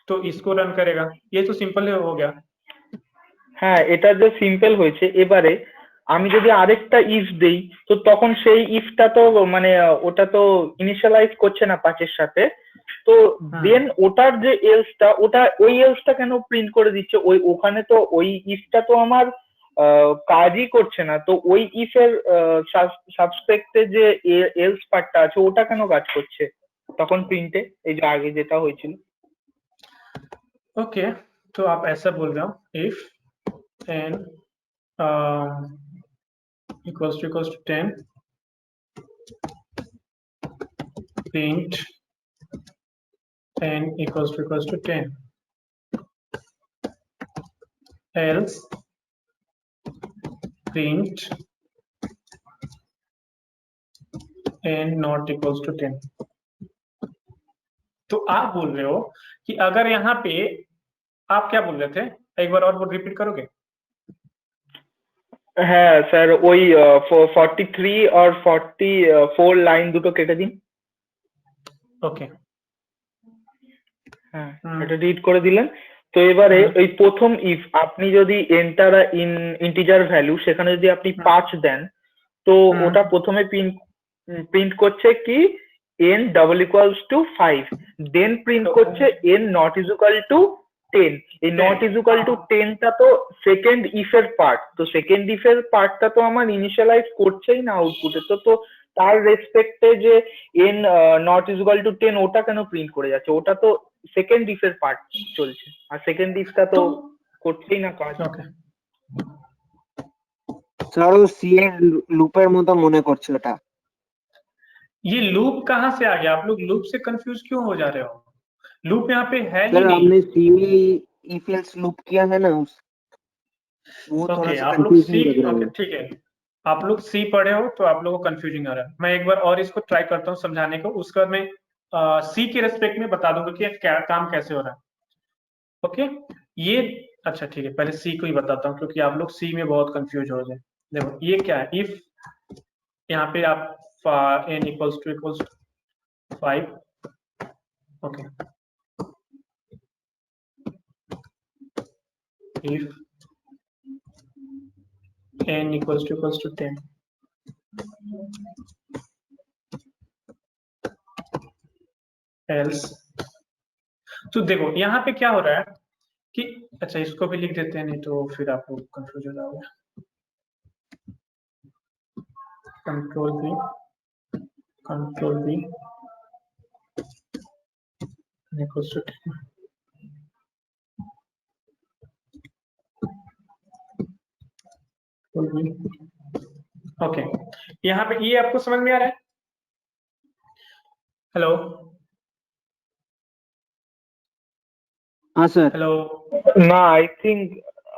तो इसको रन करेगा, ये तो सिंपल हो गया। হ্যাঁ এটা যে সিম্পল হয়েছে, এবারে আমি যদি আরেকটা ইফ দেই তো তখন সেই ইফটা তো মানে ওটা তো ইনিশিয়ালাইজ করছে না 5 এর সাথে, তো দেন ওটার যে এলসটা ওটা ওই এলসটা কেন প্রিন্ট করে দিচ্ছে, ওই ওখানে তো ওই ইফটা তো আমার কাজই করছে না, তো ওই ইফের সাবস্পেক্টে যে এলস পার্টটা আছে ওটা কেন কাজ করছে তখন প্রিন্টে, এই যে আগে যেটা হয়েছিল। ओके, तो आप ऐसा बोल रहे हो if n equals to 10 print n equals to 10 else print n not equals to 10। तो आप बोल रहे हो कि अगर यहाँ पे आप क्या बोल रहे थे, एक बार और रिपीट करोगे? হ্যাঁ স্যার, ওই 43 আর 44 লাইন দুটো কেটে দিন। ওকে, হ্যাঁ, এটা রিড করে দিলেন। তো এবারে ওই প্রথম ইফ আপনি যদি এন্টার ইন্টিজার ভ্যালু, সেখানে যদি আপনি 5 দেন, তো ওটা প্রথমে প্রিন্ট করছে কি n double equals to 5, then print করছে n not is equal to 10। এই নট ইজ ইকুয়াল টু 10 টা তো সেকেন্ড ইফ এর পার্ট, তো সেকেন্ড ইফ এর পার্টটা তো আমার ইনিশিয়ালাইজ করছেই না আউটপুটে, তো তার রেসপেক্টে যে n not is equal to 10 ওটা কেন প্রিন্ট করে যাচ্ছে? ওটা তো সেকেন্ড ইফ এর পার্ট চলছে, আর সেকেন্ড ইফটা তো করছেই না কাজ। ওকে স্যার, ও সি এর লুপের মতো মনে করছে ওটা। ये लूप कहाँ से आ गया? आप लोग लूप से कंफ्यूज क्यों हो जा रहे हो? लूप यहाँ पे है ही सर नहीं। हमने सी में इफ एल्स लूप किया है ना, वो थोड़ा सा आप लोग कंफ्यूजिंग सी, लग रहा है। ठीक है, आप लोग सी पढ़े हो तो आप लोगों को कंफ्यूजिंग आ रहा है। मैं एक बार और इसको ट्राई करता हूँ समझाने को, उसके बाद मैं सी के रेस्पेक्ट में बता दूंगा कि क्या काम कैसे हो रहा है। ओके, ये अच्छा ठीक है, पहले सी को ही बताता हूँ क्योंकि आप लोग सी में बहुत कंफ्यूज हो जाए। देखो ये क्या है, इफ यहाँ पे आप n equals to 5, okay, if n equals to 10 else, तो देखो यहाँ पे क्या हो रहा है कि अच्छा इसको भी लिख देते हैं, नहीं तो फिर आप लोग कंफ्यूज हो जाओगे। Control V equals to 10। Okay, यहाँ पे ये आपको समझ में आ रहा है? हेलो हाँ सर। हेलो, না,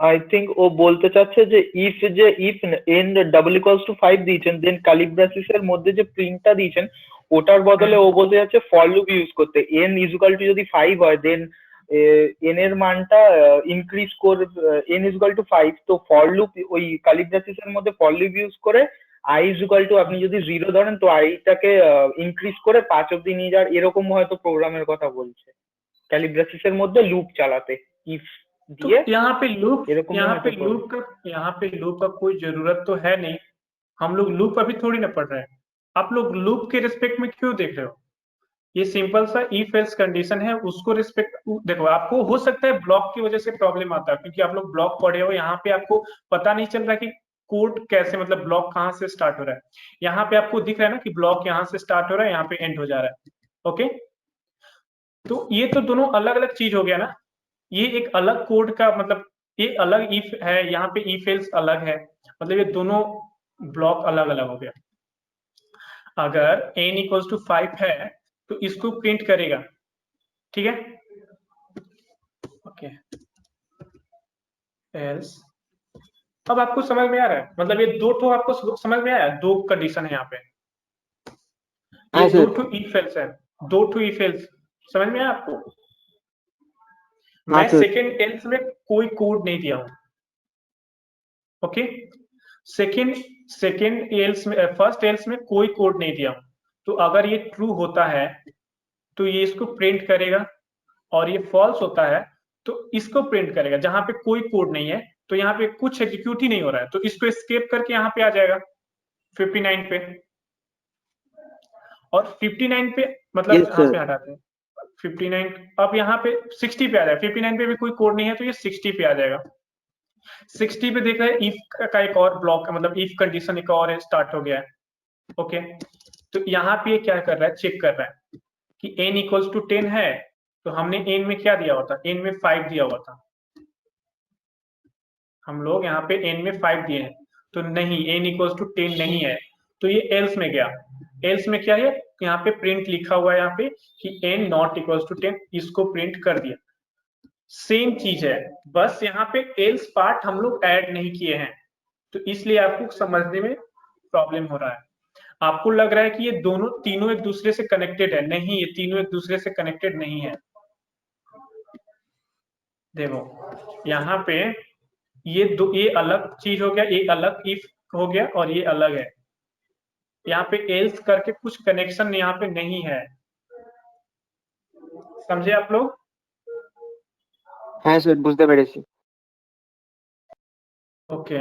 আই থিঙ্ক ও বলতে চাচ্ছে যে if n double equals to 5 দিয়েছেন, দেন ক্যালিব্রাসিসের মধ্যে যে প্রিন্টটা দিয়েছেন ওটার বদলে ও বলতে যাচ্ছে ফর লুপ ইউজ করতে। n ইজ ইকুয়াল টু যদি 5 হয়, দেন n এর মানটা ইনক্রিজ করবে, n ইজ ইকুয়াল টু 5, তো ফর লুপ ওই ক্যালিব্রাসিসের মধ্যে ফর লুপ ইউজ করে i ইজ ইকুয়াল টু, আপনি যদি 0 ধরেন তো আইটাকে ইনক্রিজ করে 5 অব্দি নিয়ে যাওয়ার, এরকম হয়তো প্রোগ্রামের কথা বলছে ক্যালিব্রাসিসের মধ্যে লুপ চালাতে ইফ तो यहाँ पे लूप का कोई जरूरत तो है नहीं, हम लोग लूप अभी थोड़ी ना पढ़ रहे हैं। आप लोग लूप के रिस्पेक्ट में क्यों देख रहे हो? ये सिंपल सा इफ एल्स कंडीशन है, उसको रिस्पेक्ट देखो। आपको हो सकता है ब्लॉक की वजह से प्रॉब्लम आता है क्योंकि आप लोग ब्लॉक पढ़े हो, यहाँ पे आपको पता नहीं चल रहा कि कोड कैसे, मतलब ब्लॉक कहाँ से स्टार्ट हो रहा है। यहाँ पे आपको दिख रहा है ना कि ब्लॉक यहाँ से स्टार्ट हो रहा है, यहाँ पे एंड हो जा रहा है। ओके, तो ये तो दोनों अलग अलग चीज हो गया ना, ये एक अलग कोड का मतलब ये अलग इफ है, यहाँ पे इफ एल्स अलग है, मतलब ये दोनों ब्लॉक अलग अलग हो गया। अगर n इक्वल्स टू 5 है तो इसको प्रिंट करेगा, ठीक है, ओके, एल्स। अब आपको समझ में आ रहा है, मतलब ये दो ठो आपको समझ में आया, दो कंडीशन है यहाँ पे, ये दो ठो इफ एल्स है, दो ठो इफ एल्स समझ में आया आपको? मैं सेकेंड एल्स में कोई कोड नहीं दिया हूं, ओके, सेकेंड एल्स में, फर्स्ट एल्स में कोई कोड नहीं दिया हूं। तो अगर ये ट्रू होता है तो ये इसको प्रिंट करेगा, और ये फॉल्स होता है तो इसको प्रिंट करेगा। जहां पे कोई कोड नहीं है तो यहाँ पे कुछ एग्जीक्यूट ही नहीं हो रहा है, तो इसको एस्केप करके यहाँ पे आ जाएगा 59 पे, और 59 पे मतलब यहाँ पे हटाते हैं 59, अब यहाँ पे 60 पे आ जाएगा। 59 पे भी कोई कोड नहीं है तो ये 60 पे आ जाएगा। 60 पे देख रहे हैं इफ का एक और ब्लॉक, मतलब इफ कंडीशन एक और स्टार्ट हो गया है। ओके, तो यहाँ पे क्या कर रहा है, चेक कर रहा है कि n इक्वल्स टू 10 है तो हमने एन में क्या दिया हुआ था, एन में 5 दिया हुआ था, हम लोग यहाँ पे एन में 5 दिए हैं, तो नहीं, n इक्वल्स टू 10 नहीं है, तो ये एल्स में गया। एल्स में क्या है, यहाँ पे प्रिंट लिखा हुआ है यहाँ पे कि n नॉट इक्वल्स टू 10, इसको प्रिंट कर दिया। सेम चीज है, बस यहाँ पे एल्स पार्ट हम लोग ऐड नहीं किए हैं, तो इसलिए आपको समझने में प्रॉब्लम हो रहा है। आपको लग रहा है कि ये दोनों तीनों एक दूसरे से कनेक्टेड है, नहीं, ये तीनों एक दूसरे से कनेक्टेड नहीं है। देखो यहाँ पे ये अलग चीज हो गया, ये अलग इफ हो गया और ये अलग है। यहाँ पे एल्स करके कुछ कनेक्शन यहाँ पे नहीं है, समझे आप लोग? হ্যাঁ স্যার বুঝতে পেরেছি। ओके,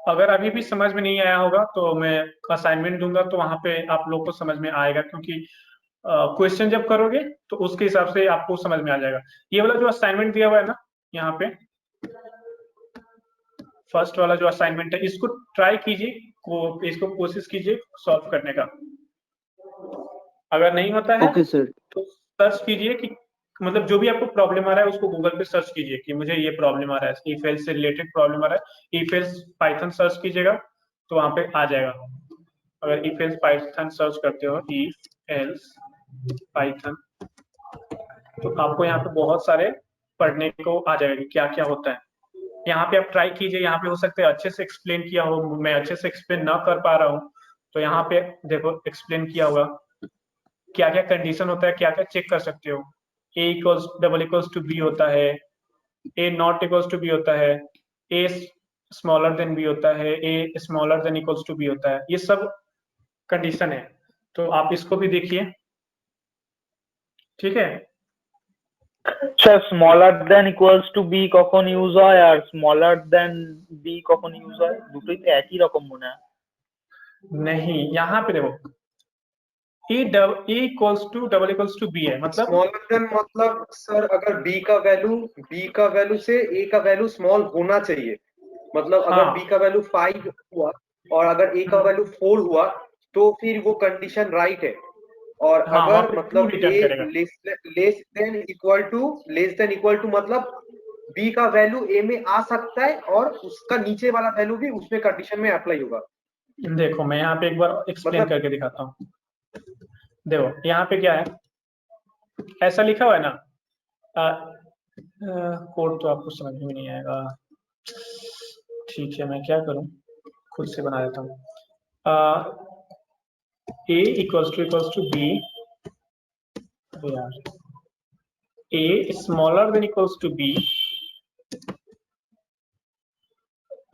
अगर अभी भी समझ में नहीं आया होगा तो मैं असाइनमेंट दूंगा, तो वहां पे आप लोग को समझ में आएगा, क्योंकि क्वेश्चन जब करोगे तो उसके हिसाब से आपको समझ में आ जाएगा। ये वाला जो असाइनमेंट दिया हुआ है ना यहाँ पे, फर्स्ट वाला जो असाइनमेंट है, इसको ट्राई कीजिए, इसको कोशिश कीजिए सॉल्व करने का। अगर नहीं होता है ओके सर। तो सर्च कीजिए कि मतलब जो भी आपको प्रॉब्लम आ रहा है उसको गूगल पे सर्च कीजिए कि मुझे ये प्रॉब्लम आ रहा है, इफ एल्स से रिलेटेड प्रॉब्लम आ रहा है, इफ एल्स पाइथन सर्च कीजिएगा तो वहां पे आ जाएगा। अगर इफ एल्स पाइथन सर्च करते हो, इफ एल्स पाइथन, तो आपको यहाँ पे बहुत सारे पढ़ने को आ जाएगा कि क्या क्या होता है। यहाँ पे आप ट्राई कीजिए, यहाँ पे हो सकता है अच्छे से एक्सप्लेन किया हो, मैं अच्छे से एक्सप्लेन ना कर पा रहा हूँ, तो यहाँ पे देखो एक्सप्लेन किया होगा क्या क्या कंडीशन होता है, क्या क्या चेक कर सकते हो। a equals double equals to B होता है, a not equals to B होता है, a स्मॉलर देन बी होता है, a smaller than equals to B होता है, ये सब कंडीशन है, तो आप इसको भी देखिए, ठीक है। Sir smaller than equals to B কখন ইউজ হয় আর স্মলার দেন বি কখন ইউজ হয়? দুটোই তো একই রকম মনে হয়। नहीं, यहाँ पे देखो a equals to double equals to B है, मतलब स्मॉलर देन मतलब सर अगर b का वैल्यू से a का वैल्यू स्मॉल होना चाहिए, मतलब अगर हाँ। b का वैल्यू 5 हुआ और अगर a का वैल्यू 4 हुआ तो फिर वो कंडीशन राइट है, और हाँ, वहाँ अगर पे मतलब true return करेगा। a less than equal to मतलब b का वैल्यू a में आ सकता है और उसका नीचे वाला वैल्यू भी उसमें कंडीशन में अप्लाई होगा। देखो मैं यहाँ पे एक बार एक्सप्लेन करके दिखाता हूँ। देखो यहाँ पे क्या है, ऐसा लिखा हुआ है ना, कोड तो आपको समझ में नहीं आएगा, ठीक है, मैं क्या करूँ, खुद से बना देता हूँ। a इक्वल्स टू b, यार a smaller than equals to b,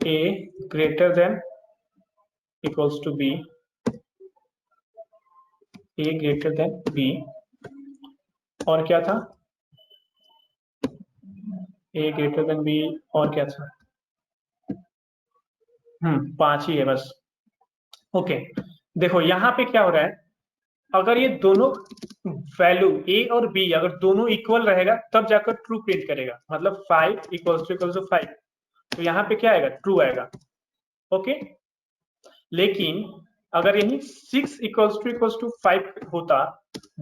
a greater than equals to b, a greater than b, और क्या था, a ग्रेटर देन b, और क्या था, 5 ही है बस। ओके, देखो यहाँ पे क्या हो रहा है, अगर ये दोनों वैल्यू a और b अगर दोनों इक्वल रहेगा तब जाकर ट्रू प्रिंट करेगा, मतलब 5 इक्वल्स टू 5, तो यहाँ पे क्या आएगा, ट्रू आएगा। ओके, लेकिन अगर यही 6 इक्वल्स टू 5 होता,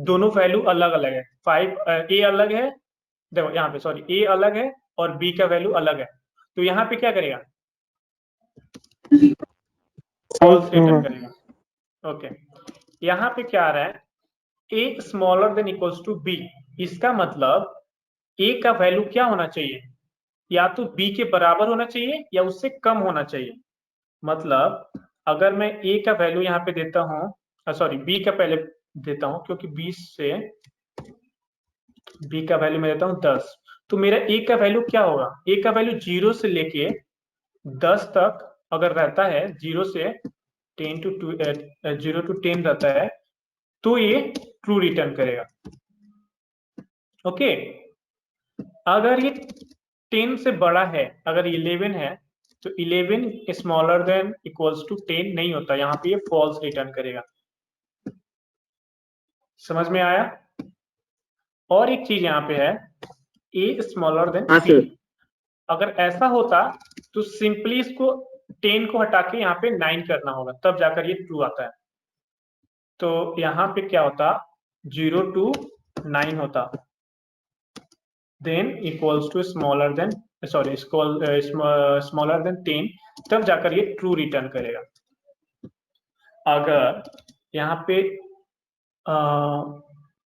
दोनों वैल्यू अलग अलग है, 5 a अलग है, देखो यहाँ पे सॉरी a अलग है और b का वैल्यू अलग है, तो यहाँ पे क्या करेगा, फॉल्स रिटर्न करेगा। ओके, यहाँ पे क्या आ रहा है, a smaller than equals to b, इसका मतलब a का वैल्यू क्या होना चाहिए, या तो b के बराबर होना चाहिए या उससे कम होना चाहिए। मतलब अगर मैं a का वैल्यू यहाँ पे देता हूँ, सॉरी b का पहले देता हूँ, क्योंकि 20 से b का वैल्यू मैं देता हूँ 10, तो मेरा a का वैल्यू क्या होगा, a का वैल्यू 0 से लेके 10 तक अगर रहता है, 0 से 10 टू 10 रहता है, तो ये ट्रू रिटर्न करेगा। ओके, अगर ये 10 से बड़ा है, अगर 11 है, तो 11 स्मॉलर देन इक्वल्स टू 10 नहीं होता, यहाँ पे ये फॉल्स रिटर्न करेगा। समझ में आया? और एक चीज यहाँ पे है, a स्मॉलर देन b, अगर ऐसा होता तो सिंपली इसको 10 को हटा के यहाँ पे 9 करना होगा, तब जाकर ये ट्रू आता है। तो यहाँ पे क्या होता, 0 to 9 होता, than equals to smaller than smaller than 10, तब जाकर ये ट्रू रिटर्न करेगा। अगर यहाँ पे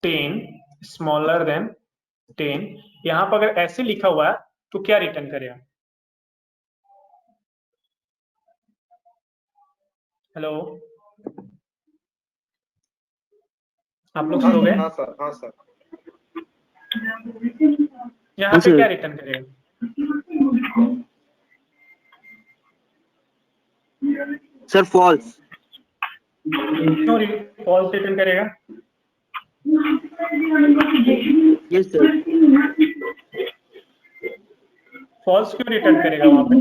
10 स्मॉलर देन 10, यहाँ पर अगर ऐसे लिखा हुआ है तो क्या रिटर्न करेगा? हेलो, आप लोग सो गए? हाँ सर, हाँ सर। यहाँ पे क्या रिटर्न करेगा? Sir false. क्यों फॉल्स रिटर्न करेगा? Yes sir. फॉल्स क्यों रिटर्न करेगा वहां पे?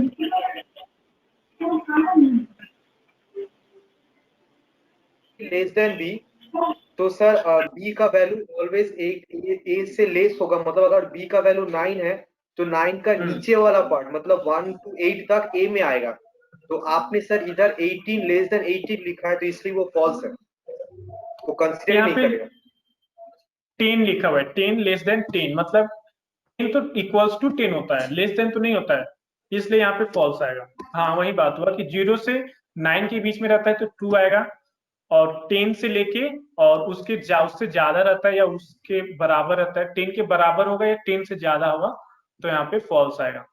लेस देन बी, तो सर बी का वैल्यू ऑलवेज ए से लेस होगा। मतलब अगर बी का वैल्यू 9 है तो 9 का नीचे वाला पार्ट मतलब 1 to 8 तक ए में आएगा। तो आपने सर इधर 18 लेस देन 18 लिखा है तो इसलिए वो फॉल्स है, वो कंसीडर नहीं करेगा। 10 लिखा हुआ है, 10 लेस देन 10, मतलब 10 तो इक्वल्स टू 10 होता है, लेस देन तो नहीं होता है, इसलिए यहाँ पे फॉल्स आएगा। हाँ, वही बात हुआ कि 0 से 9 के बीच में रहता है तो ट्रू आएगा, और 10 से लेके और उससे ज्यादा रहता है या उसके बराबर रहता है, 10 के बराबर होगा या 10 से ज्यादा होगा तो यहाँ पे फॉल्स आएगा।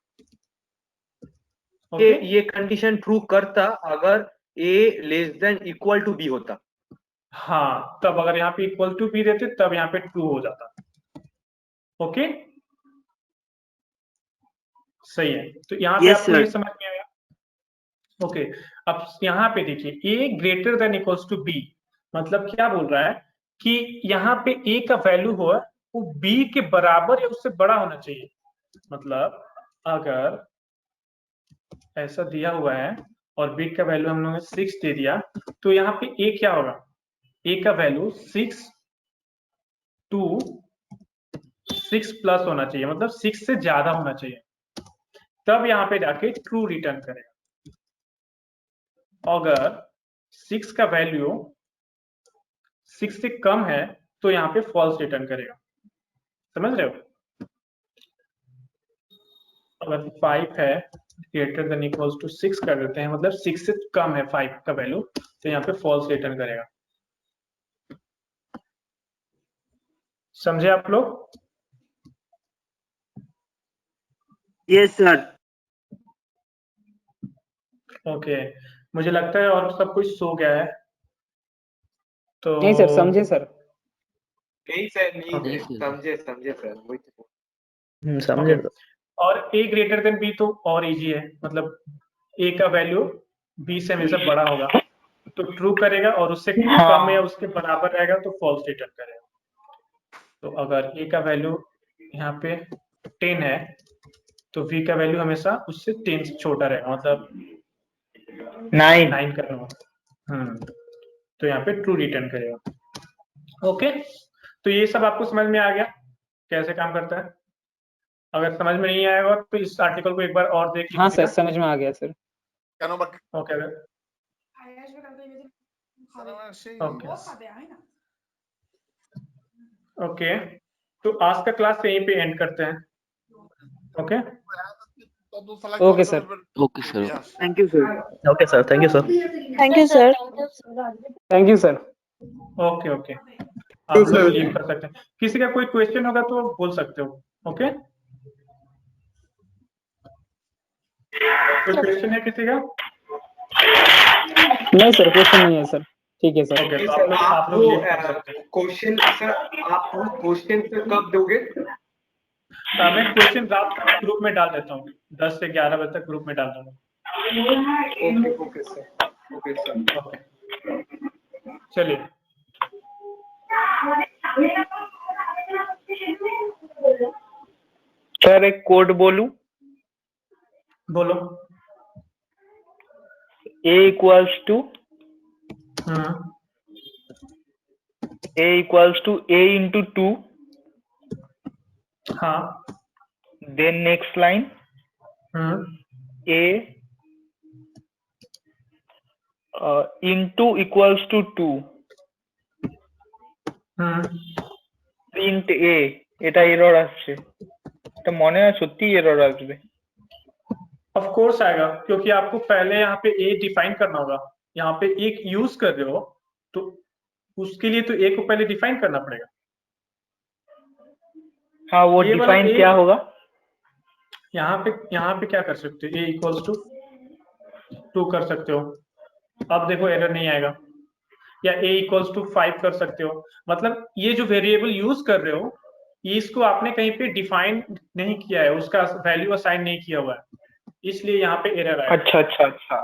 ये कंडीशन ट्रू करता अगर a less than equal to B होता। हाँ, तब अगर यहाँ पे इक्वल टू बी देते तब यहाँ पे ट्रू हो जाता। ओके, सही है। तो यहाँ पे आपको ये समझ में आया? ओके, अब यहाँ पे देखिए a greater than equals to b, मतलब क्या बोल रहा है कि यहाँ पे ए का वैल्यू हो वो बी के बराबर या उससे बड़ा होना चाहिए। मतलब अगर ऐसा दिया हुआ है और बी का वैल्यू हम लोगों ने 6 दे दिया तो यहाँ पे ए क्या होगा? ए का वैल्यू 6 to 6 प्लस होना चाहिए, मतलब 6 से ज्यादा होना चाहिए, तब यहाँ पे जाके ट्रू रिटर्न करेगा। अगर 6 का वैल्यू 6 से कम है तो यहाँ पे फॉल्स रिटर्न करेगा। समझ रहे हो? अगर 5 है ग्रेटर देन इक्वल्स टू 6 कर देते हैं, मतलब 6 से कम है 5 का वैल्यू, तो यहाँ पे फॉल्स रिटर्न करेगा। समझे आप लोग? Yes sir. ओके, मुझे लगता है और सब कुछ सो गया है तो नहीं सर, समझे सर। नहीं सर, नहीं समझे सर, वही तो समझे। और ए ग्रेटर देन बी तो और इजी है, मतलब ए का वैल्यू बी से हमेशा बड़ा होगा तो ट्रू करेगा, और उससे कम या उसके बराबर रहेगा तो फॉल्स रिटर्न करेगा। तो अगर ए का वैल्यू यहाँ पे 10 है तो बी का वैल्यू हमेशा उससे 10 से छोटा रहेगा, मतलब 9 करना। तो यहाँ पे ट्रू रिटर्न करेगा। ओके, तो ये सब आपको समझ में आ गया कैसे काम करता है? अगर समझ में नहीं आएगा तो इस आर्टिकल को एक बार और देख लीजिए। हाँ सर, समझ में आ गया सर। ओके ओके, तो आज का क्लास यहीं पे एंड करते हैं। Okay okay sir. Okay sir. Thank you sir. Okay sir, thank you sir. Thank you sir. Thank you sir. Okay okay, आप लोग लीव कर सकते हैं। किसी का कोई क्वेश्चन होगा तो बोल सकते हो। ओके, कोई क्वेश्चन है किसी का? नहीं सर, क्वेश्चन नहीं है सर। ठीक है सर। ओके, तो आप लोग लीव कर सकते हैं। क्वेश्चन सर, आप वो क्वेश्चन सर कब दोगे? मैं क्वेश्चन रात को ग्रुप में डाल देता हूँ, 10 से 11 बजे तक ग्रुप में डाल दूंगा। Okay sir, okay sir. Okay, चलिए। सर एक कोड बोलूं? बोलो। A equals to A into 2. हाँ, Then next line A into equals to 2. Print এ এটা এরর আসছে, এটা মনে হয় সত্যি এরর আসবে। ऑफ कोर्स आएगा, क्योंकि आपको पहले यहाँ पे ए डिफाइन करना होगा। यहाँ पे एक यूज कर रहे हो तो उसके लिए तो ए को पहले डिफाइन करना पड़ेगा। हाँ वो ये वाला डिफाइन A- क्या होगा? यहाँ पे क्या कर सकते हो, ए इक्वल्स टू 2 कर सकते हो, अब देखो एरर नहीं आएगा। या ए इक्वल्स टू 5 कर सकते हो। मतलब ये जो वेरिएबल यूज कर रहे हो इसको आपने कहीं पे डिफाइन नहीं किया है, उसका वैल्यू असाइन नहीं किया हुआ है, इसलिए यहाँ पे एरर आएगा। अच्छा अच्छा अच्छा।